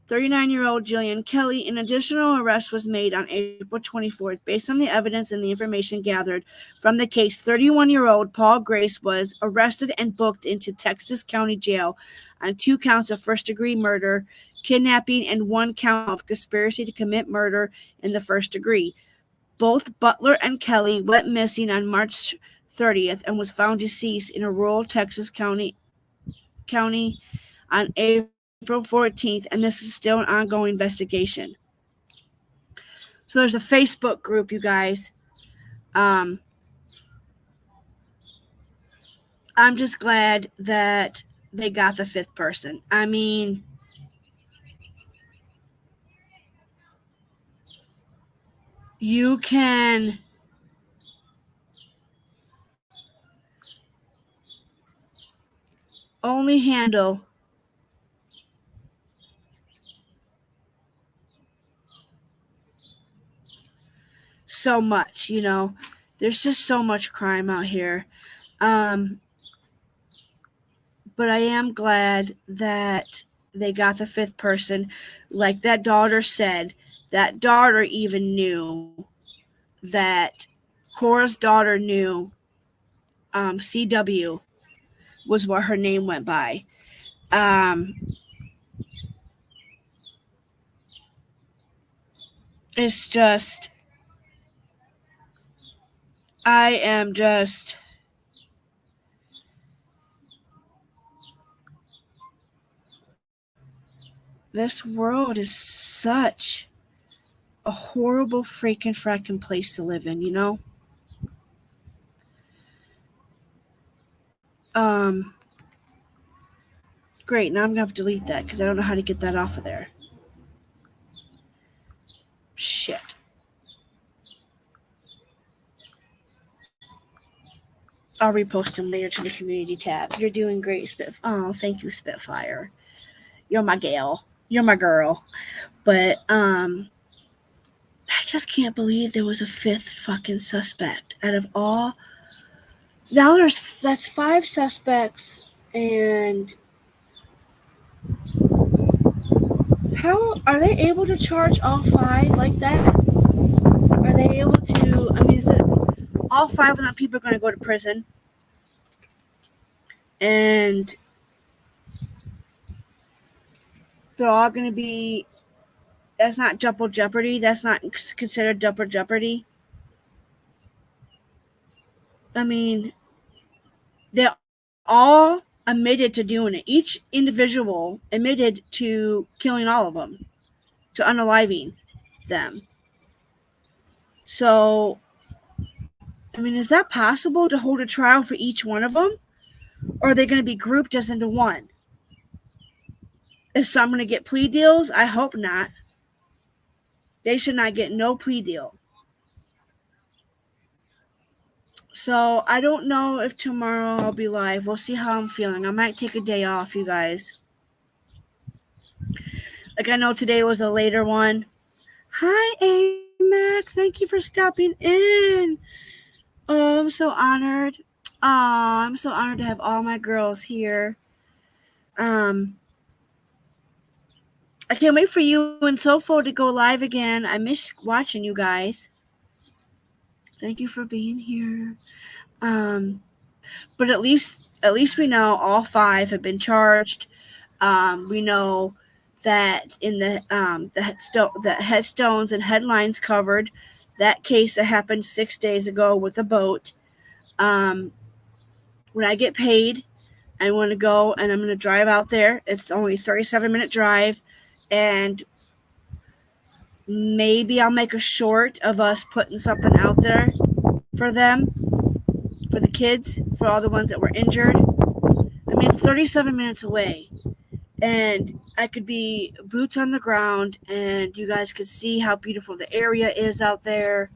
39-year-old Jillian Kelly. An additional arrest was made on April 24th. Based on the evidence and the information gathered from the case, 31-year-old Paul Grace was arrested and booked into Texas County Jail on 2 counts of first-degree murder, kidnapping, and 1 count of conspiracy to commit murder in the first degree. Both Butler and Kelly went missing on March 30th and was found deceased in a rural Texas county on April 14th, and this is still an ongoing investigation. So there's a Facebook group, you guys. I'm just glad that they got the 5th person. I mean, you can only handle so much, there's just so much crime out here. But I am glad that they got the 5th person. Like that daughter said, that daughter even knew that Cora's daughter knew CW was what her name went by. It's just, I am just, this world is such a horrible freaking place to live in, Great, now I'm gonna have to delete that because I don't know how to get that off of there. Shit. I'll repost them later to the community tab. You're doing great, Spitfire. Oh, thank you, Spitfire. You're my gal. You're my girl. But I just can't believe there was a 5th fucking suspect out of all. Now that's 5 suspects, and how are they able to charge all 5 like that? Are they able to? I mean, is it all 5 of them people are going to go to prison? And they're all going to be. That's not double jeopardy. That's not considered double jeopardy. I mean, they all admitted to doing it. Each individual admitted to killing all of them, to unaliving them. So, I mean, is that possible to hold a trial for each one of them? Or are they going to be grouped as into one? Is some going to get plea deals? I hope not. They should not get no plea deal. So I don't know if tomorrow I'll be live. We'll see how I'm feeling. I might take a day off, you guys. Like, I know today was a later one. Hi, AMAC. Thank you for stopping in. Oh, I'm so honored. I'm so honored to have all my girls here. I can't wait for you and Sofo to go live again. I miss watching you guys. Thank you for being here. But at least we know all 5 have been charged. We know that in the headstones and headlines covered that case that happened 6 days ago with a boat. When I get paid, I want to go and I'm going to drive out there. It's only a 37-minute drive, and maybe I'll make a short of us putting something out there for them, for the kids, for all the ones that were injured. I mean, it's 37 minutes away, and I could be boots on the ground, and you guys could see how beautiful the area is out there.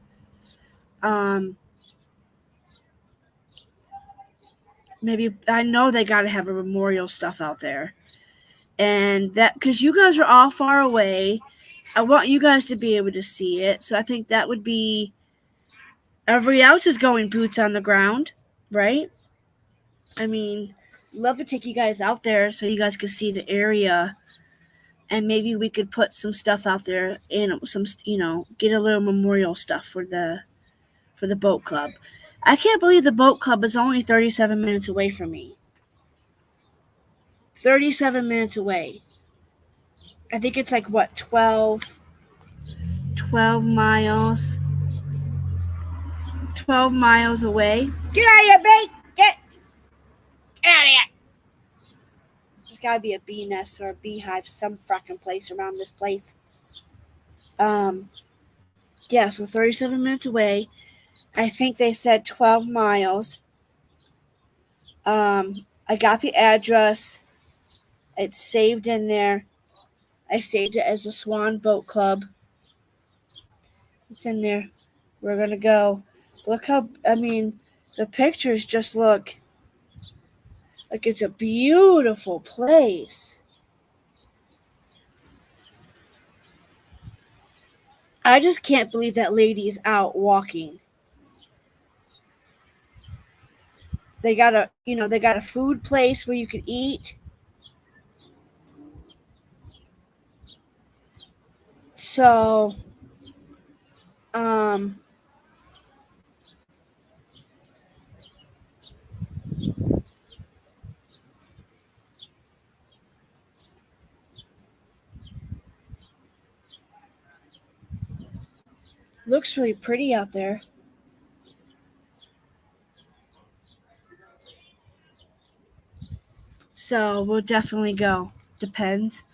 Maybe I know they got to have a memorial stuff out there, and that because you guys are all far away, I want you guys to be able to see it. So I think that would be everybody else is going boots on the ground, right? I mean, love to take you guys out there so you guys can see the area, and maybe we could put some stuff out there and some, get a little memorial stuff for the boat club. I can't believe the boat club is only 37 minutes away from me. 37 minutes away. I think it's like, what, 12 miles? 12 miles away. Get out of here, babe! Get out of here! There's got to be a bee nest or a beehive, some fucking place around this place. Yeah, so 37 minutes away. I think they said 12 miles. I got the address. It's saved in there. I saved it as the Swan Boat Club. It's in there. We're going to go. Look how, the pictures just look like it's a beautiful place. I just can't believe that lady is out walking. They got a food place where you can eat. So, looks really pretty out there. So we'll definitely go. Depends.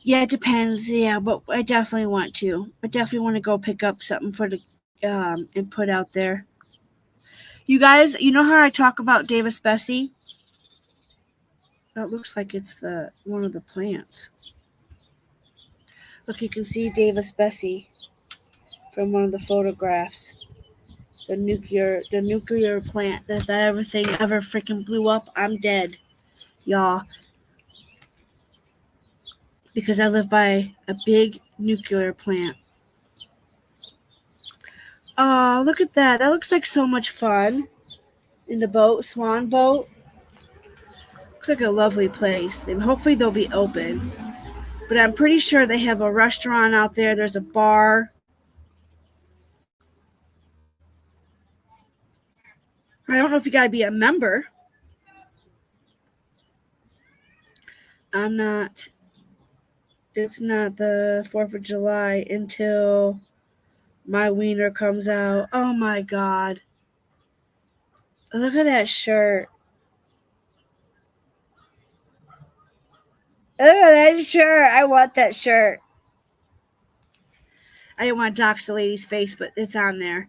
Yeah, it depends. Yeah, but I definitely want to. I definitely want to go pick up something for the and put out there. You guys, you know how I talk about Davis Bessie? That looks like it's one of the plants. Look, you can see Davis Bessie from one of the photographs. The nuclear plant that everything ever freaking blew up. I'm dead, y'all. Because I live by a big nuclear plant. Oh, look at that. That looks like so much fun. In the boat, Swan Boat. Looks like a lovely place. And hopefully they'll be open. But I'm pretty sure they have a restaurant out there. There's a bar. I don't know if you got to be a member. I'm not. It's not the 4th of July until my wiener comes out. Oh my God. Look at that shirt. Look at that shirt. I want that shirt. I didn't want to dox the lady's face, but it's on there.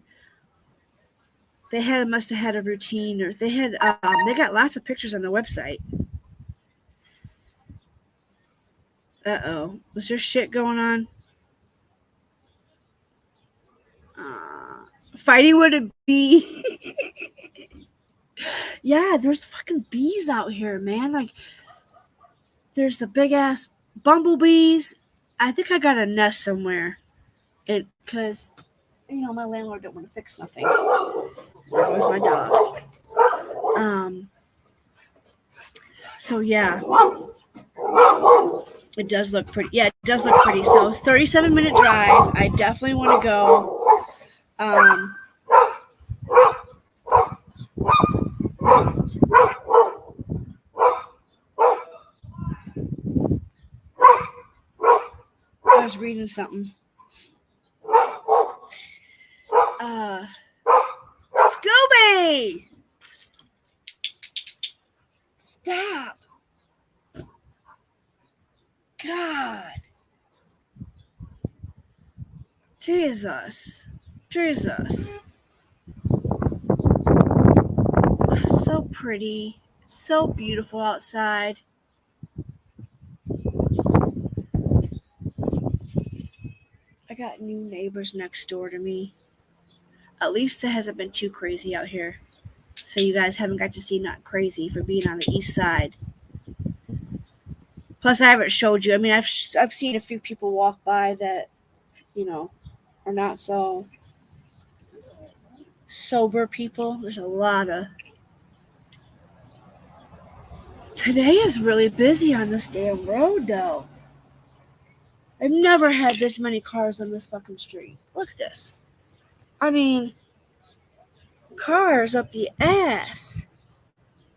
They must have had a routine, or they got lots of pictures on the website. Uh-oh. Was there shit going on? Fighting with a bee. Yeah, there's fucking bees out here, man. Like, there's the big-ass bumblebees. I think I got a nest somewhere. Because, my landlord don't want to fix nothing. That was my dog. So yeah, it does look pretty. Yeah, it does look pretty. So 37-minute drive. I definitely want to go. I was reading something. Scooby! Stop. God. Jesus. So pretty. It's so beautiful outside. I got new neighbors next door to me. At least it hasn't been too crazy out here. So you guys haven't got to see not crazy for being on the east side. Plus, I haven't showed you. I mean, I've seen a few people walk by that, are not so sober people. There's a lot of. Today is really busy on this damn road, though. I've never had this many cars on this fucking street. Look at this. I mean, cars up the ass.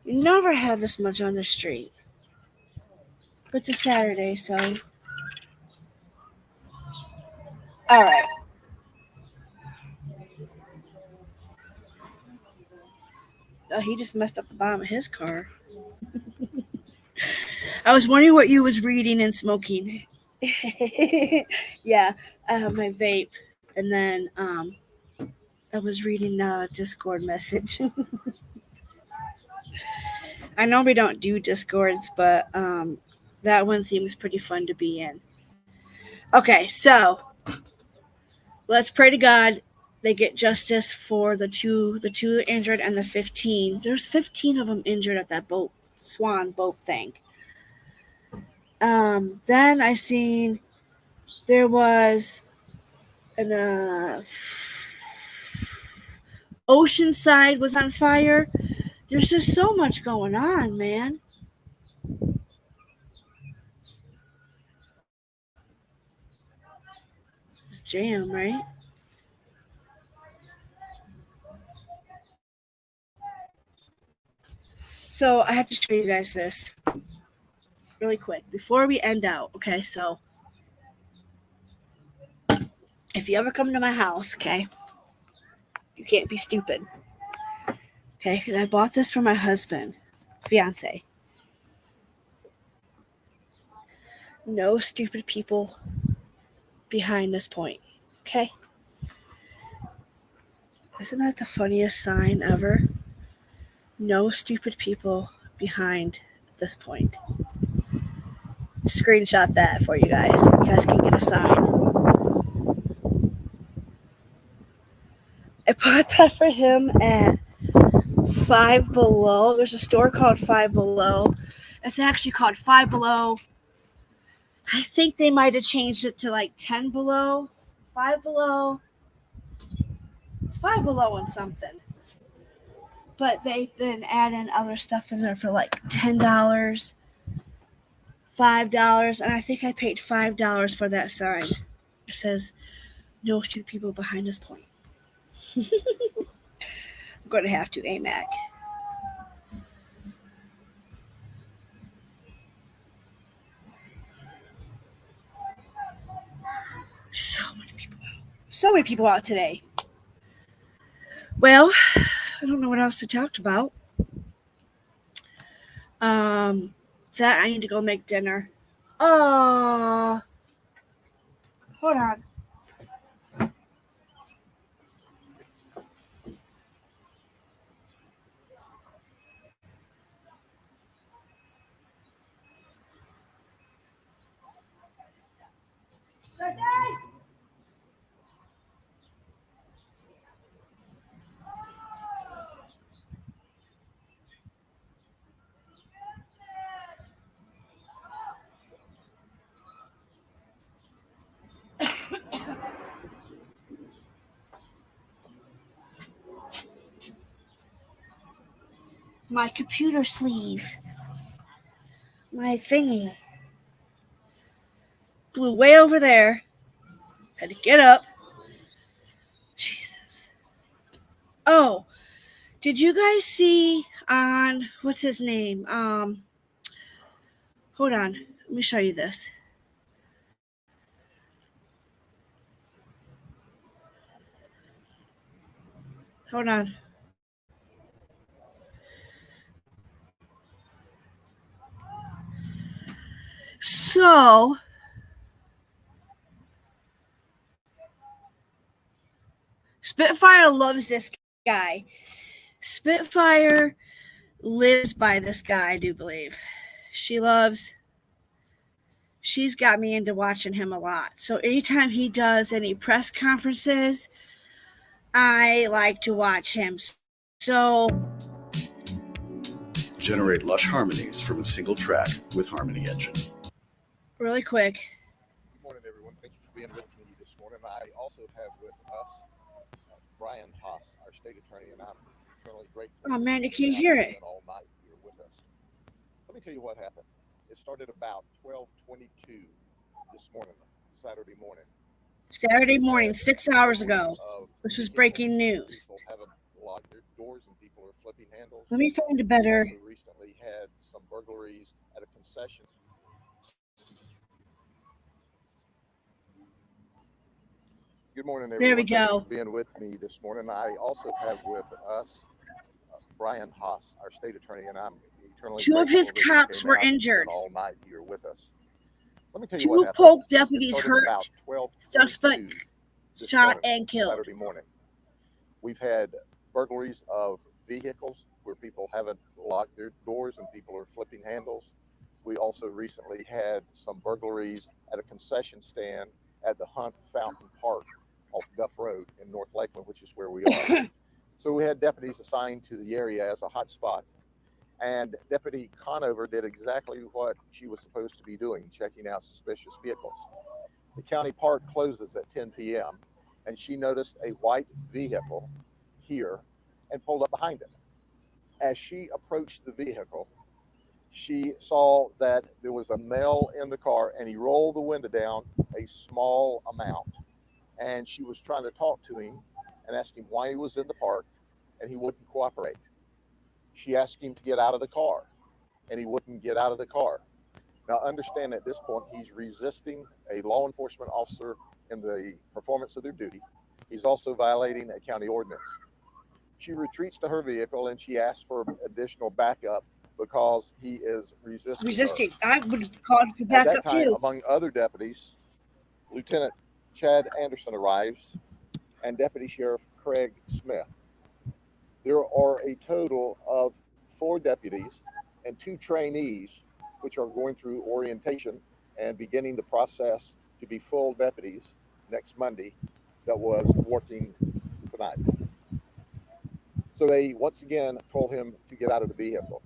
You never have this much on the street. But it's a Saturday, so. All right. Oh, he just messed up the bottom of his car. I was wondering what you was reading and smoking. Yeah, I have my vape, and then I was reading a Discord message. I know we don't do Discords, but that one seems pretty fun to be in. Okay, so let's pray to God they get justice for the two injured and the 15. There's 15 of them injured at that swan boat thing. Then I seen there was an Oceanside was on fire. There's just so much going on, man. It's jam, right? So I have to show you guys this really quick before we end out. Okay, so if you ever come to my house, okay, you can't be stupid. Okay, because I bought this for my husband, fiance. No stupid people behind this point. Okay? Isn't that the funniest sign ever? No stupid people behind this point. Screenshot that for you guys. You guys can get a sign. I bought that for him at Five Below. There's a store called Five Below. It's actually called Five Below. I think they might have changed it to like 10 Below. Five Below. It's Five Below and something. But they've been adding other stuff in there for like $10, $5, and I think I paid $5 for that sign. It says, no stupid people behind this point. I'm going to have to, AMAC. So many people out today. Well, I don't know what else to talk about. That I need to go make dinner. Hold on. My computer sleeve. my thingy. Flew way over there. Had to get up. Jesus. Oh, did you guys see on what's his name? Hold on. Let me show you this. Hold on. So, Spitfire loves this guy. Spitfire lives by this guy, I do believe. She's got me into watching him a lot. So anytime he does any press conferences, I like to watch him. So Generate lush harmonies from a single track with Harmony Engine. Really quick. Good morning, everyone. Thank you for being with me this morning. I also have with us Brian Haas, our state attorney, and I'm eternally grateful. Oh man, you can't hear it. All night here with us. Let me tell you what happened. It started about 12:22 this morning, Saturday morning. Saturday morning, 6 hours ago. This was breaking news. People haven't locked their doors and people are flipping handles. Let me find a better. We also recently had some burglaries at a concession. Good morning, everyone. There we Thank you go. for being with me this morning. I also have with us Brian Haas, our state attorney, and I'm eternally Two of his grateful that he cops came were out and injured. spent all night here with us. Let me tell you what Two happened. Polk It deputies started hurt. about 12:22 Suspect this shot morning, and killed. Saturday morning. We've had burglaries of vehicles where people haven't locked their doors and people are flipping handles. We also recently had some burglaries at a concession stand at the Hunt Fountain Park off Duff Road in North Lakeland, which is where we are. So we had deputies assigned to the area as a hot spot. And Deputy Conover did exactly what she was supposed to be doing, checking out suspicious vehicles. The county park closes at 10 p.m. and she noticed a white vehicle here and pulled up behind it. As she approached the vehicle, she saw that there was a male in the car and he rolled the window down a small amount. And she was trying to talk to him and ask him why he was in the park, and he wouldn't cooperate. She asked him to get out of the car, and he wouldn't get out of the car. Now, understand at this point, he's resisting a law enforcement officer in the performance of their duty. He's also violating a county ordinance. She retreats to her vehicle, and she asks for additional backup because he is resisting her. I would have called for At backup that time, too. among other deputies, Lieutenant Chad Anderson arrives and Deputy Sheriff Craig Smith. There are a total of 4 deputies and 2 trainees, which are going through orientation and beginning the process to be full deputies next Monday, that was working tonight. So they once again told him to get out of the vehicle.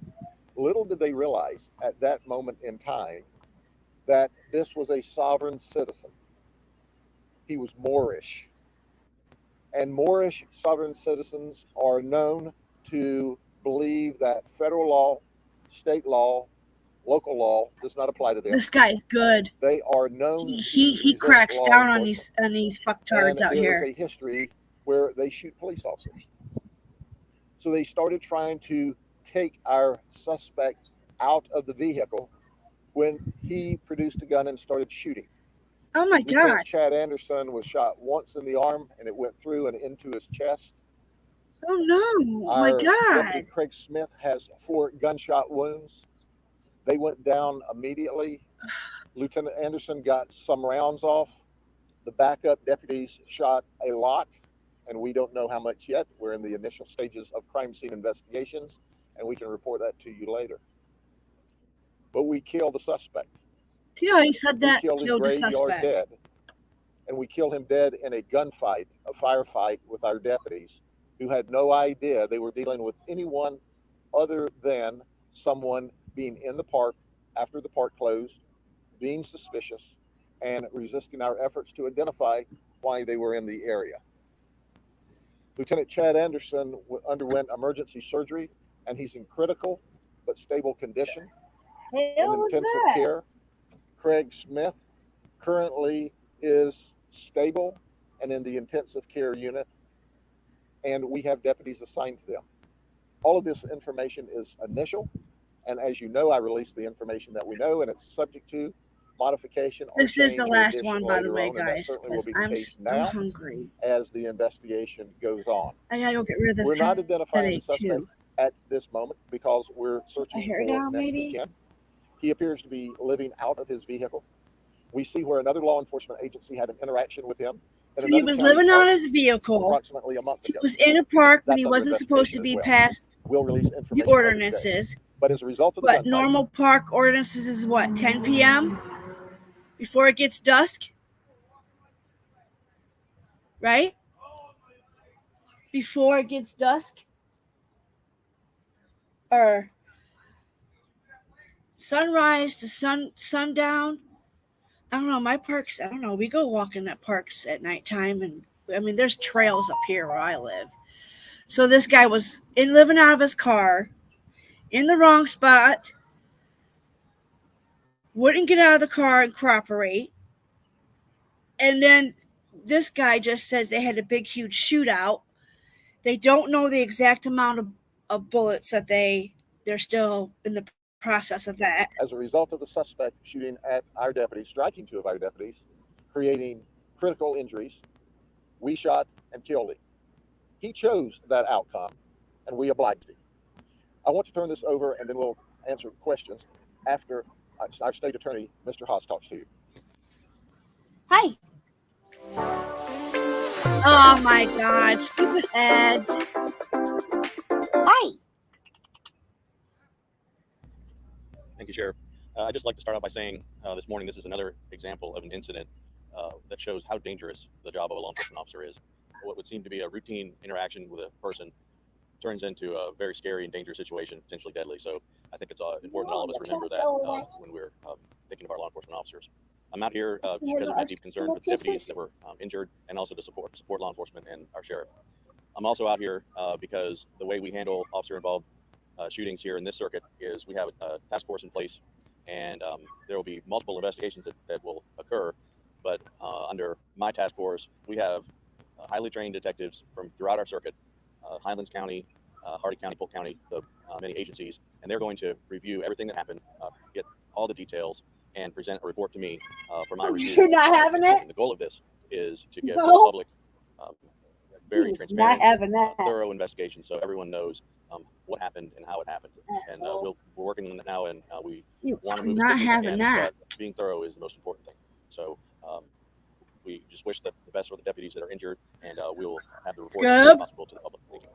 Little did they realize at that moment in time that this was a sovereign citizen. He was Moorish. And Moorish sovereign citizens are known to believe that federal law, state law, local law does not apply to them. This guy's good. They are known He to resist cracks law down on enforcement. these fucktards And out there here. is a history where they shoot police officers. So they started trying to take our suspect out of the vehicle when he produced a gun and started shooting. Oh my Lieutenant God. Chad Anderson was shot once in the arm and it went through and into his chest. Oh no. Oh my Our God. Deputy Craig Smith has 4 gunshot wounds. They went down immediately. Lieutenant Anderson got some rounds off. The backup deputies shot a lot, and we don't know how much yet. We're in the initial stages of crime scene investigations, and we can report that to you later. But we killed the suspect. Yeah, he said that. We killed him Killed the graveyard suspect. dead. And we killed him dead in a gunfight, a firefight with our deputies who had no idea they were dealing with anyone other than someone being in the park after the park closed, being suspicious, and resisting our efforts to identify why they were in the area. Lieutenant Chad Anderson underwent emergency surgery, and he's in critical but stable condition. in intensive care. Craig Smith currently is stable and in the intensive care unit, and we have deputies assigned to them. All of this information is initial, and as you know, I released the information that we know, and it's subject to modification. This is the last one, by the way, guys. I'm hungry. As the investigation goes on, I gotta go get rid of this. we're not identifying the suspect too. at this moment because we're searching hair for down, next maybe? weekend. He appears to be living out of his vehicle. We see where another law enforcement agency had an interaction with him. So he was living on his vehicle. Approximately a month ago. He was in a park when That's he under wasn't supposed to be investigation as past We'll release the information later ordinances. today. But as a result of the But gunfight, normal park ordinances is what, 10 p.m. before it gets dusk? Right? Before it gets dusk? Or sunrise to sundown? I don't know. My parks, I don't know. We go walking at parks at nighttime, and I mean, there's trails up here where I live. So this guy was living out of his car in the wrong spot, wouldn't get out of the car and cooperate. And then this guy just says they had a big, huge shootout. They don't know the exact amount of bullets that they're still in the process of that. as a result of the suspect shooting at our deputies, striking two of our deputies, creating critical injuries, we shot and killed him. He chose that outcome, and we obliged him. I want to turn this over, and then we'll answer questions after our state attorney, Mr. Haas, talks to you. Hi. Oh my God, stupid ads. Hi. Thank you, Sheriff. I'd just like to start off by saying this morning this is another example of an incident that shows how dangerous the job of a law enforcement officer is. What would seem to be a routine interaction with a person turns into a very scary and dangerous situation, potentially deadly. So I think it's important that all of us remember that when we're thinking of our law enforcement officers. I'm out here because of my deep concern for the deputies that were injured, and also to support law enforcement and our sheriff. I'm also out here because the way we handle officer-involved shootings here in this circuit is we have a task force in place, and there will be multiple investigations that will occur. But under my task force, we have highly trained detectives from throughout our circuit, Highlands County, Hardy County, Polk County, the many agencies, and they're going to review everything that happened, get all the details, and present a report to me for my review. You're not having it? And the goal of this is to give No. the public very He's transparent, not having that. thorough investigation, so everyone knows what happened and how it happened. And we're working on that now, and we You want to are move as not quickly as we having can, that. but being thorough is the most important thing. So we just wish the best for the deputies that are injured, and we will have the report as soon as possible to the public. Thank you.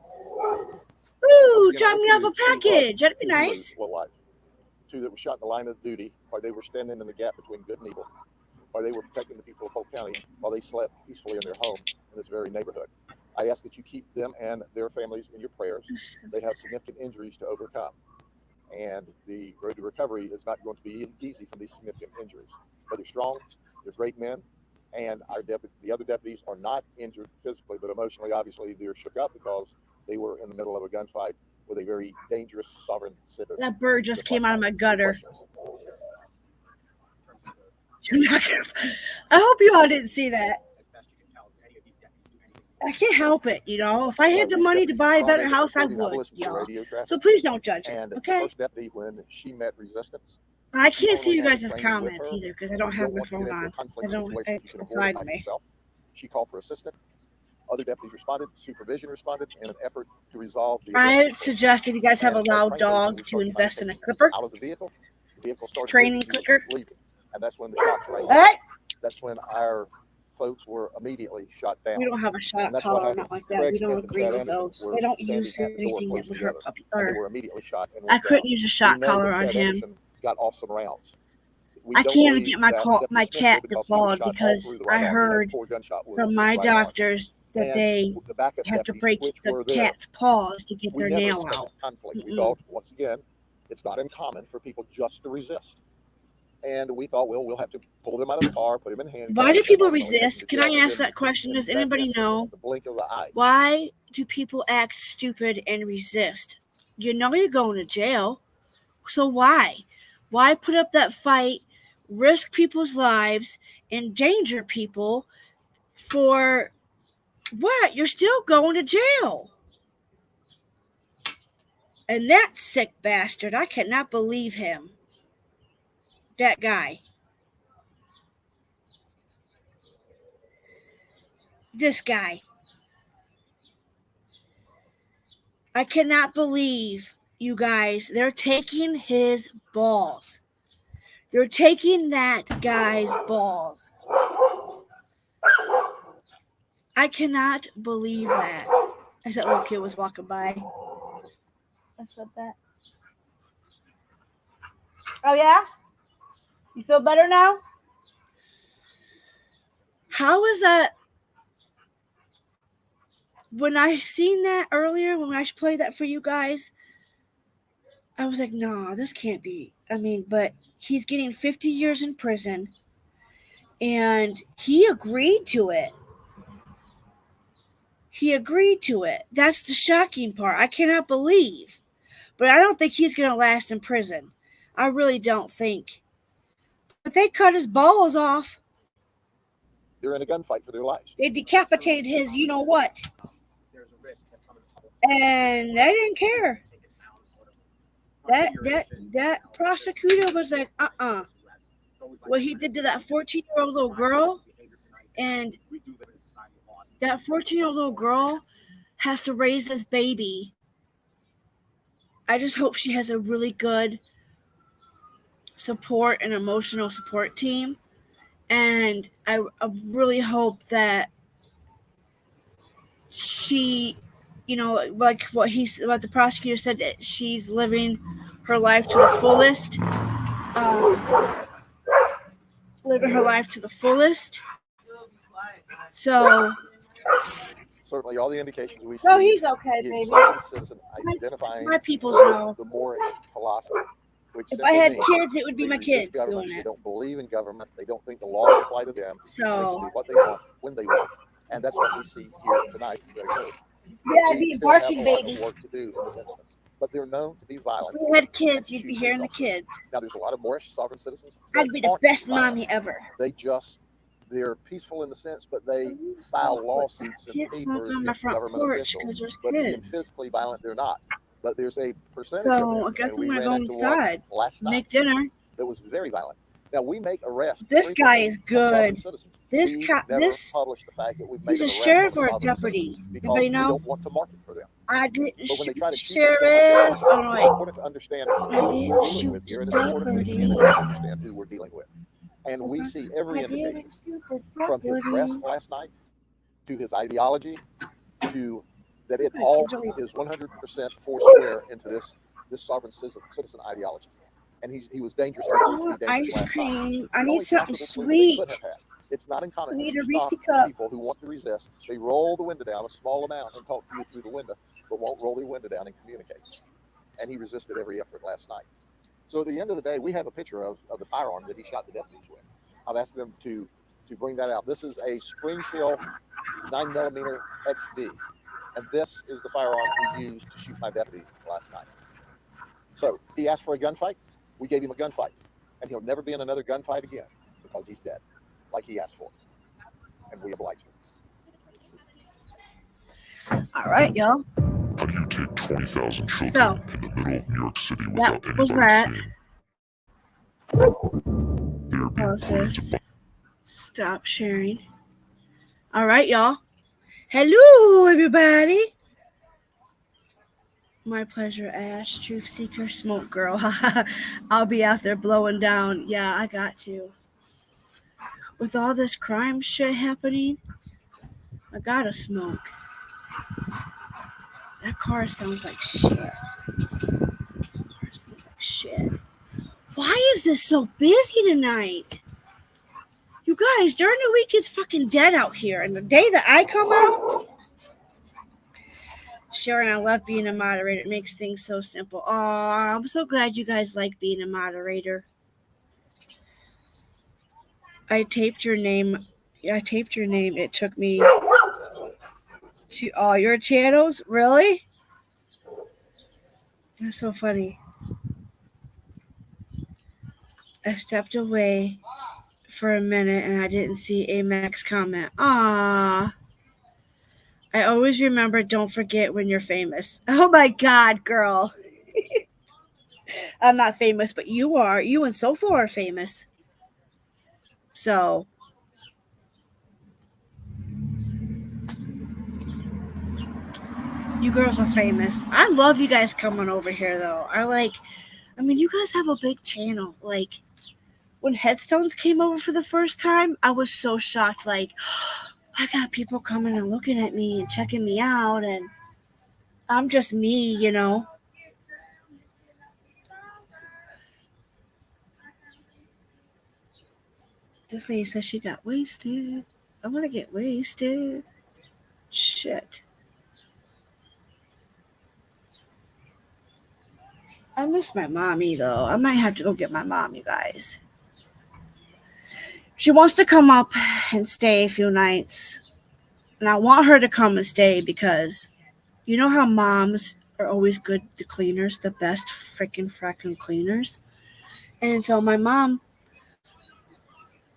Ooh, drop me off a package. That'd be nice. Two that were shot in the line of duty while they were standing in the gap between good and evil, while they were protecting the people of Polk County while they slept peacefully in their home in this very neighborhood. I ask that you keep them and their families in your prayers. They have significant injuries to overcome, and the road to recovery is not going to be easy from these significant injuries. But they're strong, they're great men, and the other deputies are not injured physically, but emotionally, obviously, they're shook up because they were in the middle of a gunfight with a very dangerous sovereign citizen. That bird just came out of my gutter. You're not gonna, I hope you all didn't see that. I can't help it, you know. If I had the money to buy a better house, I would. Y'all. So please don't judge And it, the okay? first deputy, when she met resistance, I can't see only you had guys' training with comments her. either because I don't have my want to phone get into a on. conflict I don't. situation, you It's can avoid it beside by me. yourself. She called for assistance. Other deputies responded. Supervision responded in an effort to resolve the. I suggest if you guys have a And loud frankly, dog we to started invest in a taking clipper. Out of the vehicle started Training moving, he was clicker. leaving, and that's when the shots rang. Hey! That's when our folks were immediately shot down. We don't have a shot And that's what collar or happened. not like that. Craig We don't Smith and agree Chad with Anderson those. were I don't standing use at the door anything close that would hurt together, puppy. and they Or were immediately shot and I went couldn't down. use a We shot know collar that on Chad him. Anderson got off some rounds. We I don't can't even believe get my that my Deputy Smith cat did because he was clawed shot all because through the I right arm. He had heard 4 gunshot wounds from in my his right arm. doctors that And they the backup have to deputies, break which the were there, cat's paws to get we their never nail expected out. conflict. We Mm-mm. thought, once again, it's not uncommon for people just to resist. And we thought, well, we'll have to pull them out of the car, put them in handcuffs. Why do and people ultimately take them resist? to Can jail. I We ask did that question? in Does that anybody instant, know? in the blink of the eye. Why do people act stupid and resist? You know you're going to jail. So why? Why put up that fight, risk people's lives, endanger people for what? You're still going to jail. And that sick bastard, I cannot believe him. That guy. This guy. I cannot believe, you guys, they're taking his balls. They're taking that guy's balls. I cannot believe that. As that little kid was walking by. I said that. Oh, yeah? You feel better now? How is that? When I seen that earlier, when I played that for you guys, I was like, no, this can't be. I mean, but he's getting 50 years in prison, and he agreed to it. He agreed to it. That's the shocking part. I cannot believe. But I don't think he's going to last in prison. I really don't think. But they cut his balls off. They're in a gunfight for their lives. They decapitated his you-know-what. And they didn't care. That prosecutor was like, what he did to that 14-year-old little girl, and that 14-year-old little girl has to raise this baby. I just hope she has a really good support and emotional support team. And I really hope that she, like what the prosecutor said, that she's living her life to the fullest. Living her life to the fullest. So certainly all the indications we see. No, he's okay, baby. Citizen identifying my people's know. The more philosophy. Which if I had means kids, it would be my kids doing They it. don't believe in government. They don't think the laws apply to them. So they can do what they want when they want, and that's what we see here tonight. Yeah, I'd be a barking baby. Work to do in this instance, but they're known to be violent. If we had kids, you'd be hearing the kids. Now, there's a lot of Moorish sovereign citizens. I'd be the best mommy ever. They're peaceful in the sense, but they file lawsuits and papers against government officials. But being physically violent, they're not. But there's a percentage of them, So I guess I'm we gonna ran go into inside, one last night make dinner. that was very violent. Now we make arrests. This guy is good. This We guy, never this publish the fact that we've made he's an a arrest sheriff on or a sovereign deputy. citizens because Anybody we know? don't want to market for them. I didn't But when they try to shoot keep sheriff. it's Oh wait. important to understand who I we're didn't dealing shoot with here, and the it's important for the deputy. community to understand who we're dealing with. And we see every I didn't indication shoot the from his deputy. arrest last night to his ideology to that it all is 100% foursquare into this sovereign citizen ideology. And he was dangerous. Oh, ice cream. I need something sweet. It's not uncommon. I need to a Reese stop cup. People who want to resist, they roll the window down a small amount and talk to you through the window, but won't roll their window down and communicate. And he resisted every effort last night. So at the end of the day, we have a picture of the firearm that he shot the deputies with. I've asked them to bring that out. This is a Springfield 9mm XD, and this is the firearm he used to shoot my deputy last night. So he asked for a gunfight. We gave him a gunfight, and he'll never be in another gunfight again because he's dead, like he asked for, and we oblige him. All right, y'all. How do you take 20,000 children So in the middle of New York City without that was anybody that. seeing? They're being Process. Stop sharing. All right, y'all. Hello, everybody. My pleasure, Ash, Truth Seeker, Smoke Girl. I'll be out there blowing down. Yeah, I got to. With all this crime shit happening, I gotta smoke. That car sounds like shit. That car sounds like shit. Why is this so busy tonight? You guys, during the week it's fucking dead out here. And the day that I come out, Sharon, I love being a moderator. It makes things so simple. Oh, I'm so glad you guys like being a moderator. I taped your name. It took me to all your channels. Really? That's so funny. I stepped away for a minute and I didn't see Amex comment. Ah, I always remember, don't forget when you're famous. Oh my God, girl. I'm not famous, but you are. You and Sofa are famous. So, you girls are famous. I love you guys coming over here, though. I mean, you guys have a big channel. Like, when Headstones came over for the first time, I was so shocked. Like, I got people coming and looking at me and checking me out, and I'm just me, you know. This lady says she got wasted. I want to get wasted. Shit. I miss my mommy, though. I might have to go get my mom, you guys. She wants to come up and stay a few nights. And I want her to come and stay because you know how moms are always good to cleaners, the best freaking cleaners? And so my mom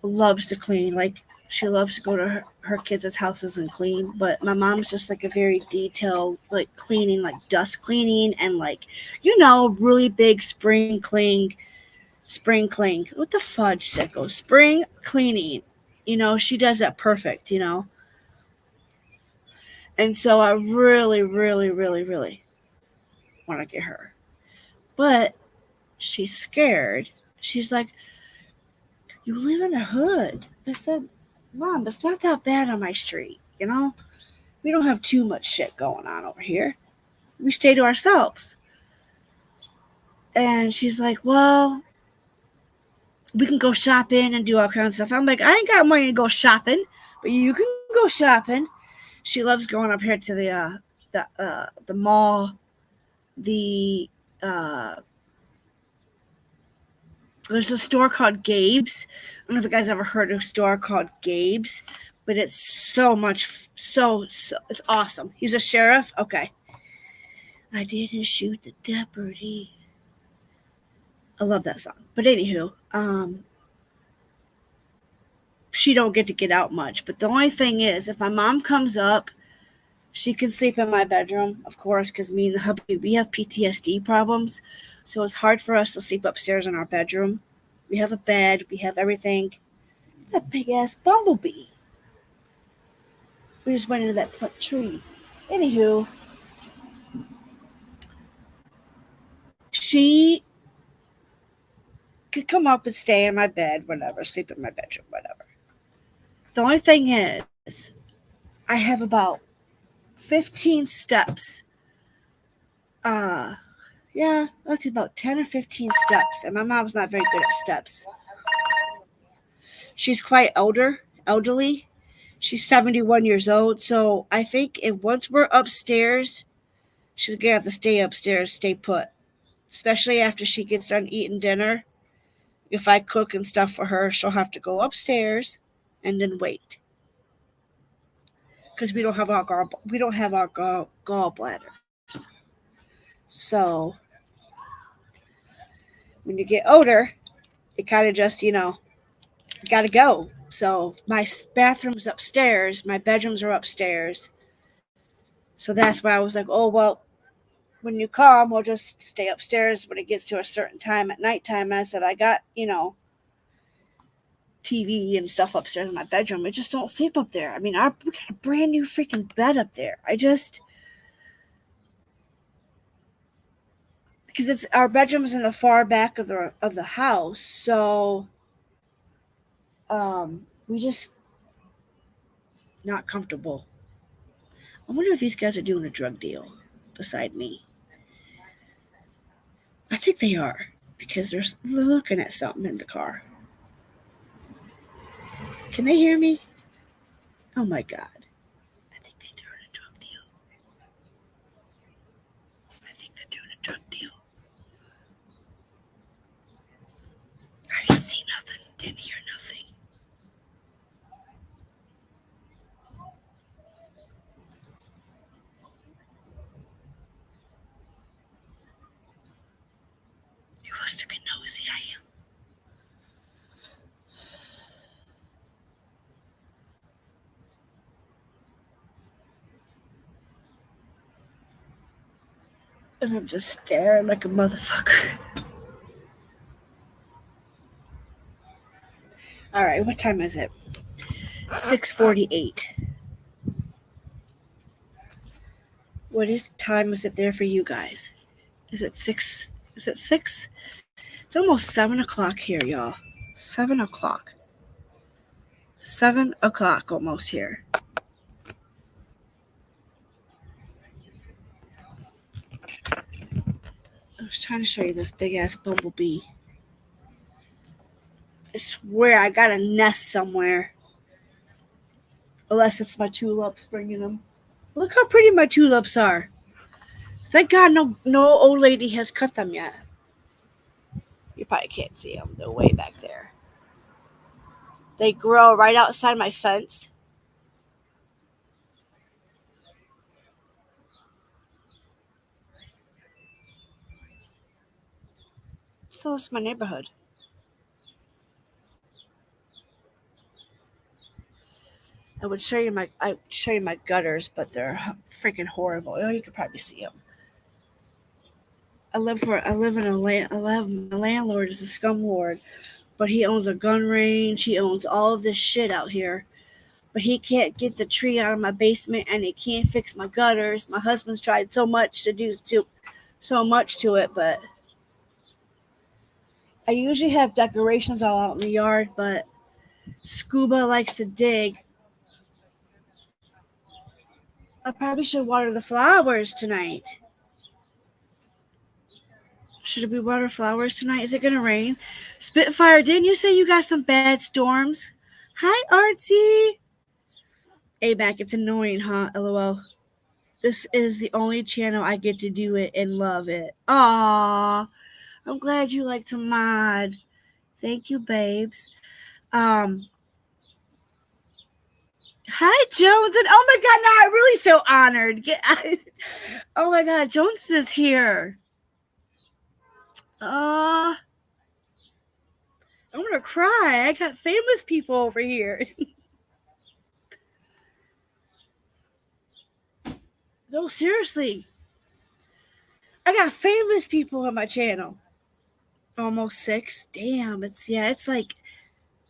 loves to clean. Like, she loves to go to her kids' houses and clean. But my mom's just like a very detailed, like cleaning, like dust cleaning and like, you know, really big spring clean. What the fudge, sicko? Spring cleaning. You know, she does that perfect, you know. And so I really, really, really, really want to get her. But she's scared. She's like, you live in the hood. I said, Mom, it's not that bad on my street, you know? We don't have too much shit going on over here. We stay to ourselves. And she's like, well, we can go shopping and do all kinds of stuff. I'm like, I ain't got money to go shopping, but you can go shopping. She loves going up here to the mall. There's a store called Gabe's. I don't know if you guys ever heard of a store called Gabe's, but it's so it's awesome. He's a sheriff. Okay. I didn't shoot the deputy. I love that song. But anywho, she don't get out much. But the only thing is, if my mom comes up, she can sleep in my bedroom, of course, because me and the hubby, we have PTSD problems. So it's hard for us to sleep upstairs in our bedroom. We have a bed. We have everything. That big-ass bumblebee. We just went into that tree. Anywho, she could come up and stay in my bed, whatever, sleep in my bedroom, whatever. The only thing is, I have about 15 steps. Yeah, that's about 10 or 15 steps. And my mom's not very good at steps. She's quite elderly. She's 71 years old. So I think once we're upstairs, she's going to have to stay upstairs, stay put. Especially after she gets done eating dinner. If I cook and stuff for her, she'll have to go upstairs and then wait. Because we don't have our gallbladders. So when you get older, it kind of just, got to go. So my bathroom's upstairs. My bedrooms are upstairs. So that's why I was like, oh, well, when you come, we'll just stay upstairs when it gets to a certain time at nighttime. And I said, I got, TV and stuff upstairs in my bedroom. I just don't sleep up there. I mean, we got a brand new freaking bed up there. Because our bedroom's in the far back of the house, so we just not comfortable. I wonder if these guys are doing a drug deal beside me. I think they are, because they're looking at something in the car. Can they hear me? Oh my God. I think they're doing a drug deal. I didn't see nothing, didn't hear nothing. You must have been nosy, I am. And I'm just staring like a motherfucker. All right, what time is it? 6:48. What time is it there for you guys? Is it 6? Is it 6? It's almost 7 o'clock here, y'all. 7 o'clock. 7 o'clock almost here. I was trying to show you this big ass bumblebee. I swear I got a nest somewhere. Unless it's my tulips bringing them. Look how pretty my tulips are. Thank God no old lady has cut them yet. You probably can't see them. They're way back there. They grow right outside my fence. So it's my neighborhood. I would show you my gutters, but they're freaking horrible. Oh, you could probably see them. My landlord is a scumlord, but he owns a gun range. He owns all of this shit out here, but he can't get the tree out of my basement, and he can't fix my gutters. My husband's tried so much to it, but I usually have decorations all out in the yard, but Scuba likes to dig. I probably should water the flowers tonight. Should we water flowers tonight? Is it going to rain? Spitfire, didn't you say you got some bad storms? Hi, Artsy. Hey, back. It's annoying, huh? LOL. This is the only channel I get to do it and love it. Aw. I'm glad you like to mod. Thank you, babes. Hi, Jones. And oh my God, now I really feel honored. Oh my God, Jones is here. I'm gonna cry. I got famous people over here. No, seriously. I got famous people on my channel. Almost 6. Damn, it's like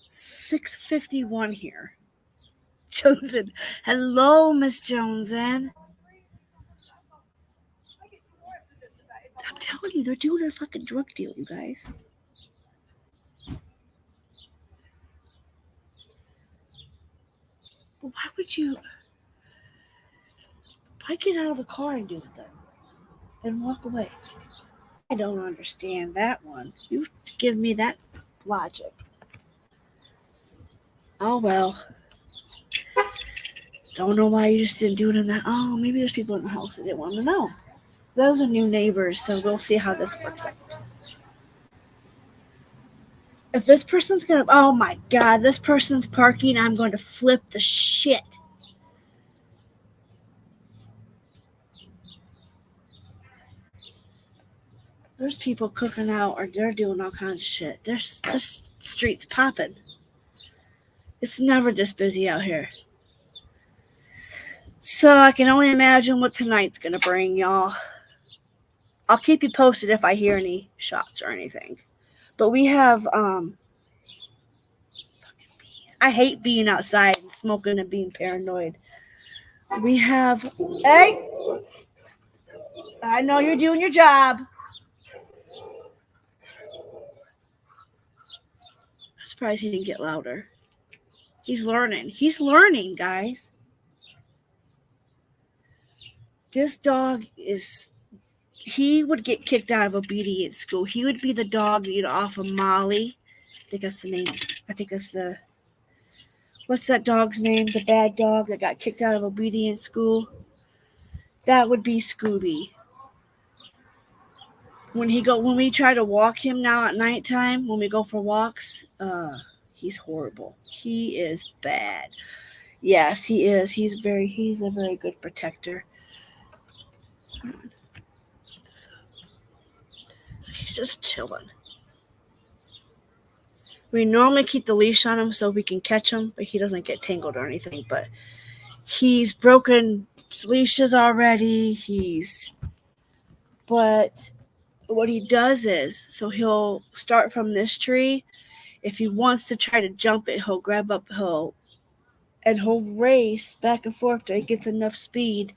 6:51 here. Joneson. Hello, Miss Joneson. I'm telling you, they're doing a fucking drug deal, you guys. Why would you? Why get out of the car and do it then? And walk away? I don't understand that one. You give me that logic. Oh, well. Don't know why you just didn't do it in that. Oh, maybe there's people in the house that didn't want to know. Those are new neighbors, so we'll see how this works out. If this person's going to, oh my God, this person's parking, I'm going to flip the shit. There's people cooking out or they're doing all kinds of shit. There's this street's popping. It's never this busy out here. So I can only imagine what tonight's going to bring, y'all. I'll keep you posted if I hear any shots or anything. But we have fucking bees. I hate being outside and smoking and being paranoid. We have, hey, I know you're doing your job. I'm surprised he didn't get louder. He's learning. He's learning, guys. This dog he would get kicked out of obedience school. He would be the dog off of Molly. I think that's the name. I think that's what's that dog's name? The bad dog that got kicked out of obedience school. That would be Scooby. When we try to walk him now at nighttime, when we go for walks, he's horrible. He is bad. Yes, he is. He's a very good protector. So he's just chilling. We normally keep the leash on him so we can catch him, but he doesn't get tangled or anything. But he's broken leashes already. He's But what he does is, so he'll start from this tree. If he wants to try to jump it, he'll grab up, he'll race back and forth till he gets enough speed.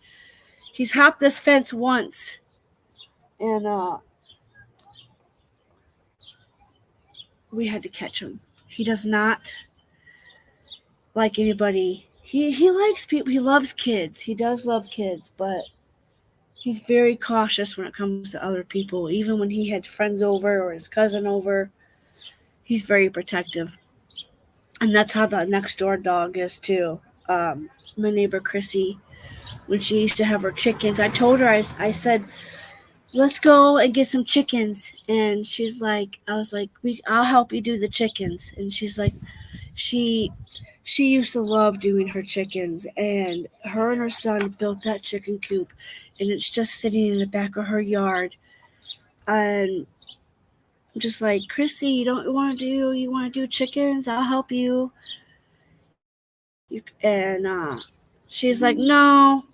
He's hopped this fence once, and we had to catch him. He does not like anybody. He likes people. He loves kids. He does love kids, but he's very cautious when it comes to other people. Even when he had friends over or his cousin over, he's very protective. And that's how the next door dog is too. My neighbor Chrissy, when she used to have her chickens, I told her, I said, let's go and get some chickens. And she's like, I was like, I'll help you do the chickens. And she's like, she used to love doing her chickens, and her and her son built that chicken coop, and it's just sitting in the back of her yard. And I'm just like, Chrissy, you want to do chickens? I'll help you. And she's like, no.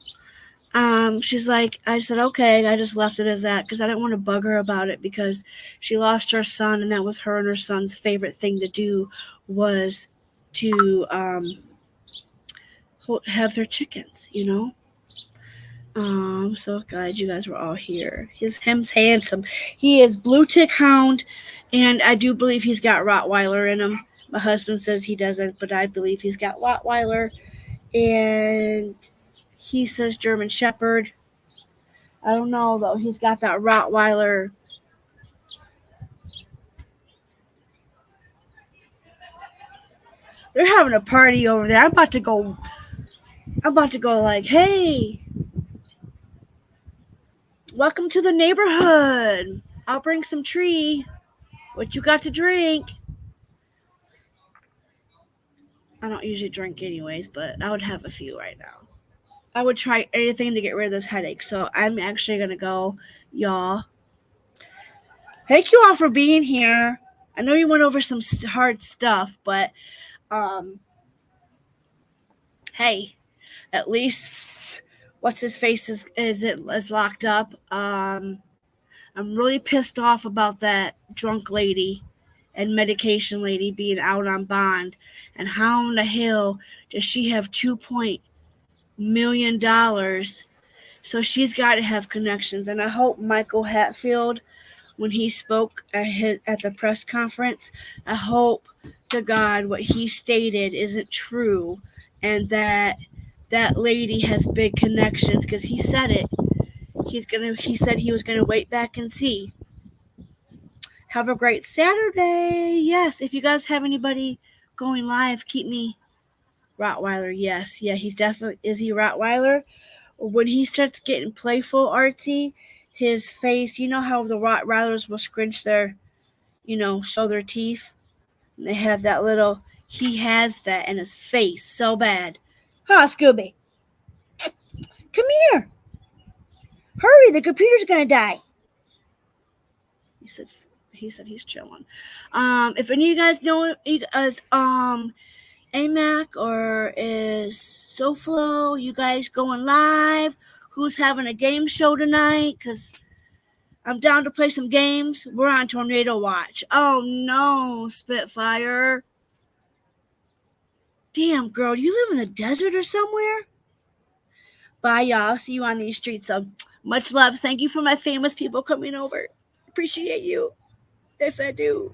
She's like, I said, okay. I just left it as that because I didn't want to bug her about it, because she lost her son, and that was her and her son's favorite thing to do, was to have their chickens, you know. I'm so glad you guys were all here. Him's handsome. He is blue tick hound, and I do believe he's got Rottweiler in him. My husband says he doesn't, but I believe he's got Rottweiler, and he says German Shepherd. I don't know though. He's got that Rottweiler. They're having a party over there. I'm about to go like, hey, welcome to the neighborhood. I'll bring some tree. What you got to drink? I don't usually drink anyways, but I would have a few right now. I would try anything to get rid of this headache. So I'm actually going to go, y'all. Thank you all for being here. I know you went over some hard stuff, but hey, at least what's his face is locked up. I'm really pissed off about that drunk lady and medication lady being out on bond, and how in the hell does she have $2 million? So she's got to have connections, and I hope Michael Hatfield, when he spoke at the press conference, I hope to God what he stated isn't true, and that lady has big connections, because he said it. He said he was gonna wait back and see. Have a great Saturday. Yes, if you guys have anybody going live, keep me. Rottweiler, yes. Yeah, he's definitely, is he Rottweiler? When he starts getting playful, artsy, his face, you know how the Rottweilers will scrunch their, show their teeth? And they have that little, he has that in his face so bad. Huh, Scooby? Come here. Hurry, the computer's going to die. He said he's chilling. If any of you guys know as AMAC or is SoFlo, you guys going live? Who's having a game show tonight? Because I'm down to play some games. We're on Tornado Watch. Oh no, Spitfire. Damn, girl, you live in the desert or somewhere? Bye, y'all. See you on these streets. So much love. Thank you for my famous people coming over. Appreciate you. Yes, I do.